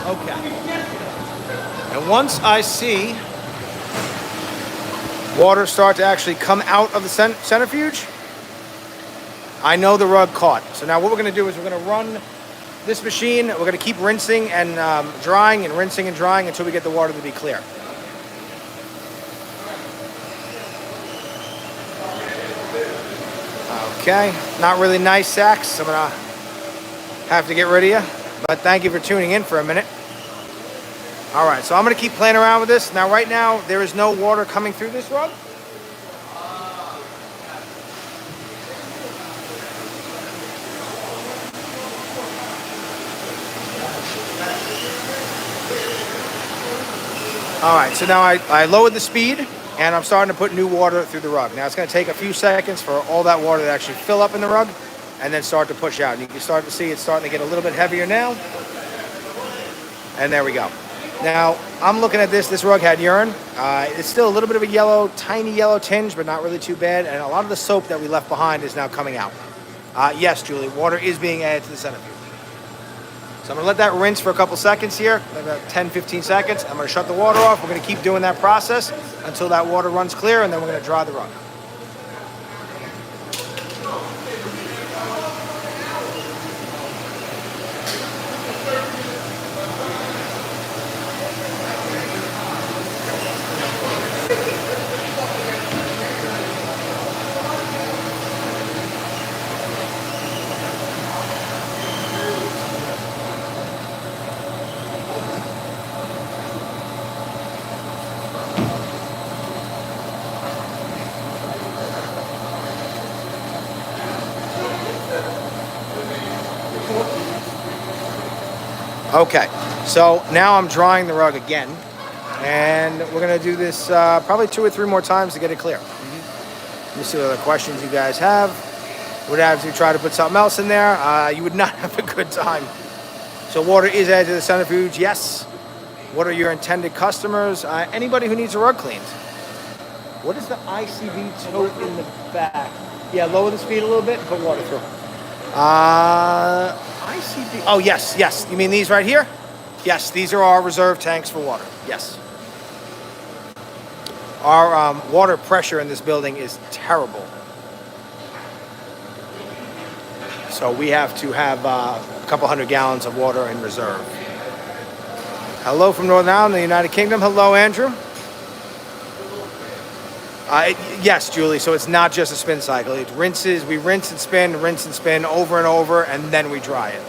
Okay. And once I see water start to actually come out of the centrifuge, I know the rug caught. So now what we're going to do is we're going to run this machine. We're going to keep rinsing and drying and rinsing and drying until we get the water to be clear. Okay, not really nice sacks. I'm going to have to get rid of you. But thank you for tuning in for a minute. All right, so I'm going to keep playing around with this. Now, right now, there is no water coming through this rug. All right, so now I lowered the speed, and I'm starting to put new water through the rug. Now, it's going to take a few seconds for all that water to actually fill up in the rug and then start to push out. And you can start to see it's starting to get a little bit heavier now. And there we go. Now, I'm looking at this rug had urine. It's still a little bit of a yellow, tiny yellow tinge, but not really too bad. And a lot of the soap that we left behind is now coming out. Yes, Julie, water is being added to the centrifuge. So I'm going to let that rinse for a couple seconds here, about 10, 15 seconds. I'm going to shut the water off. We're going to keep doing that process until that water runs clear, and then we're going to dry the rug. Okay, so now I'm drying the rug again, and we're going to do this probably 2 or 3 more times to get it clear. Let me see what other questions you guys have. Would have to try to put something else in there. You would not have a good time. So water is added to the centrifuge, yes. What are your intended customers? Anybody who needs a rug cleaned. What is the ICV tote in the back? Yeah, lower the speed a little bit and put water through. ICV. Oh, yes. You mean these right here? Yes, these are our reserve tanks for water. Yes. Our water pressure in this building is terrible. So we have to have a couple 100 gallons of water in reserve. Hello from Northern Ireland, the United Kingdom. Hello, Andrew. Yes, Julie. So it's not just a spin cycle. It rinses. We rinse and spin over and over, and then we dry it.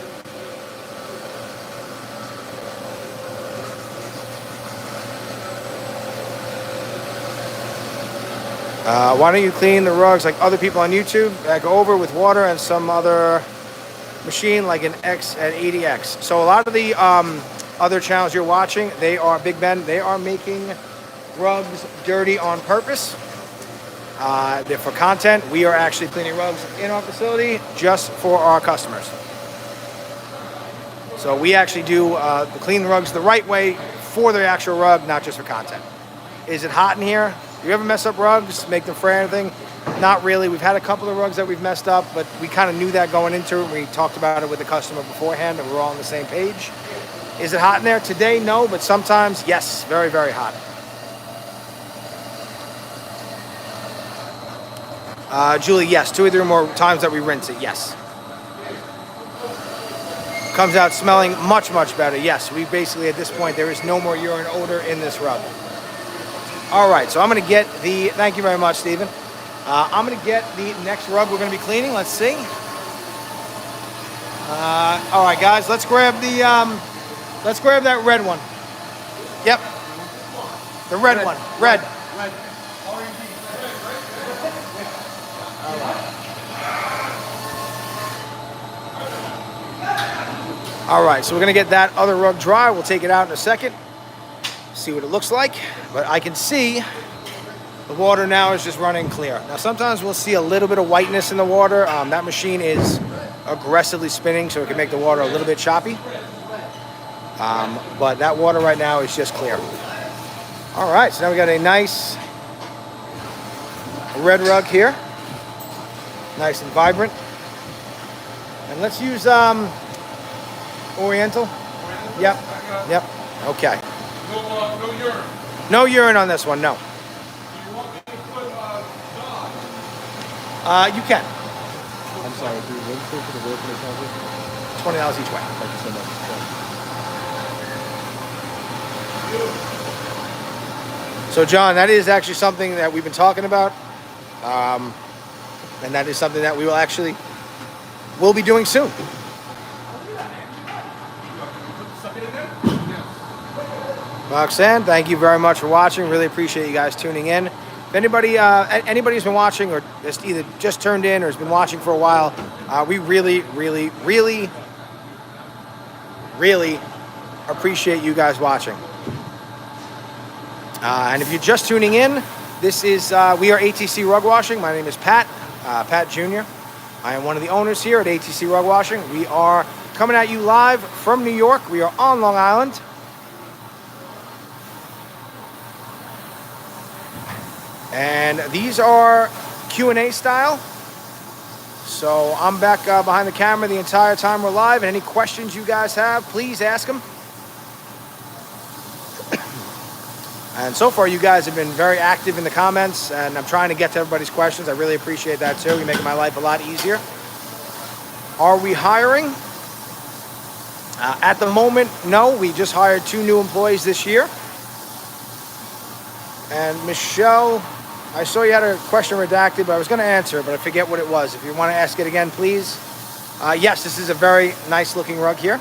Why don't you clean the rugs like other people on YouTube? Go over with water and some other machine like an X80X. So a lot of the other channels you're watching, they are Big Ben. They are making rugs dirty on purpose. They're for content. We are actually cleaning rugs in our facility just for our customers. So we actually do clean the rugs the right way for the actual rug, not just for content. Is it hot in here? Do you ever mess up rugs, make them fray or anything? Not really. We've had a couple of rugs that we've messed up, but we kind of knew that going into it. We talked about it with the customer beforehand, and we were all on the same page. Is it hot in there? Today, no, but sometimes, yes, very, very hot. Julie, yes, 2 or 3 more times that we rinse it, yes. Comes out smelling much, much better. Yes, we basically, at this point, there is no more urine odor in this rug. All right, so I'm going to get the, thank you very much, Stephen. I'm going to get the next rug we're going to be cleaning. Let's see. All right, guys, let's grab that red one. Yep. The red one. Red. All right, so we're going to get that other rug dry. We'll take it out in a second. See what it looks like. But I can see the water now is just running clear. Now sometimes we'll see a little bit of whiteness in the water. That machine is aggressively spinning, so it can make the water a little bit choppy. But that water right now is just clear. All right, so now we got a nice red rug here. Nice and vibrant. And let's use Oriental. Yep. Okay. No urine. No urine on this one, no. Do you want me to put John? You can. I'm sorry, dude. What's the for the work in the county? $20 each way. Thank you so much. So, John, that is actually something that we've been talking about. And that is something that we will be doing soon. Roxanne, thank you very much for watching. Really appreciate you guys tuning in. If anybody's been watching or just either just turned in or has been watching for a while, we really, really, really, really appreciate you guys watching. And if you're just tuning in, this is we are ATC Rug Washing. My name is Pat, Pat Jr. I am one of the owners here at ATC Rug Washing. We are coming at you live from New York. We are on Long Island. And these are Q&A style. So I'm back behind the camera the entire time we're live. And any questions you guys have, please ask them. And so far, you guys have been very active in the comments. And I'm trying to get to everybody's questions. I really appreciate that, too. You're making my life a lot easier. Are we hiring? At the moment, no. We just hired 2 new employees this year. And Michelle, I saw you had a question redacted, but I was going to answer, but I forget what it was. If you want to ask it again, please. Yes, this is a very nice looking rug here.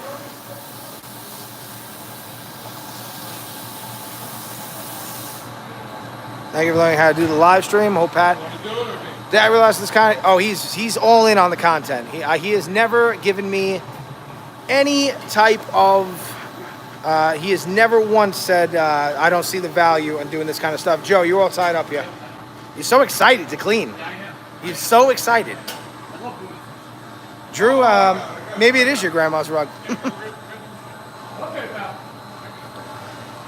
Thank you for learning how to do the live stream. Hope Pat. Did I realize this kind of? Oh, he's all in on the content. He has never given me any type of. He has never once said I don't see the value in doing this kind of stuff. Joe, you're all tied up here. He's so excited to clean. He's so excited. Drew, maybe it is your grandma's rug.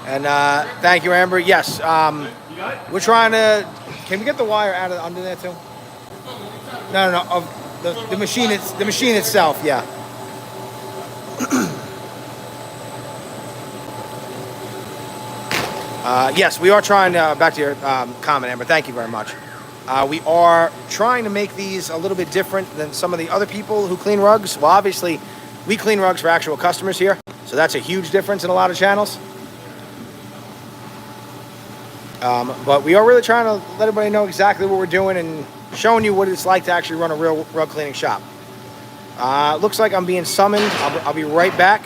And thank you, Amber. Yes, we're trying to. Can we get the wire out of under there too? No. Of the machine. It's the machine itself. Yeah. Yes, we are trying to. Back to your comment, Amber. Thank you very much. We are trying to make these a little bit different than some of the other people who clean rugs. Well, obviously, we clean rugs for actual customers here, so that's a huge difference in a lot of channels. But we are really trying to let everybody know exactly what we're doing and showing you what it's like to actually run a real rug cleaning shop. Looks like I'm being summoned. I'll be right back.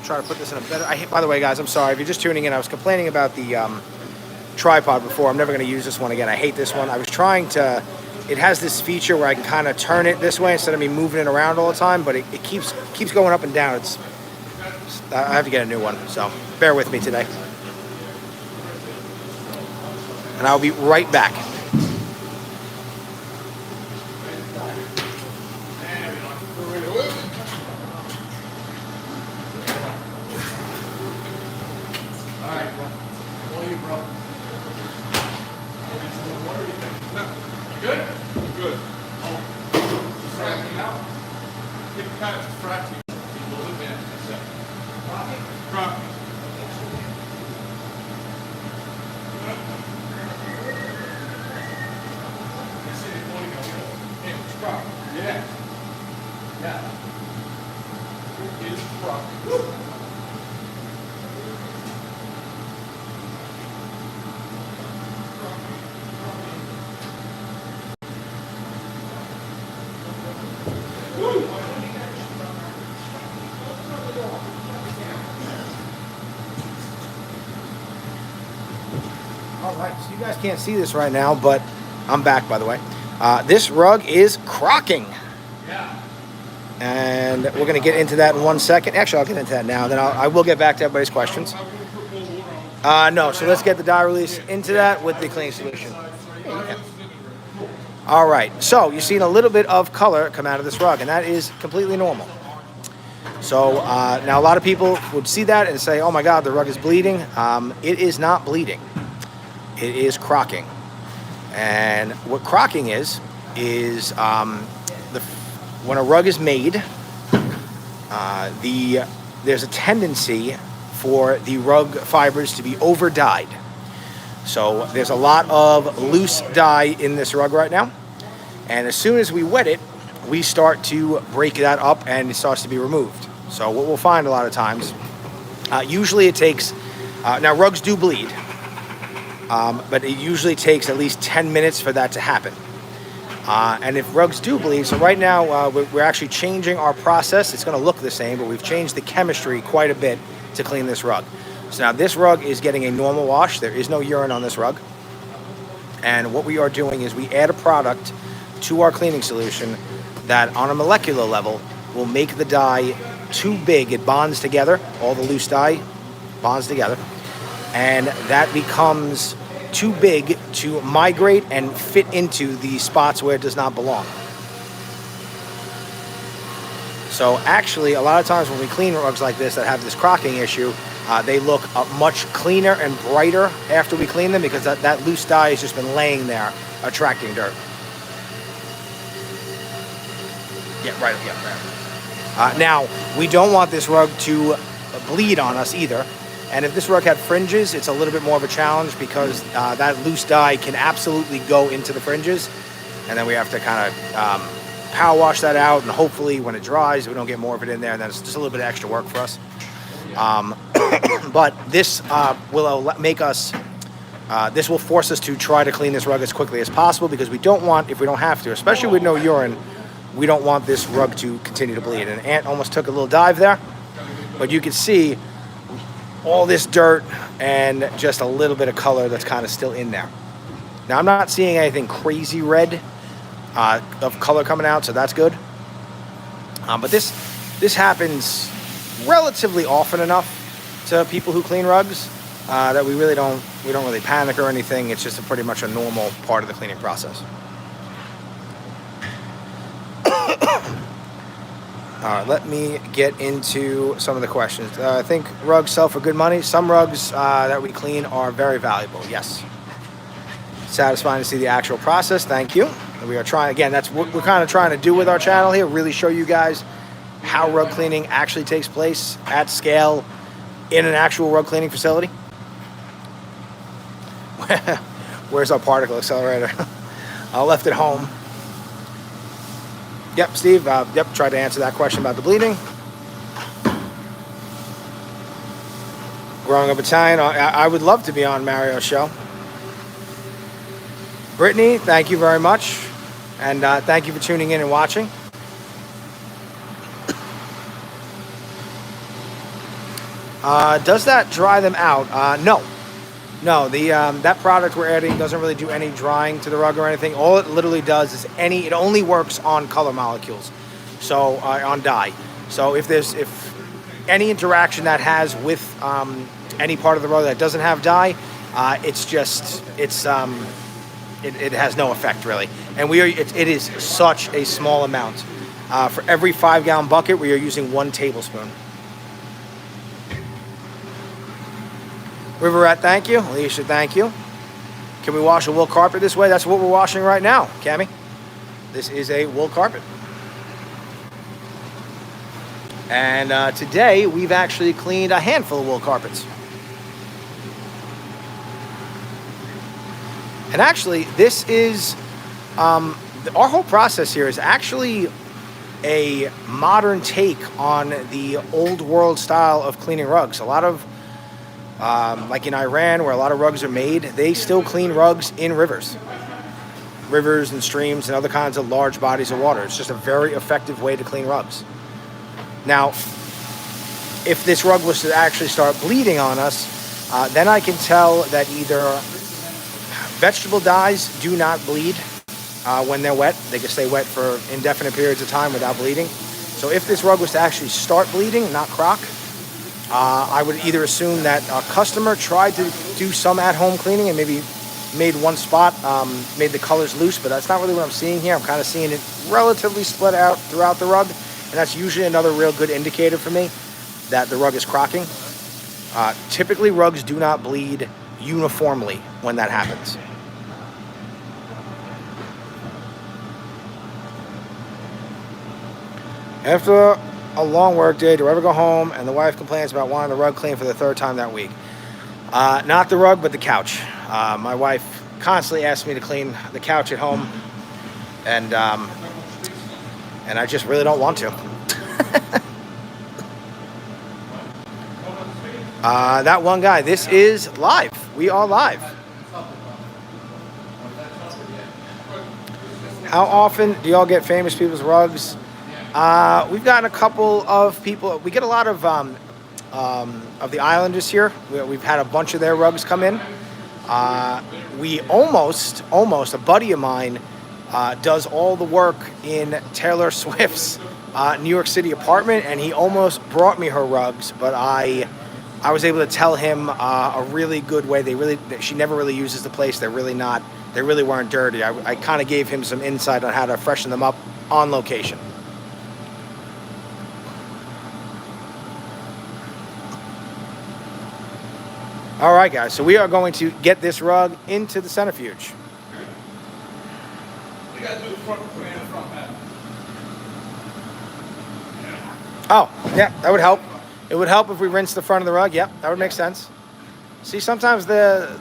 Try to put this in a better... by the way, guys, I'm sorry. If you're just tuning in, I was complaining about the tripod before. I'm never going to use this one again. I hate this one. I was trying to... It has this feature where I can kind of turn it this way instead of me moving it around all the time, but it keeps going up and down. I have to get a new one, so bear with me today. And I'll be right back. Alright, so you guys can't see this right now, but I'm back, by the way. This rug is crocking. Yeah. And we're going to get into that in 1 second. Actually, I'll get into that now. Then I will get back to everybody's questions. No, so let's get the dye release into that with the cleaning solution. Okay. All right, so you've seen a little bit of color come out of this rug, and that is completely normal. So now a lot of people would see that and say, oh my God, the rug is bleeding. It is not bleeding. It is crocking. And what crocking is when a rug is made, there's a tendency for the rug fibers to be over dyed. So there's a lot of loose dye in this rug right now. And as soon as we wet it, we start to break that up and it starts to be removed. So what we'll find a lot of times, usually it takes, now rugs do bleed, but it usually takes at least 10 minutes for that to happen. And if rugs do bleed, so right now we're actually changing our process. It's going to look the same, but we've changed the chemistry quite a bit to clean this rug. So now this rug is getting a normal wash. There is no urine on this rug. And what we are doing is we add a product to our cleaning solution that on a molecular level will make the dye too big. It bonds together, all the loose dye bonds together, and that becomes too big to migrate and fit into the spots where it does not belong. So actually, a lot of times when we clean rugs like this that have this crocking issue, they look much cleaner and brighter after we clean them because that loose dye has just been laying there, attracting dirt. Yeah, right. Now, we don't want this rug to bleed on us either. And if this rug had fringes, it's a little bit more of a challenge because that loose dye can absolutely go into the fringes. And then we have to kind of power wash that out. And hopefully when it dries, we don't get more of it in there. And then it's just a little bit of extra work for us. But this will make us, this will force us to try to clean this rug as quickly as possible because we don't want, if we don't have to, especially with no urine, we don't want this rug to continue to bleed. And Ant almost took a little dive there, but you can see all this dirt and just a little bit of color that's kind of still in there. Now, I'm not seeing anything crazy red of color coming out, so that's good. But this happens relatively often enough to people who clean rugs that we don't really panic or anything. It's just pretty much a normal part of the cleaning process. All right, let me get into some of the questions. I think rugs sell for good money. Some rugs that we clean are very valuable, yes. Satisfying to see the actual process, thank you. We are trying, again, that's what we're kind of trying to do with our channel here, really show you guys how rug cleaning actually takes place at scale in an actual rug cleaning facility. Where's our particle accelerator? I left it home. Yep, Steve. Yep, tried to answer that question about the bleeding. Growing up Italian, I would love to be on Mario's show. Brittany, thank you very much. And thank you for tuning in and watching. Does that dry them out? No. No, that product we're adding doesn't really do any drying to the rug or anything. All it literally does is it only works on color molecules, so on dye. So if any interaction that has with any part of the rug that doesn't have dye, it has no effect really. And it is such a small amount. For every 5-gallon bucket, we are using 1 tablespoon. Riverette, thank you. Alicia, thank you. Can we wash a wool carpet this way? That's what we're washing right now, Cammie. This is a wool carpet. And today, we've actually cleaned a handful of wool carpets. And actually, this is, our whole process here is actually a modern take on the old world style of cleaning rugs. A lot of like in Iran, where a lot of rugs are made, they still clean rugs in rivers and streams and other kinds of large bodies of water. It's just a very effective way to clean rugs. Now, if this rug was to actually start bleeding on us, then I can tell that either vegetable dyes do not bleed when they're wet. They can stay wet for indefinite periods of time without bleeding. So if this rug was to actually start bleeding, not crock, I would either assume that a customer tried to do some at-home cleaning and maybe made one spot, made the colors loose, but that's not really what I'm seeing here. I'm kind of seeing it relatively split out throughout the rug, and that's usually another real good indicator for me that the rug is crocking. Typically, rugs do not bleed uniformly when that happens. After a long work day, do I ever go home and the wife complains about wanting the rug cleaned for the 3rd time that week? Not the rug, but the couch. My wife constantly asks me to clean the couch at home, and I just really don't want to. That one guy, this is live. We are live. How often do y'all get famous people's rugs? We've gotten a couple of people. We get a lot of the Islanders here. We've had a bunch of their rugs come in. We almost, a buddy of mine does all the work in Taylor Swift's New York City apartment, and he almost brought me her rugs, but I was able to tell him a really good way. She never really uses the place. They really weren't dirty. I kind of gave him some insight on how to freshen them up on location. All right, guys, so we are going to get this rug into the centrifuge. You gotta do the front half. Oh, yeah, that would help. It would help if we rinse the front of the rug. Yep, that would make sense. See, sometimes the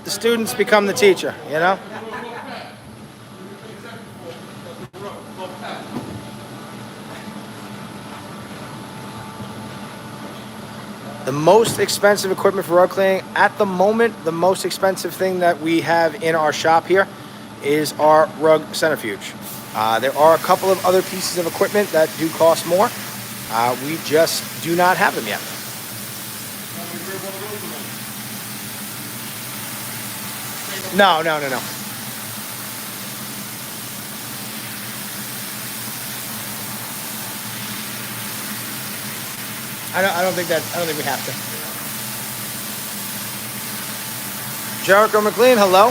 students become the teacher, you know? The most expensive equipment for rug cleaning at the moment, the most expensive thing that we have in our shop here is our rug centrifuge. There are a couple of other pieces of equipment that do cost more. We just do not have them yet. No. I don't think we have to. Jericho McLean, hello.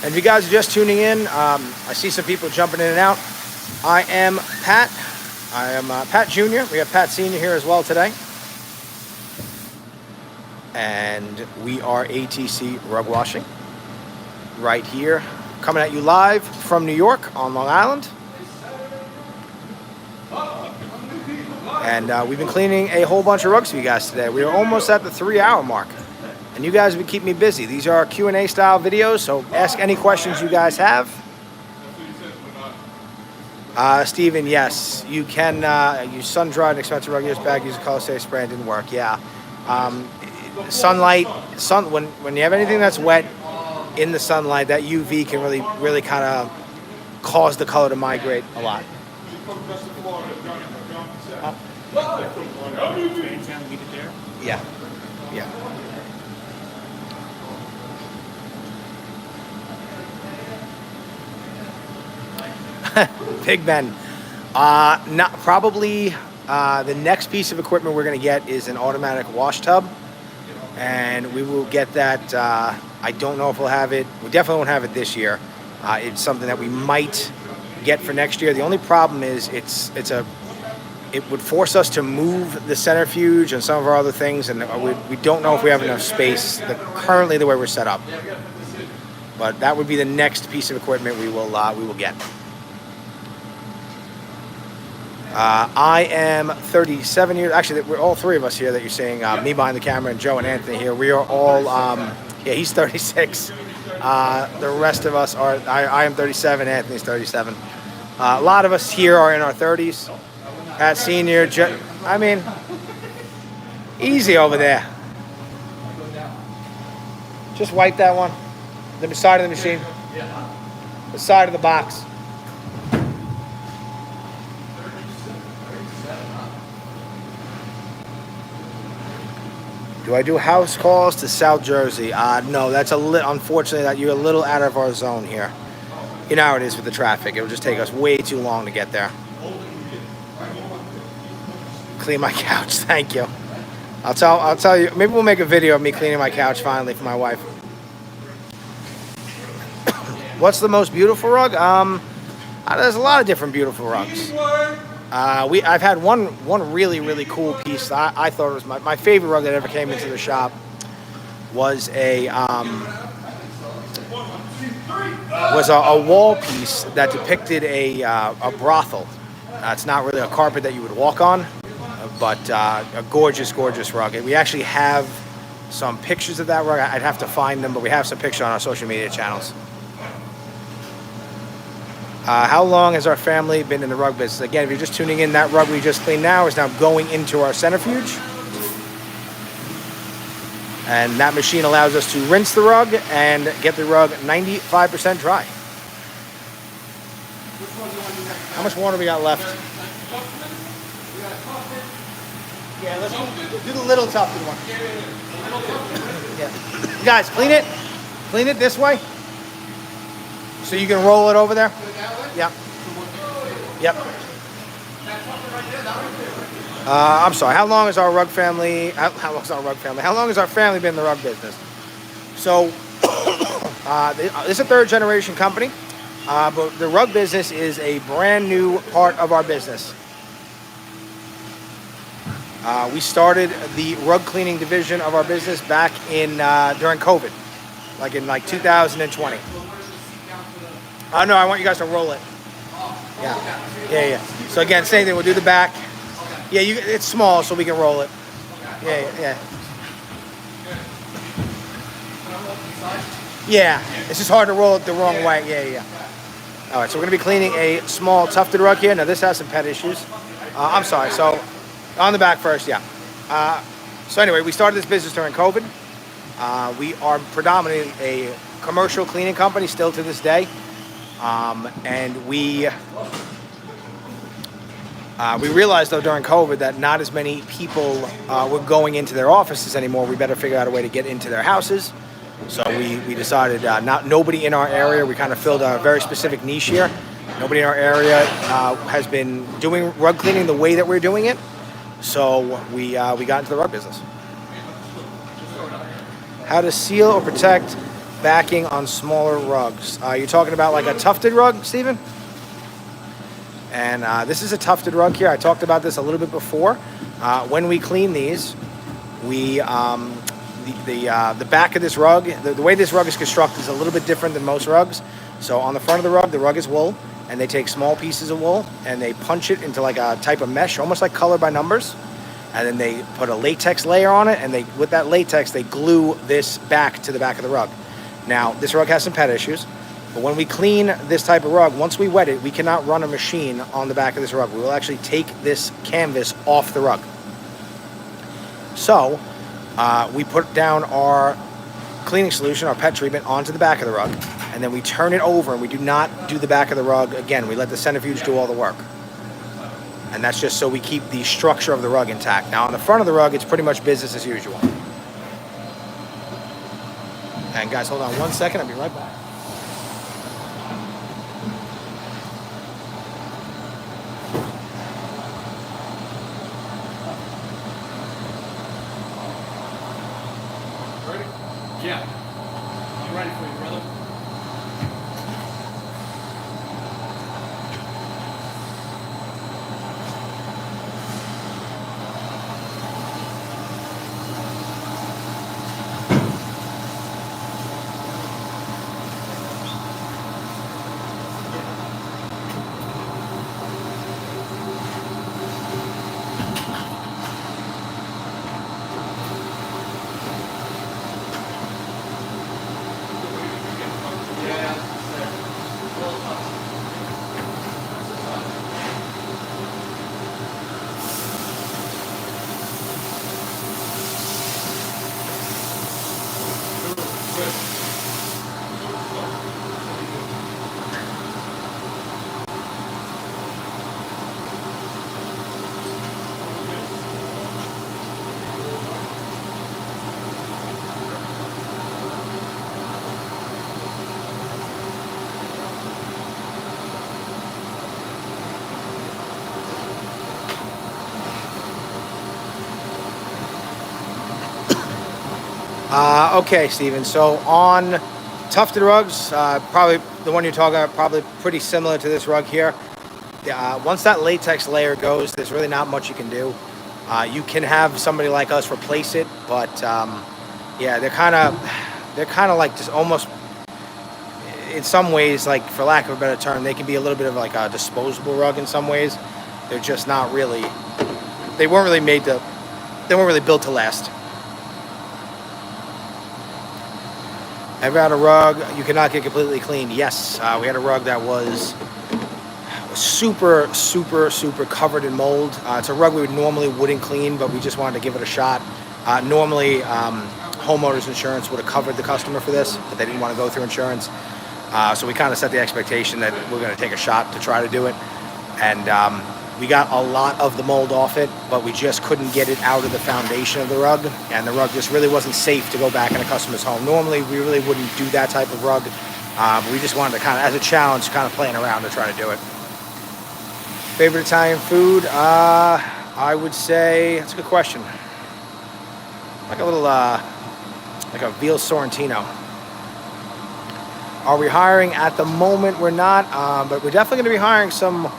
And if you guys are just tuning in, I see some people jumping in and out. I am Pat. I am Pat Jr. We have Pat Sr. here as well today. And we are ATC Rug Washing. Right here. Coming at you live from New York on Long Island. And we've been cleaning a whole bunch of rugs for you guys today. We are almost at the 3-hour mark. and you guys would keep me busy. These are Q&A style videos, so ask any questions you guys have. Steven, yes, you can use sun-dried and expensive rug years back, use a color safe spray, and didn't work, yeah. Sunlight, when you have anything that's wet in the sunlight, that UV can really kind of cause the color to migrate a lot. Yeah, yeah. Big Ben. Not probably. The next piece of equipment we're going to get is an automatic wash tub, and we will get that. I don't know if we'll have it. We definitely won't have it this year. It's something that we might get for next year. The only problem is it would force us to move the centrifuge and some of our other things, and we don't know if we have enough space currently the way we're set up. But that would be the next piece of equipment we will get. I am 37 years. Actually, we're all three of us here that you're seeing. Me behind the camera and Joe and Anthony here. We are all. Yeah, he's 36. The rest of us are. I am 37. Anthony's 37. A lot of us here are in our 30s. At senior, I mean, easy over there. Just wipe that one. The side of the machine. The side of the box. Do I do house calls to South Jersey? No, that's unfortunately that you're a little out of our zone here. You know how it is with the traffic. It'll just take us way too long to get there. Clean my couch, thank you. I'll tell you. Maybe we'll make a video of me cleaning my couch finally for my wife. What's the most beautiful rug? There's a lot of different beautiful rugs. I've had one really cool piece. I thought it was my favorite rug that ever came into the shop. Was a wall piece that depicted a brothel. It's not really a carpet that you would walk on, but a gorgeous rug. And we actually have some pictures of that rug. I'd have to find them, but we have some pictures on our social media channels. How long has our family been in the rug business? Again, if you're just tuning in, that rug we just cleaned now is now going into our centrifuge. And that machine allows us to rinse the rug and get the rug 95% dry. How much water we got left? Yeah, let's do the little tufted one. Yeah. You guys, clean it this way. So you can roll it over there? Yeah. Yep. I'm sorry. How long has our rug family? How long has our family been in the rug business? So, this is a third generation company, but the rug business is a brand new part of our business. We started the rug cleaning division of our business back in during COVID, like in 2020. No, I want you guys to roll it. Yeah. So again, same thing. We'll do the back. Yeah, it's small, so we can roll it. Yeah. Yeah, it's just hard to roll it the wrong way. Yeah. All right, so we're gonna be cleaning a small tufted rug here. Now this has some pet issues. I'm sorry. So on the back first, yeah. So anyway, we started this business during COVID. We are predominantly a commercial cleaning company still to this day. And we realized though during COVID that not as many people were going into their offices anymore. We better figure out a way to get into their houses. So we decided nobody in our area. We kind of filled a very specific niche here. Nobody in our area has been doing rug cleaning the way that we're doing it. So we got into the rug business. How to seal or protect backing on smaller rugs. You're talking about like a tufted rug, Steven? And this is a tufted rug here. I talked about this a little bit before. When we clean these, we the back of this rug, the way this rug is constructed is a little bit different than most rugs. So on the front of the rug is wool, and they take small pieces of wool and they punch it into like a type of mesh, almost like color by numbers. and then they put a latex layer on it, and with that latex, they glue this back to the back of the rug. Now, this rug has some pet issues, but when we clean this type of rug, once we wet it, we cannot run a machine on the back of this rug. We will actually take this canvas off the rug. So, we put down our cleaning solution, our pet treatment, onto the back of the rug, and then we turn it over, and we do not do the back of the rug again. We let the centrifuge do all the work. And that's just so we keep the structure of the rug intact. Now, on the front of the rug, it's pretty much business as usual. And guys, hold on 1 second. I'll be right back. Ready? Yeah. I'm ready for you, brother. Okay, Steven. So on tufted rugs, probably the one you're talking about, probably pretty similar to this rug here. Once that latex layer goes, there's really not much you can do. You can have somebody like us replace it, but yeah, they're kind of like just almost, in some ways, like for lack of a better term, they can be a little bit of like a disposable rug in some ways. They're just not really. They weren't really built to last. Ever had a rug you cannot get completely clean? Yes, we had a rug that was super covered in mold. It's a rug we normally wouldn't clean, but we just wanted to give it a shot. Normally, homeowners insurance would have covered the customer for this, but they didn't want to go through insurance. So we kind of set the expectation that we're going to take a shot to try to do it. And we got a lot of the mold off it, but we just couldn't get it out of the foundation of the rug. And the rug just really wasn't safe to go back in a customer's home. Normally, we really wouldn't do that type of rug. But we just wanted to kind of, as a challenge, kind of playing around to try to do it. Favorite Italian food? I would say, that's a good question. Like a little, like a veal sorrentino. Are we hiring? At the moment, we're not, but we're definitely going to be hiring some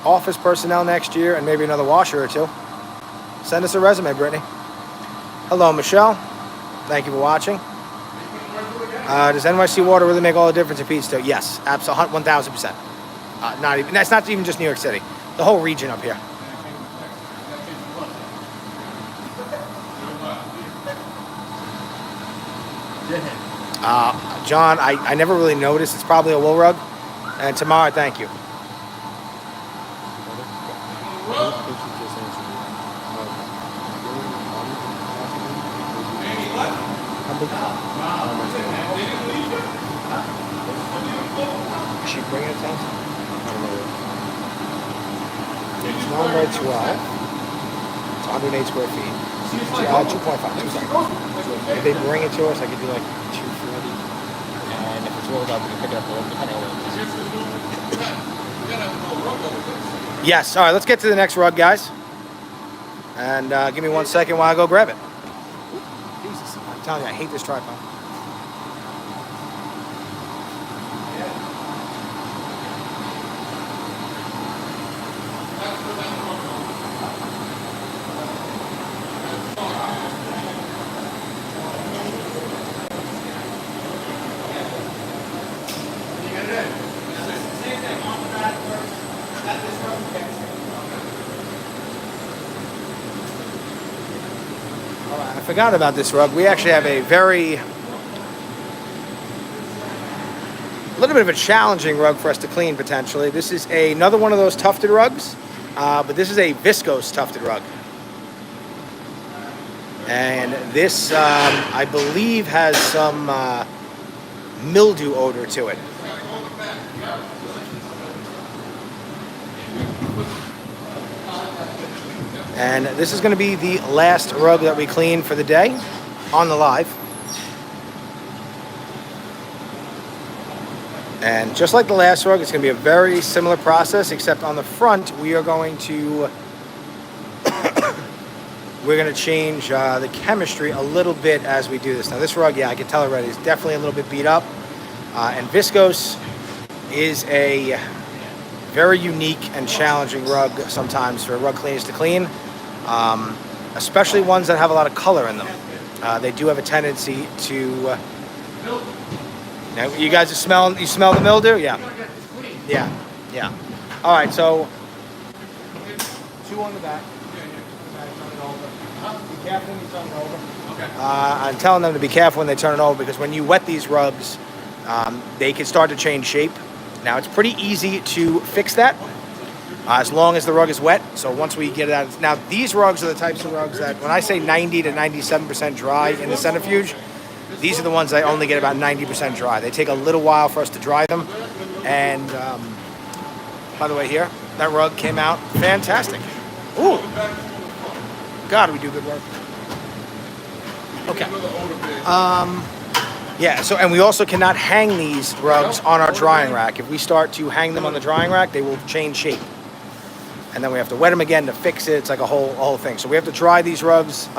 office personnel next year and maybe another washer or two. Send us a resume, Brittany. Hello, Michelle. Thank you for watching. Does NYC water really make all the difference in pizza? Yes, absolutely, 1,000%. Not even. That's not even just New York City. The whole region up here. John, I never really noticed. It's probably a wool rug. And Tamara, thank you. Is she bringing it down? It's 9 by 12. It's 108 square feet. 2.5. If they bring it to us, I could do like 240. And if it's rolled up, we can pick it up a little, depending on what it is. Yes. All right. Let's get to the next rug, guys. And give me 1 second while I go grab it. Jesus, I'm telling you, I hate this tripod. I forgot about this rug. We actually have a little bit of a challenging rug for us to clean potentially. This is another one of those tufted rugs, but this is a viscose tufted rug. And this, I believe, has some mildew odor to it. And this is going to be the last rug that we clean for the day on the live. And just like the last rug, it's going to be a very similar process, except on the front, we are going to change the chemistry a little bit as we do this. Now this rug, yeah, I can tell already, is definitely a little bit beat up. And viscose is a very unique and challenging rug sometimes for rug cleaners to clean, especially ones that have a lot of color in them. They do have a tendency to... Now, you guys are smelling, you smell the mildew? Yeah. Yeah, yeah. All right, so 2 on the back. Be careful when you turn it over. Okay. I'm telling them to be careful when they turn it over because when you wet these rugs, they can start to change shape. Now, it's pretty easy to fix that as long as the rug is wet. So once we get it out, now these rugs are the types of rugs that when I say 90 to 97% dry in the centrifuge, these are the ones that only get about 90% dry. They take a little while for us to dry them. And by the way, here, that rug came out fantastic. Ooh. God, we do good work. Okay. Yeah, so, and we also cannot hang these rugs on our drying rack. If we start to hang them on the drying rack, they will change shape. And then we have to wet them again to fix it. It's like a whole thing. So we have to dry these rugs.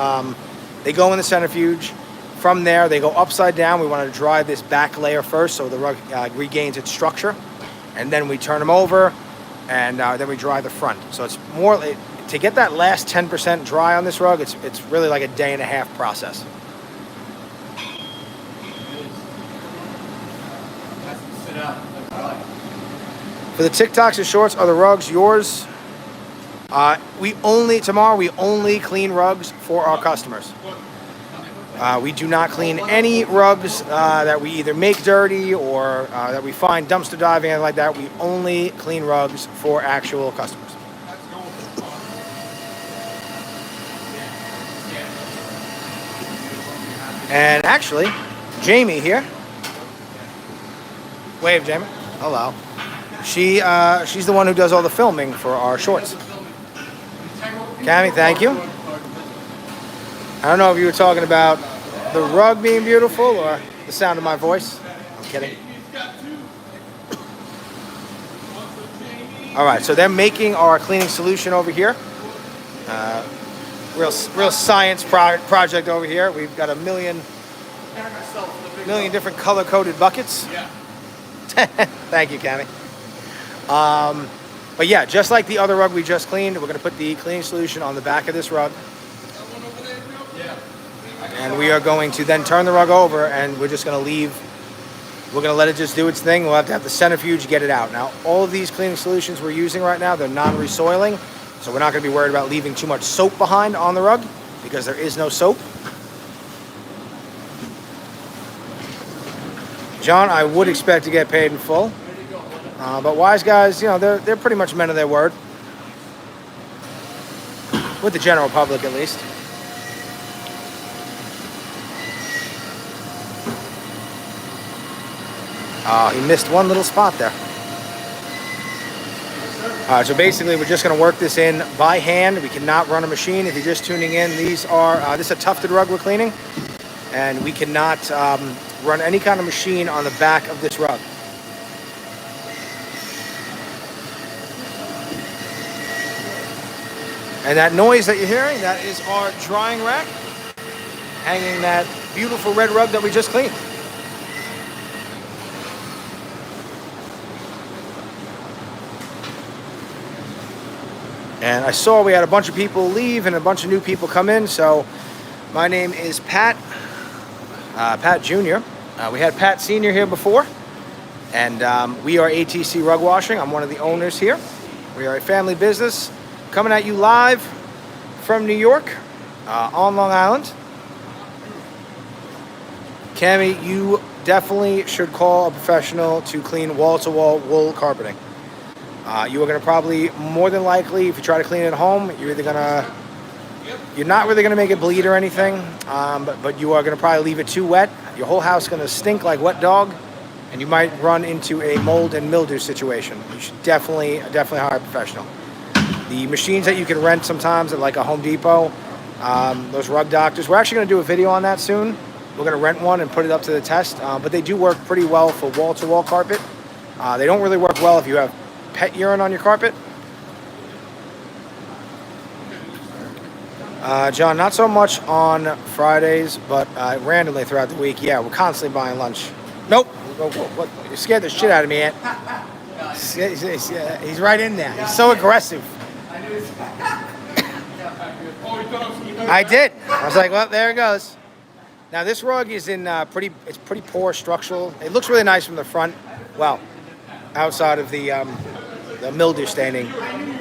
They go in the centrifuge. From there, they go upside down. We want to dry this back layer first so the rug regains its structure. And then we turn them over, and then we dry the front. So it's more, to get that last 10% dry on this rug, it's really like a day and a half process. For the TikToks and shorts, are the rugs yours? Tomorrow we only clean rugs for our customers. We do not clean any rugs that we either make dirty or that we find dumpster diving and like that. We only clean rugs for actual customers. And actually, Jamie here. Wave, Jamie. Hello. She's the one who does all the filming for our shorts. Cammy, thank you. I don't know if you were talking about the rug being beautiful or the sound of my voice. I'm kidding. All right, so they're making our cleaning solution over here. Real science project over here. We've got a million different color-coded buckets. Yeah. Thank you, Cammy. But yeah, just like the other rug we just cleaned, we're going to put the cleaning solution on the back of this rug. And we are going to then turn the rug over, and we're just going to leave. We're going to let it just do its thing. We'll have to have the centrifuge get it out. Now, all of these cleaning solutions we're using right now, they're non-resoiling, so we're not going to be worried about leaving too much soap behind on the rug because there is no soap. John, I would expect to get paid in full. But wise guys, you know, they're pretty much men of their word. With the general public, at least. He missed one little spot there. So basically, we're just going to work this in by hand. We cannot run a machine. If you're just tuning in, this is a tufted rug we're cleaning. And we cannot run any kind of machine on the back of this rug. And that noise that you're hearing, that is our drying rack, hanging that beautiful red rug that we just cleaned. And I saw we had a bunch of people leave and a bunch of new people come in. So my name is Pat, Pat Jr. We had Pat Sr. here before. And we are ATC Rug Washing. I'm one of the owners here. We are a family business coming at you live from New York on Long Island. Cammy, you definitely should call a professional to clean wall-to-wall wool carpeting. You are going to probably, more than likely, if you try to clean it at home, you're not really going to make it bleed or anything, but you are going to probably leave it too wet. Your whole house is going to stink like wet dog, and you might run into a mold and mildew situation. You should definitely hire a professional. The machines that you can rent sometimes at like a Home Depot, those rug doctors, we're actually going to do a video on that soon. We're going to rent one and put it up to the test, but they do work pretty well for wall-to-wall carpet. They don't really work well if you have pet urine on your carpet. John, not so much on Fridays, but randomly throughout the week. Yeah, we're constantly buying lunch. Nope. What? You scared the shit out of me, Aunt. He's right in there. He's so aggressive. I did. I was like, well, there it goes. Now this rug is in it's pretty poor structural. It looks really nice from the front. Well, outside of the mildew staining.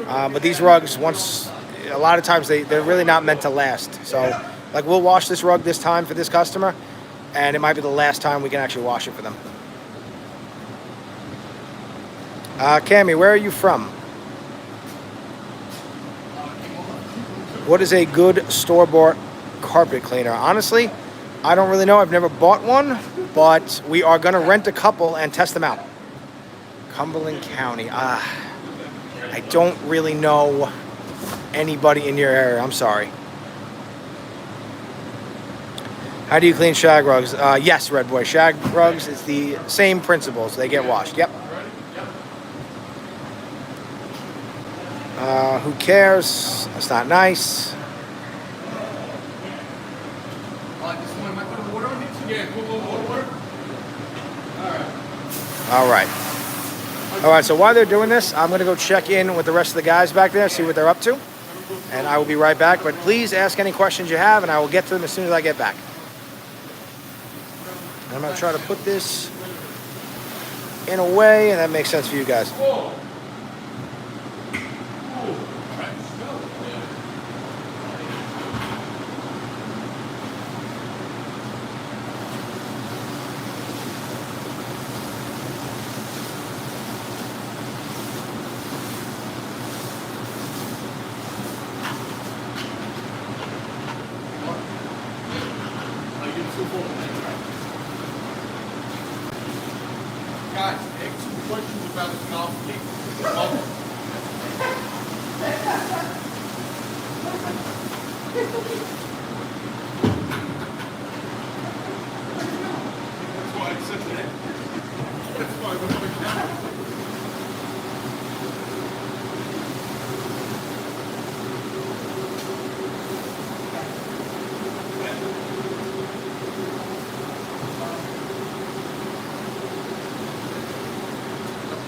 But these rugs, a lot of times they're really not meant to last. So, like, we'll wash this rug this time for this customer, and it might be the last time we can actually wash it for them. Cammy, where are you from? What is a good store-bought carpet cleaner? Honestly, I don't really know. I've never bought one, but we are going to rent a couple and test them out. Cumberland County. I don't really know anybody in your area. I'm sorry. How do you clean shag rugs? Yes, Red Boy. Shag rugs, it's the same principles. They get washed. Yep. Who cares? That's not nice. All right, so while they're doing this, I'm going to go check in with the rest of the guys back there, see what they're up to. And I will be right back. But please ask any questions you have, and I will get to them as soon as I get back. And I'm going to try to put this in a way, and that makes sense for you guys. Guys, ask 2 questions about his mouth. That's why I said that. That's why I went on the camera.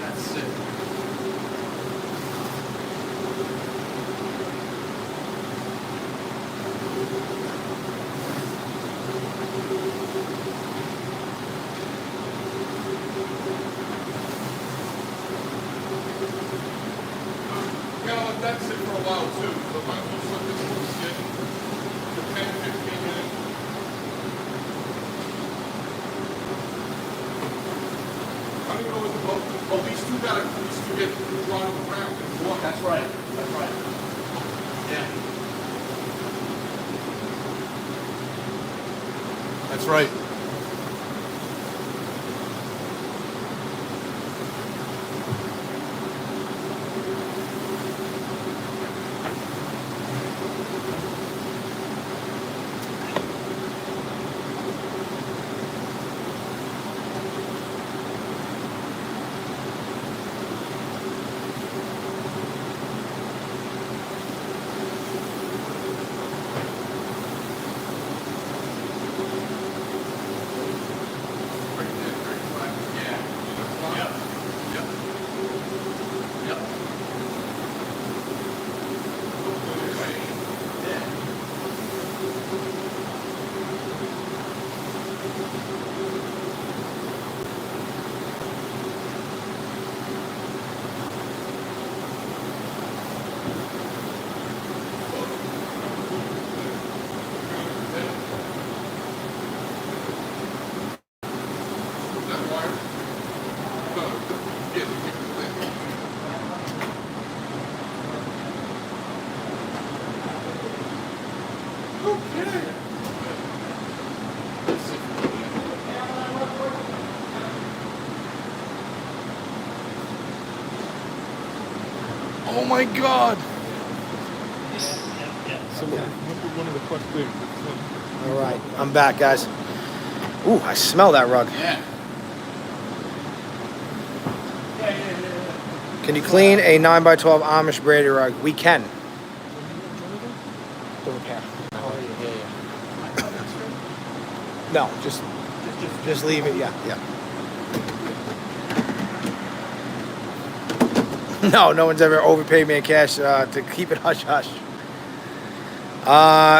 That's it. That's it for a while too. So might as well let this one sit for 10, 15 minutes. I don't know what the boat. Oh, these two get drawn on the ground. That's right. That's right. Yeah. That's right. Oh my God! One of the quite big. All right, I'm back, guys. Ooh, I smell that rug. Yeah. Can you clean a 9x12 Amish Brady rug? We can. The repair. No, just leave it. Yeah. No one's ever overpaid me in cash to keep it hush hush.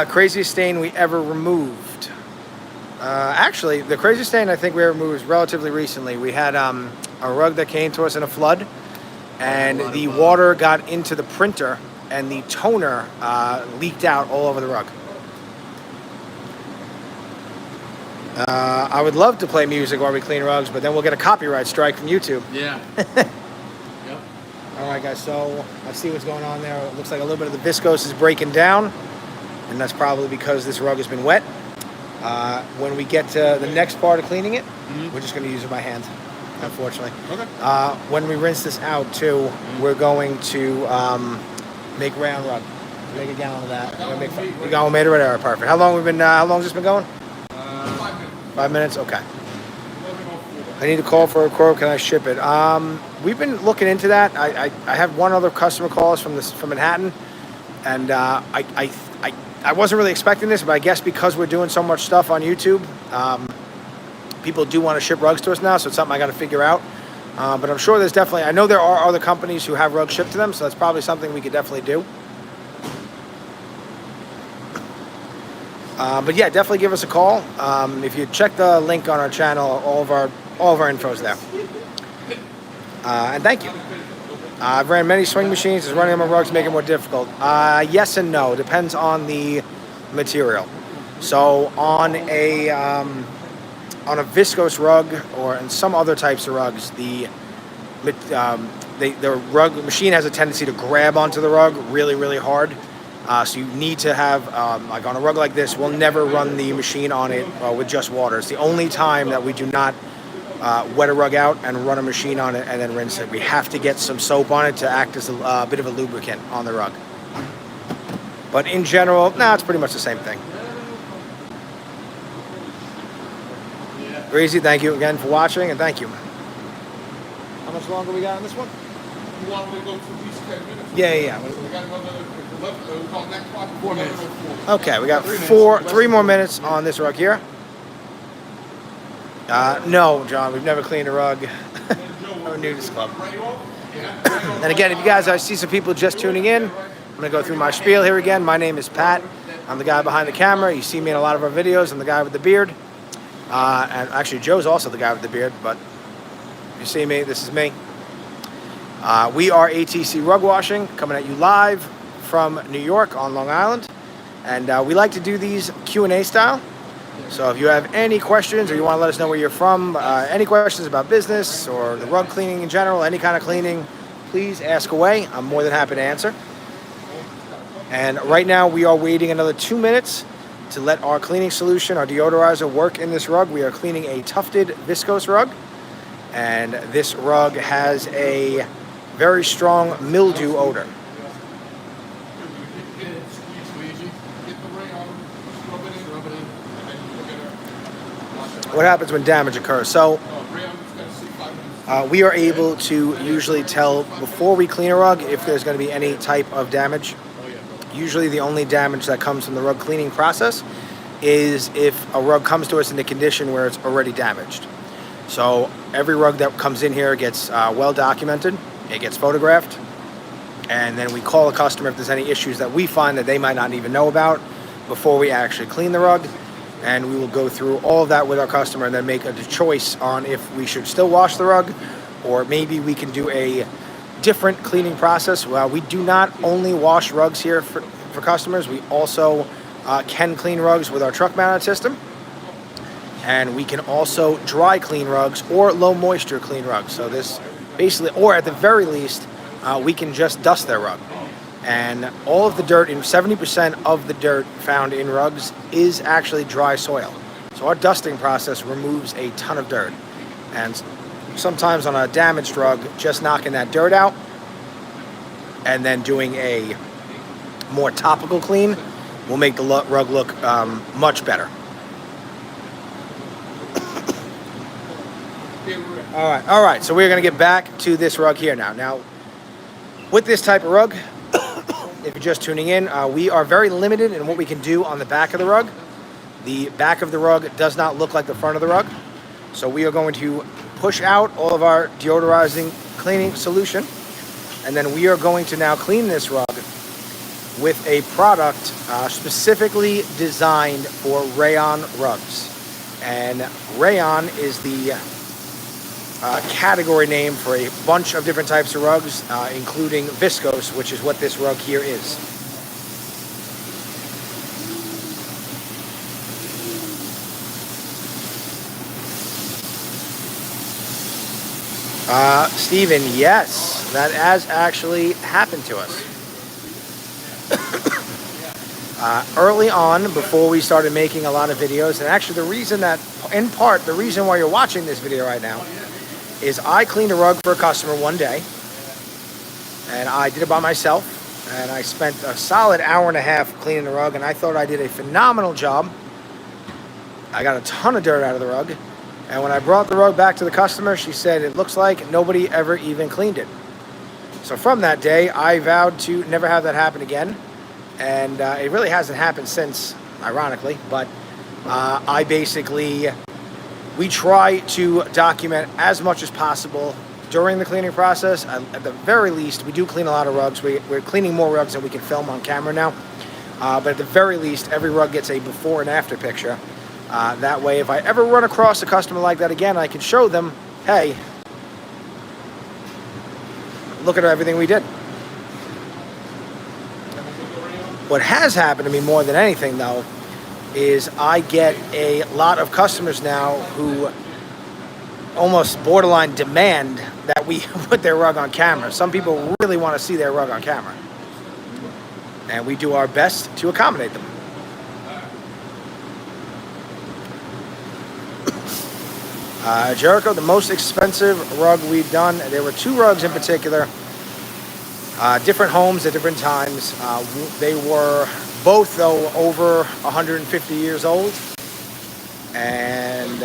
Craziest stain we ever removed. Actually, the craziest stain I think we ever removed was relatively recently. We had a rug that came to us in a flood, and the water got into the printer, and the toner leaked out all over the rug. I would love to play music while we clean rugs, but then we'll get a copyright strike from YouTube. Yeah. All right, guys, so I see what's going on there. It looks like a little bit of the viscose is breaking down, and that's probably because this rug has been wet. When we get to the next part of cleaning it, we're just going to use it by hand, unfortunately. Okay. When we rinse this out, too, we're going to make round rug. Make a gallon of that. You got one made already? All right, perfect. How long has this been going? 5 minutes? Okay. I need to call for a quote. Can I ship it? We've been looking into that. I have one other customer call us from Manhattan, and I wasn't really expecting this, but I guess because we're doing so much stuff on YouTube, people do want to ship rugs to us now, so it's something I got to figure out. But I'm sure there's definitely, I know there are other companies who have rugs shipped to them, so that's probably something we could definitely do. But yeah, definitely give us a call. If you check the link on our channel, all of our info's there. And thank you. I've ran many swing machines. Is running them on rugs make it more difficult? Yes and no. Depends on the material. So on a viscose rug or in some other types of rugs, the rug machine has a tendency to grab onto the rug really, really hard. So you need to have, like on a rug like this, we'll never run the machine on it with just water. It's the only time that we do not wet a rug out and run a machine on it and then rinse it. We have to get some soap on it to act as a bit of a lubricant on the rug. But in general, it's pretty much the same thing. Greasy, thank you again for watching, and thank you. How much longer we got on this one? You want me to go to at least 10 minutes? Yeah. We got another 11, next part, 4 minutes. Okay, we got 3 more minutes on this rug here. No, John, we've never cleaned a rug. Or nudist club. And again, if you guys, I see some people just tuning in, I'm going to go through my spiel here again. My name is Pat. I'm the guy behind the camera. You see me in a lot of our videos. I'm the guy with the beard. And actually, Joe's also the guy with the beard, but if you see me, this is me. We are ATC Rug Washing, coming at you live from New York on Long Island. And we like to do these Q&A style. So if you have any questions or you want to let us know where you're from, any questions about business or the rug cleaning in general, any kind of cleaning, please ask away. I'm more than happy to answer. And right now we are waiting another 2 minutes to let our cleaning solution, our deodorizer, work in this rug. We are cleaning a tufted viscose rug. And this rug has a very strong mildew odor. What happens when damage occurs? So we are able to usually tell before we clean a rug if there's going to be any type of damage. Usually the only damage that comes from the rug cleaning process is if a rug comes to us in a condition where it's already damaged. So every rug that comes in here gets well documented, it gets photographed, and then we call the customer if there's any issues that we find that they might not even know about before we actually clean the rug. And we will go through all of that with our customer and then make a choice on if we should still wash the rug or maybe we can do a different cleaning process. Well, we do not only wash rugs here for customers, we also can clean rugs with our truck mounted system. And we can also dry clean rugs or low moisture clean rugs. So this basically, or at the very least, we can just dust their rug. And all of the dirt, in 70% of the dirt found in rugs is actually dry soil. So our dusting process removes a ton of dirt. And sometimes on a damaged rug, just knocking that dirt out and then doing a more topical clean will make the rug look much better. All right, so we're gonna get back to this rug here now. Now, with this type of rug, if you're just tuning in, we are very limited in what we can do on the back of the rug. The back of the rug does not look like the front of the rug. So we are going to push out all of our deodorizing cleaning solution, and then we are going to now clean this rug with a product specifically designed for rayon rugs. And rayon is the category name for a bunch of different types of rugs, including viscose, which is what this rug here is. Stephen, yes, that has actually happened to us. Early on, before we started making a lot of videos, and actually the reason that, in part, the reason why you're watching this video right now is I cleaned a rug for a customer one day, and I did it by myself, and I spent a solid hour and a half cleaning the rug, and I thought I did a phenomenal job. I got a ton of dirt out of the rug, and when I brought the rug back to the customer, she said, it looks like nobody ever even cleaned it. So from that day, I vowed to never have that happen again, and it really hasn't happened since, ironically, but we try to document as much as possible during the cleaning process. At the very least, we do clean a lot of rugs. We're cleaning more rugs than we can film on camera now. But at the very least, every rug gets a before and after picture. That way, if I ever run across a customer like that again, I can show them, hey, look at everything we did. What has happened to me more than anything, though, is I get a lot of customers now who almost borderline demand that we put their rug on camera. Some people really want to see their rug on camera, and we do our best to accommodate them. Jericho, the most expensive rug we've done, there were 2 rugs in particular, different homes at different times. They were both, though, over 150 years old. And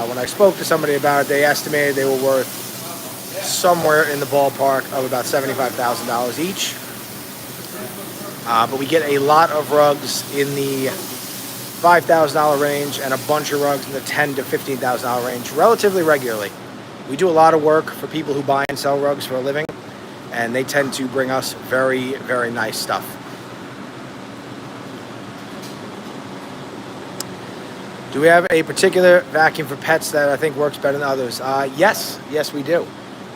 when I spoke to somebody about it, they estimated they were worth somewhere in the ballpark of about $75,000 each. But we get a lot of rugs in the $5,000 range and a bunch of rugs in the $10,000 to $15,000 range relatively regularly. We do a lot of work for people who buy and sell rugs for a living, and they tend to bring us very, very nice stuff. Do we have a particular vacuum for pets that I think works better than others? Yes, we do.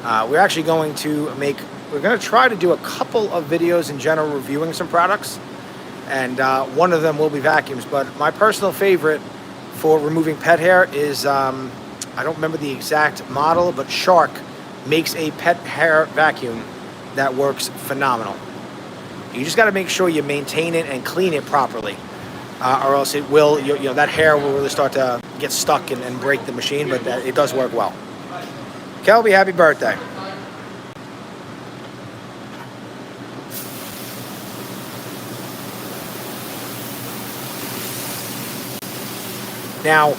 We're actually going to try to do a couple of videos in general reviewing some products, and one of them will be vacuums. But my personal favorite for removing pet hair is, I don't remember the exact model, but Shark makes a pet hair vacuum that works phenomenal. You just got to make sure you maintain it and clean it properly. Or else it will, that hair will really start to get stuck and break the machine, but it does work well. Kelby, happy birthday. Now,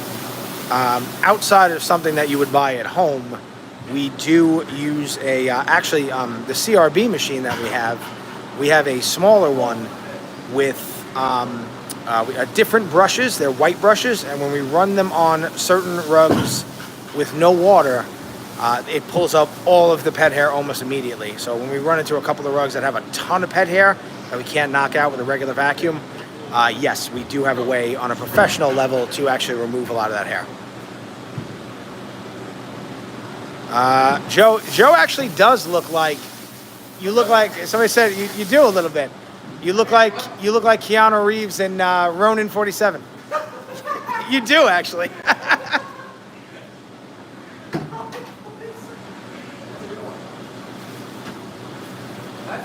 outside of something that you would buy at home, we do use the CRB machine that we have a smaller one with different brushes. They're white brushes, and when we run them on certain rugs with no water, it pulls up all of the pet hair almost immediately. So when we run into a couple of rugs that have a ton of pet hair that we can't knock out with a regular vacuum, yes, we do have a way on a professional level to actually remove a lot of that hair. Joe actually does look like, somebody said you do a little bit. You look like Keanu Reeves in Ronin 47. You do, actually. And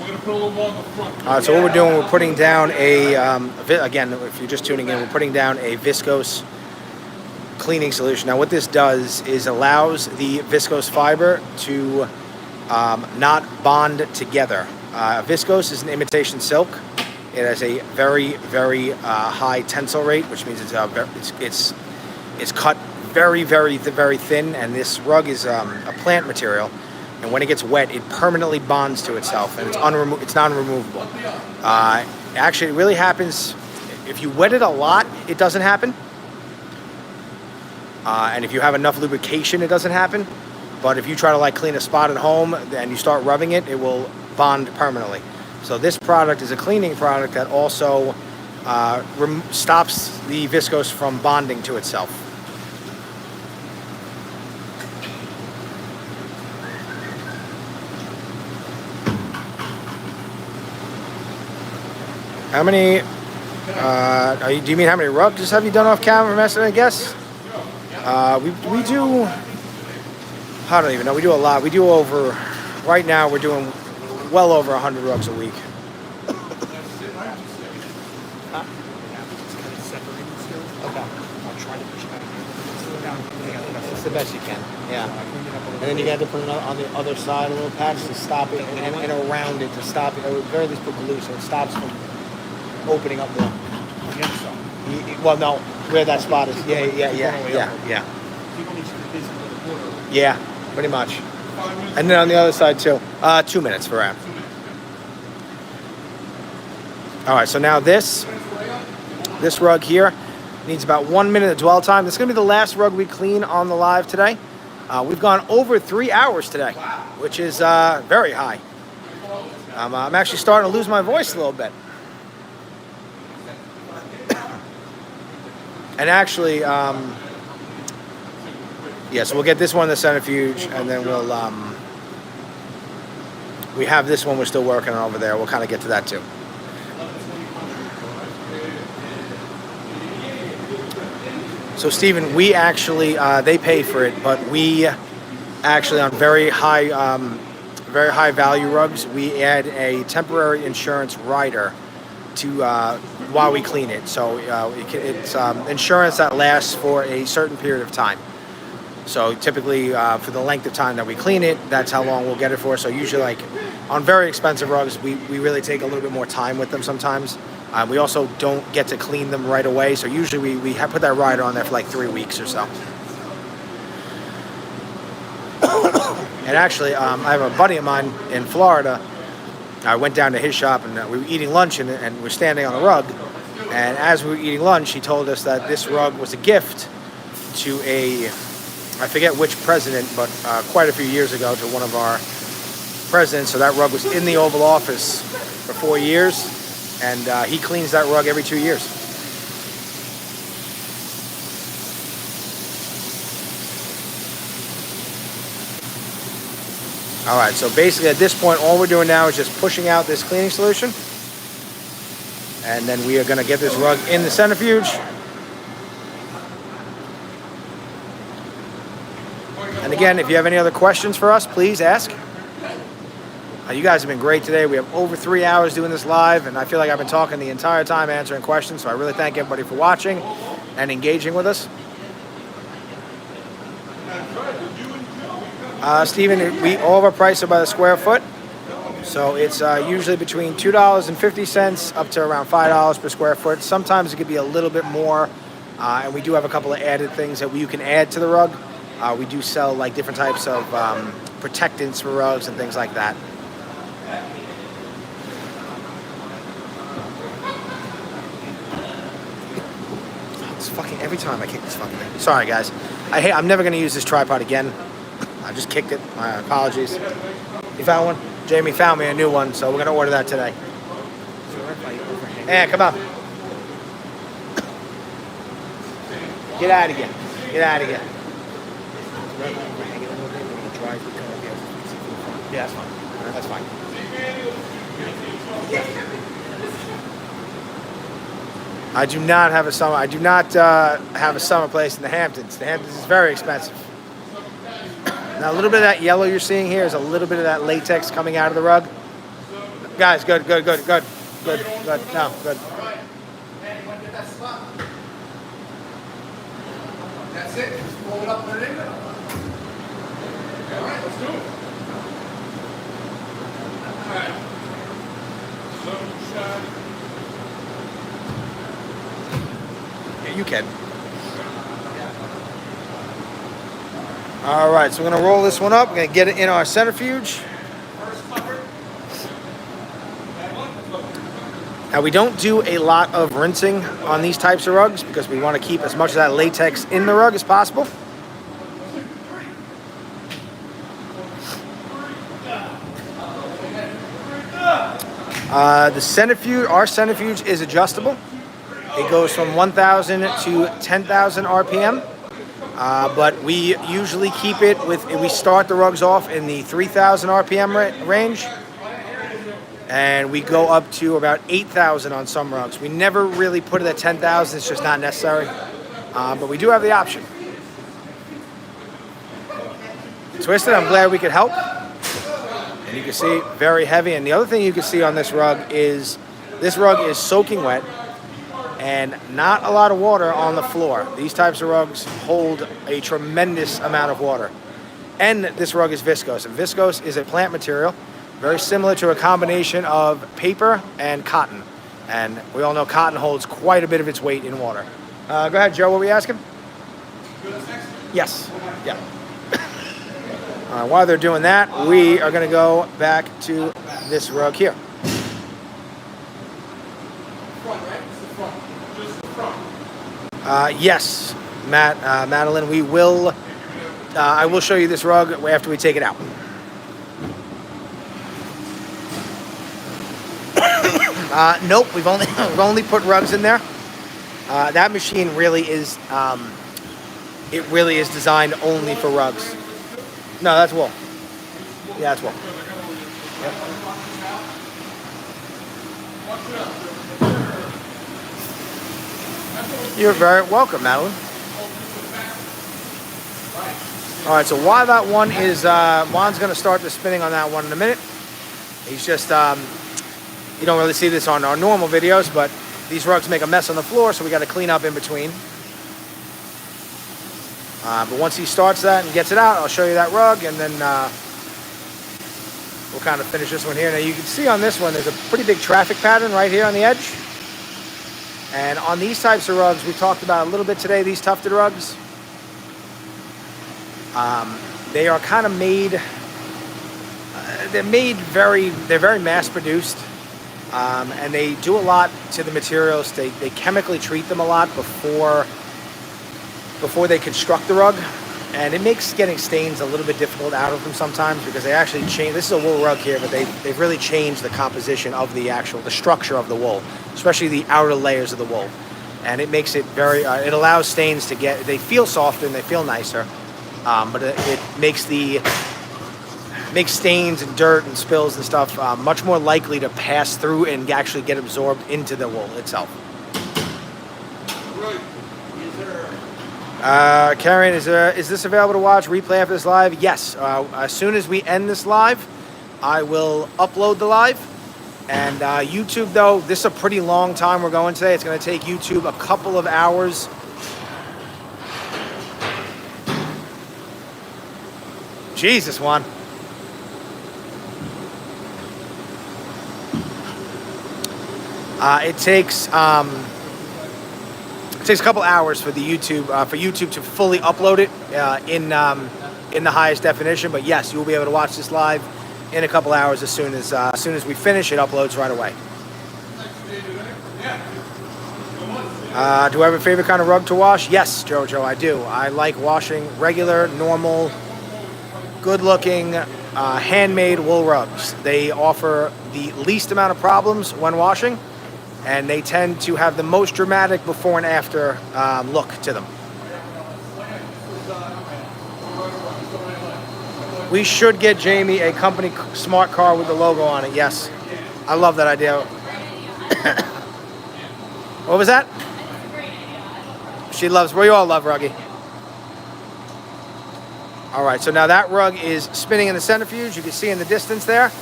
we're gonna put a little more on the front. All right, so what we're doing, we're putting down again, if you're just tuning in, we're putting down a viscose cleaning solution. Now what this does is allows the viscose fiber to not bond together. Viscose is an imitation silk. It has a very, very high tensile rate, which means it's cut very, very, very thin. And this rug is a plant material, and when it gets wet, it permanently bonds to itself, and it's non-removable. Actually, it really happens if you wet it a lot. It doesn't happen, and if you have enough lubrication, it doesn't happen. But if you try to like clean a spot at home and you start rubbing it, it will bond permanently. So this product is a cleaning product that also stops the viscose from bonding to itself. How many, do you mean how many rugs have you done off camera, I guess? We do, I don't even know, we do a lot. We do over, right now we're doing well over 100 rugs a week. It's the best you can, yeah. And then you got to put it on the other side, a little patch to stop it, and around it to stop it, or at very least put glue so it stops from opening up more. Well, no, where that spot is. Yeah. Yeah, pretty much. And then on the other side too. 2 minutes for wrap. All right, so now this rug here needs about 1 minute of dwell time. This is gonna be the last rug we clean on the live today. We've gone over 3 hours today, which is very high. I'm actually starting to lose my voice a little bit. And actually, so we'll get this one in the centrifuge, and then we have this one we're still working on over there. We'll kind of get to that too. So Stephen, we actually, they pay for it, but we actually on very high value rugs, we add a temporary insurance rider to while we clean it. So it's insurance that lasts for a certain period of time. So typically for the length of time that we clean it, that's how long we'll get it for. So usually like on very expensive rugs, we really take a little bit more time with them sometimes. We also don't get to clean them right away. So usually we have put that rider on there for like 3 weeks or so. And actually, I have a buddy of mine in Florida. I went down to his shop and we were eating lunch and we're standing on a rug. And as we were eating lunch, he told us that this rug was a gift to I forget which president, but quite a few years ago to one of our presidents. So that rug was in the Oval Office for 4 years, and he cleans that rug every 2 years. All right, so basically at this point, all we're doing now is just pushing out this cleaning solution. And then we are gonna get this rug in the centrifuge. And again, if you have any other questions for us, please ask. You guys have been great today. We have over 3 hours doing this live, and I feel like I've been talking the entire time answering questions, so I really thank everybody for watching and engaging with us. Stephen, all of our prices are by the square foot, so it's usually between $2.50 up to around $5 per square foot. Sometimes it could be a little bit more, and we do have a couple of added things that you can add to the rug. We do sell like different types of protectants for rugs and things like that. It's fucking every time I kick this fucking thing. Sorry guys, I'm never gonna use this tripod again. I just kicked it. My apologies. You found one? Jamie found me a new one, so we're gonna order that today. Come on. Get out of here. Get out of here. Yeah, that's fine. That's fine. I do not have a summer. I do not have a summer place in the Hamptons. The Hamptons is very expensive. Now a little bit of that yellow you're seeing here is a little bit of that latex coming out of the rug. Guys, good. No, good. And you want to get that spot. That's it. Just roll it up, put it in there. All right, let's do it. All right. Sunshine. Yeah, you can. All right, so we're gonna roll this one up. We're gonna get it in our centrifuge. Now we don't do a lot of rinsing on these types of rugs because we want to keep as much of that latex in the rug as possible. The centrifuge, our centrifuge is adjustable. It goes from 1,000 to 10,000 RPM. But we usually keep it we start the rugs off in the 3,000 RPM range. And we go up to about 8,000 on some rugs. We never really put it at 10,000, it's just not necessary. But we do have the option. Twisted, I'm glad we could help. And you can see, very heavy. And the other thing you can see on this rug is soaking wet and not a lot of water on the floor. These types of rugs hold a tremendous amount of water. And this rug is viscose. And viscose is a plant material, very similar to a combination of paper and cotton. And we all know cotton holds quite a bit of its weight in water. Go ahead, Joe, what were you asking? Yes. Yeah. While they're doing that, we are going to go back to this rug here. Front, right? It's the front. Just the front. Yes, Madeline, we will. I will show you this rug after we take it out. Nope, we've only put rugs in there. That machine really is. It really is designed only for rugs. No, that's wool. Yeah, that's wool. Yep. You're very welcome, Madeline. All right, so while that one is, Juan's going to start the spinning on that one in a minute. He's just, you don't really see this on our normal videos, but these rugs make a mess on the floor, so we got to clean up in between. But once he starts that and gets it out, I'll show you that rug, and then we'll kind of finish this one here. Now you can see on this one, there's a pretty big traffic pattern right here on the edge. And on these types of rugs, we talked about a little bit today, these tufted rugs. They are kind of made, they're very mass produced. And they do a lot to the materials. They chemically treat them a lot before they construct the rug. And it makes getting stains a little bit difficult out of them sometimes because they actually change. This is a wool rug here, but they've really changed the composition of the structure of the wool, especially the outer layers of the wool. And it makes it it allows stains to they feel softer and they feel nicer. But it makes stains and dirt and spills and stuff much more likely to pass through and actually get absorbed into the wool itself. Karen, is this available to watch replay after this live? Yes. As soon as we end this live, I will upload the live. And YouTube, though, this is a pretty long time we're going today. It's going to take YouTube a couple of hours. Jesus, Juan. It takes a couple hours for YouTube to fully upload it in the highest definition. But yes, you will be able to watch this live in a couple hours as soon as we finish. It uploads right away. Do I have a favorite kind of rug to wash? Yes, Jojo, I do. I like washing regular, normal, good-looking, handmade wool rugs. They offer the least amount of problems when washing, and they tend to have the most dramatic before and after look to them. We should get Jamie a company smart car with the logo on it. Yes, I love that idea. What was that? She loves, we all love Ruggy. All right, so now that rug is spinning in the centrifuge. You can see in the distance there.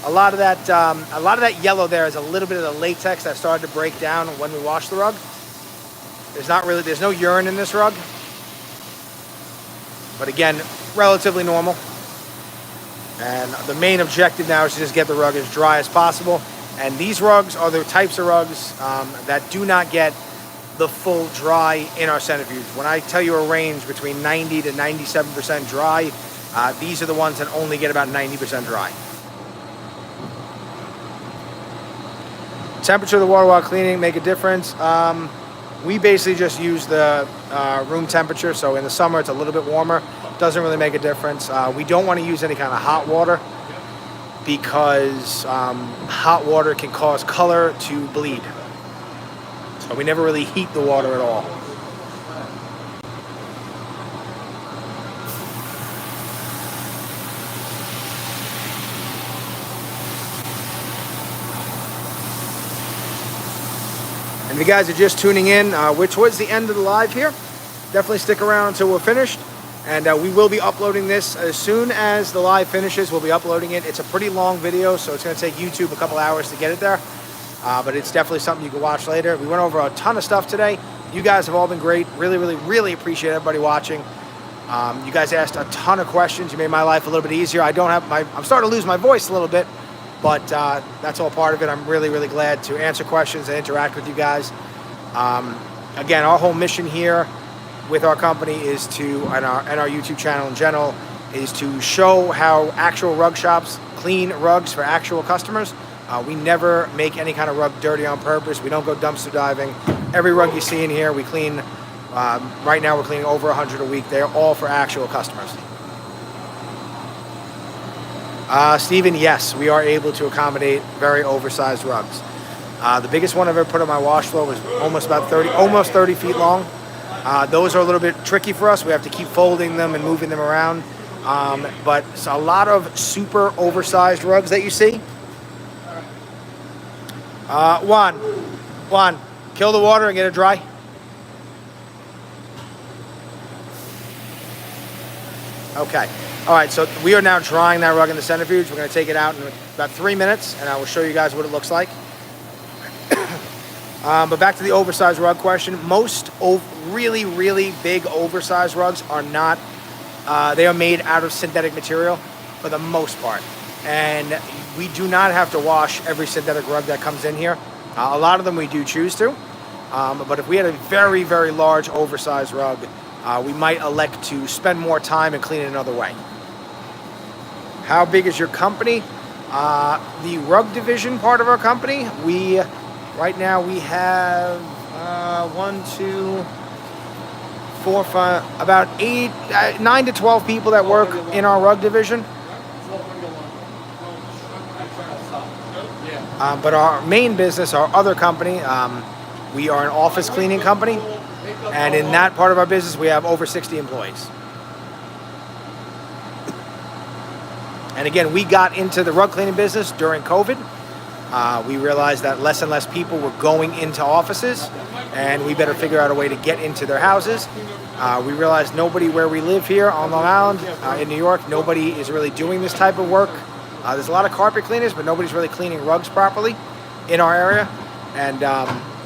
A lot of that yellow there is a little bit of the latex that started to break down when we washed the rug. There's no urine in this rug. But again, relatively normal. And the main objective now is to just get the rug as dry as possible. And these rugs are the types of rugs that do not get the full dry in our centrifuge. When I tell you a range between 90 to 97% dry, these are the ones that only get about 90% dry. Temperature of the water while cleaning make a difference. We basically just use the room temperature, so in the summer it's a little bit warmer. Doesn't really make a difference. We don't want to use any kind of hot water because hot water can cause color to bleed. So we never really heat the water at all. And if you guys are just tuning in, we're towards the end of the live here. Definitely stick around until we're finished. And we will be uploading this as soon as the live finishes. We'll be uploading it. It's a pretty long video, so it's going to take YouTube a couple hours to get it there. But it's definitely something you can watch later. We went over a ton of stuff today. You guys have all been great. Really, really, really appreciate everybody watching. You guys asked a ton of questions. You made my life a little bit easier. I'm starting to lose my voice a little bit, but that's all part of it. I'm really, really glad to answer questions and interact with you guys. Again, our whole mission here with our company is to, and our YouTube channel in general, is to show how actual rug shops clean rugs for actual customers. We never make any kind of rug dirty on purpose. We don't go dumpster diving. Every rug you see in here, we clean. Right now, we're cleaning over 100 a week. They're all for actual customers. Stephen, yes, we are able to accommodate very oversized rugs. The biggest one I've ever put on my wash floor was almost 30 feet long. Those are a little bit tricky for us. We have to keep folding them and moving them around. But it's a lot of super oversized rugs that you see. Juan, kill the water and get it dry. Okay. All right, so we are now drying that rug in the centrifuge. We're going to take it out in about 3 minutes, and I will show you guys what it looks like. But back to the oversized rug question. Most really, really big oversized rugs are not, they are made out of synthetic material for the most part. And we do not have to wash every synthetic rug that comes in here. A lot of them we do choose to. But if we had a very, very large oversized rug, we might elect to spend more time and clean it another way. How big is your company? The rug division part of our company, right now we have 9 to 12 people that work in our rug division. But our main business, our other company, we are an office cleaning company. And in that part of our business, we have over 60 employees. And again, we got into the rug cleaning business during COVID. We realized that less and less people were going into offices, and we better figure out a way to get into their houses. We realized nobody where we live here on Long Island, in New York, nobody is really doing this type of work. There's a lot of carpet cleaners, but nobody's really cleaning rugs properly in our area. And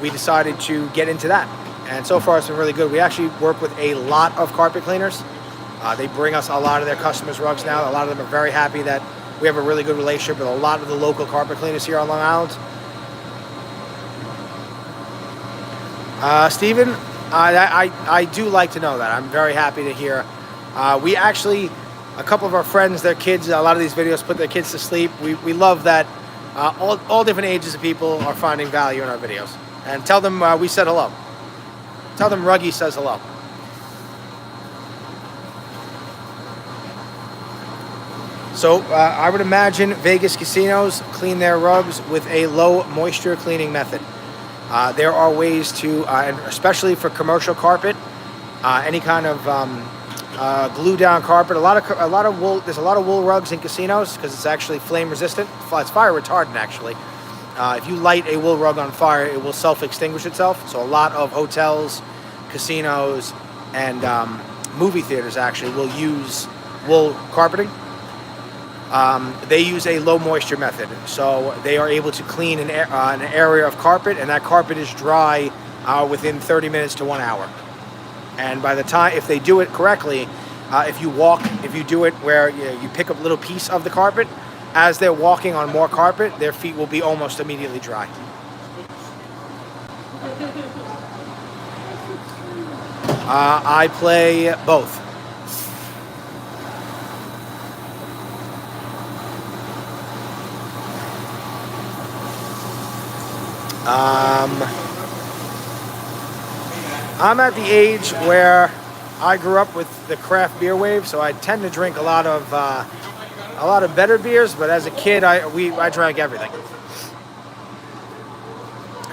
we decided to get into that. And so far, it's been really good. We actually work with a lot of carpet cleaners. They bring us a lot of their customers' rugs now. A lot of them are very happy that we have a really good relationship with a lot of the local carpet cleaners here on Long Island. Stephen, I do like to know that. I'm very happy to hear. We actually, a couple of our friends, their kids, a lot of these videos put their kids to sleep. We love that all different ages of people are finding value in our videos. And tell them we said hello. Tell them Ruggy says hello. So I would imagine Vegas casinos clean their rugs with a low moisture cleaning method. There are ways to, and especially for commercial carpet, any kind of glue down carpet. A lot of wool. There's a lot of wool rugs in casinos because it's actually flame resistant. It's fire retardant actually. If you light a wool rug on fire, it will self-extinguish itself. So a lot of hotels, casinos, and movie theaters actually will use wool carpeting. They use a low moisture method, so they are able to clean an area of carpet, and that carpet is dry within 30 minutes to 1 hour. And by the time, if they do it correctly, if you do it where you pick up a little piece of the carpet, as they're walking on more carpet, their feet will be almost immediately dry. I play both. I'm at the age where I grew up with the craft beer wave, so I tend to drink a lot of better beers. But as a kid, I drank everything.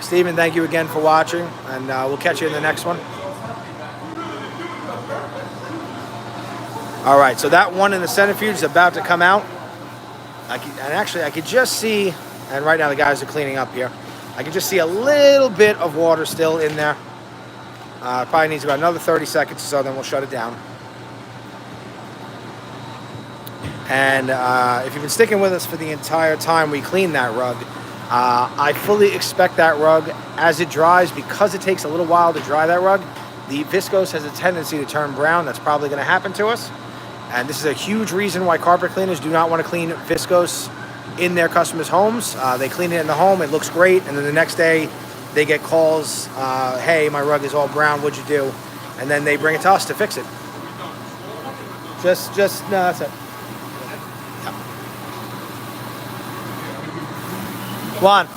Steven, thank you again for watching, and we'll catch you in the next one. All right, so that one in the centrifuge is about to come out. I could just see, and right now the guys are cleaning up here. I can just see a little bit of water still in there. Probably needs about another 30 seconds or so, then we'll shut it down. And if you've been sticking with us for the entire time we clean that rug, I fully expect that rug, as it dries, because it takes a little while to dry that rug, the viscose has a tendency to turn brown. That's probably going to happen to us. And this is a huge reason why carpet cleaners do not want to clean viscose in their customers' homes. They clean it in the home, it looks great, and then the next day they get calls, hey, my rug is all brown, what'd you do? And then they bring it to us to fix it. No, that's it. Yeah. Juan.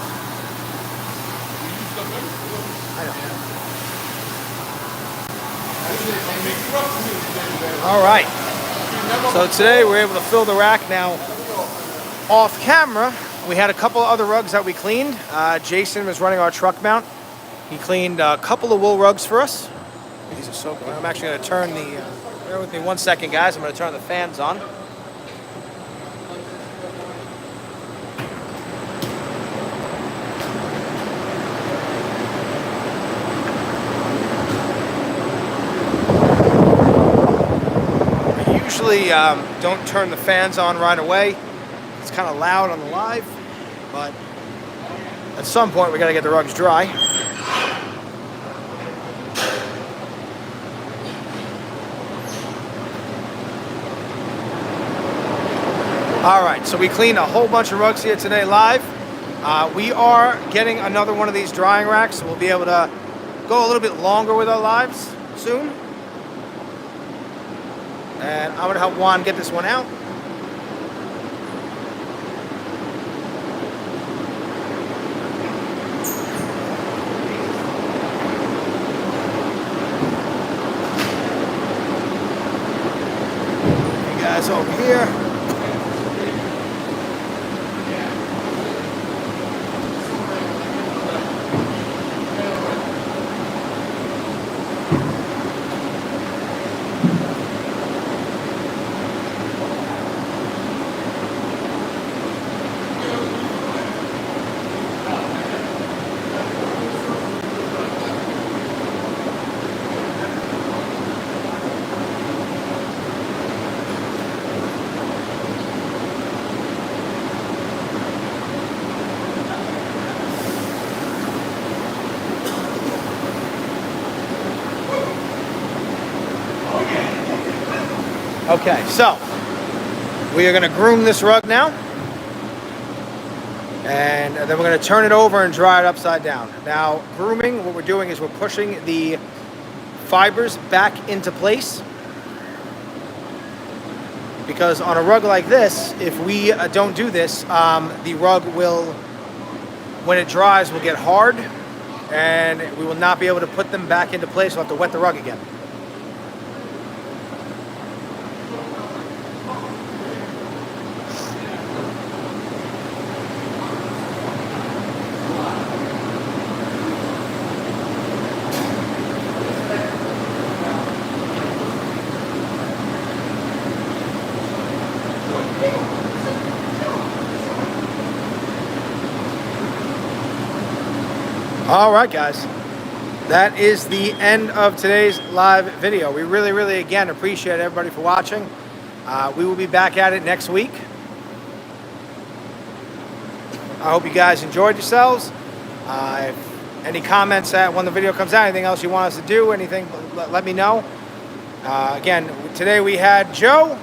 All right. So today we're able to fill the rack now. Off camera, we had a couple other rugs that we cleaned. Jason was running our truck mount. He cleaned a couple of wool rugs for us. These are so good. I'm actually going to turn the, bear with me 1 second, guys. I'm going to turn the fans on. I usually don't turn the fans on right away. It's kind of loud on the live, but at some point we got to get the rugs dry. All right, so we cleaned a whole bunch of rugs here today live. We are getting another one of these drying racks, so we'll be able to go a little bit longer with our lives soon. And I'm gonna help Juan get this one out. You guys over here. Okay, so we are going to groom this rug now, and then we're going to turn it over and dry it upside down. Now, grooming, what we're doing is we're pushing the fibers back into place, because on a rug like this, if we don't do this, the rug will, when it dries, will get hard, and we will not be able to put them back into place. We'll have to wet the rug again. All right, guys. That is the end of today's live video. We really, really, again, appreciate everybody for watching. We will be back at it next week. I hope you guys enjoyed yourselves. If any comments when the video comes out, anything else you want us to do, anything, let me know. Again, today we had Joe,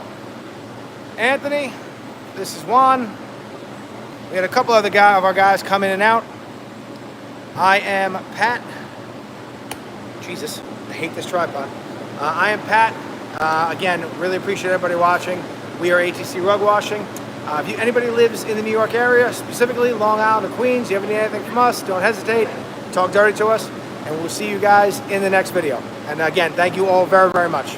Anthony, this is Juan. We had a couple other of our guys come in and out. I am Pat. Jesus, I hate this tripod. I am Pat. Again, really appreciate everybody watching. We are ATC Rug Washing. If anybody lives in the New York area, specifically Long Island or Queens, you ever need anything from us, don't hesitate. Talk dirty to us, and we'll see you guys in the next video. And again, thank you all very, very much.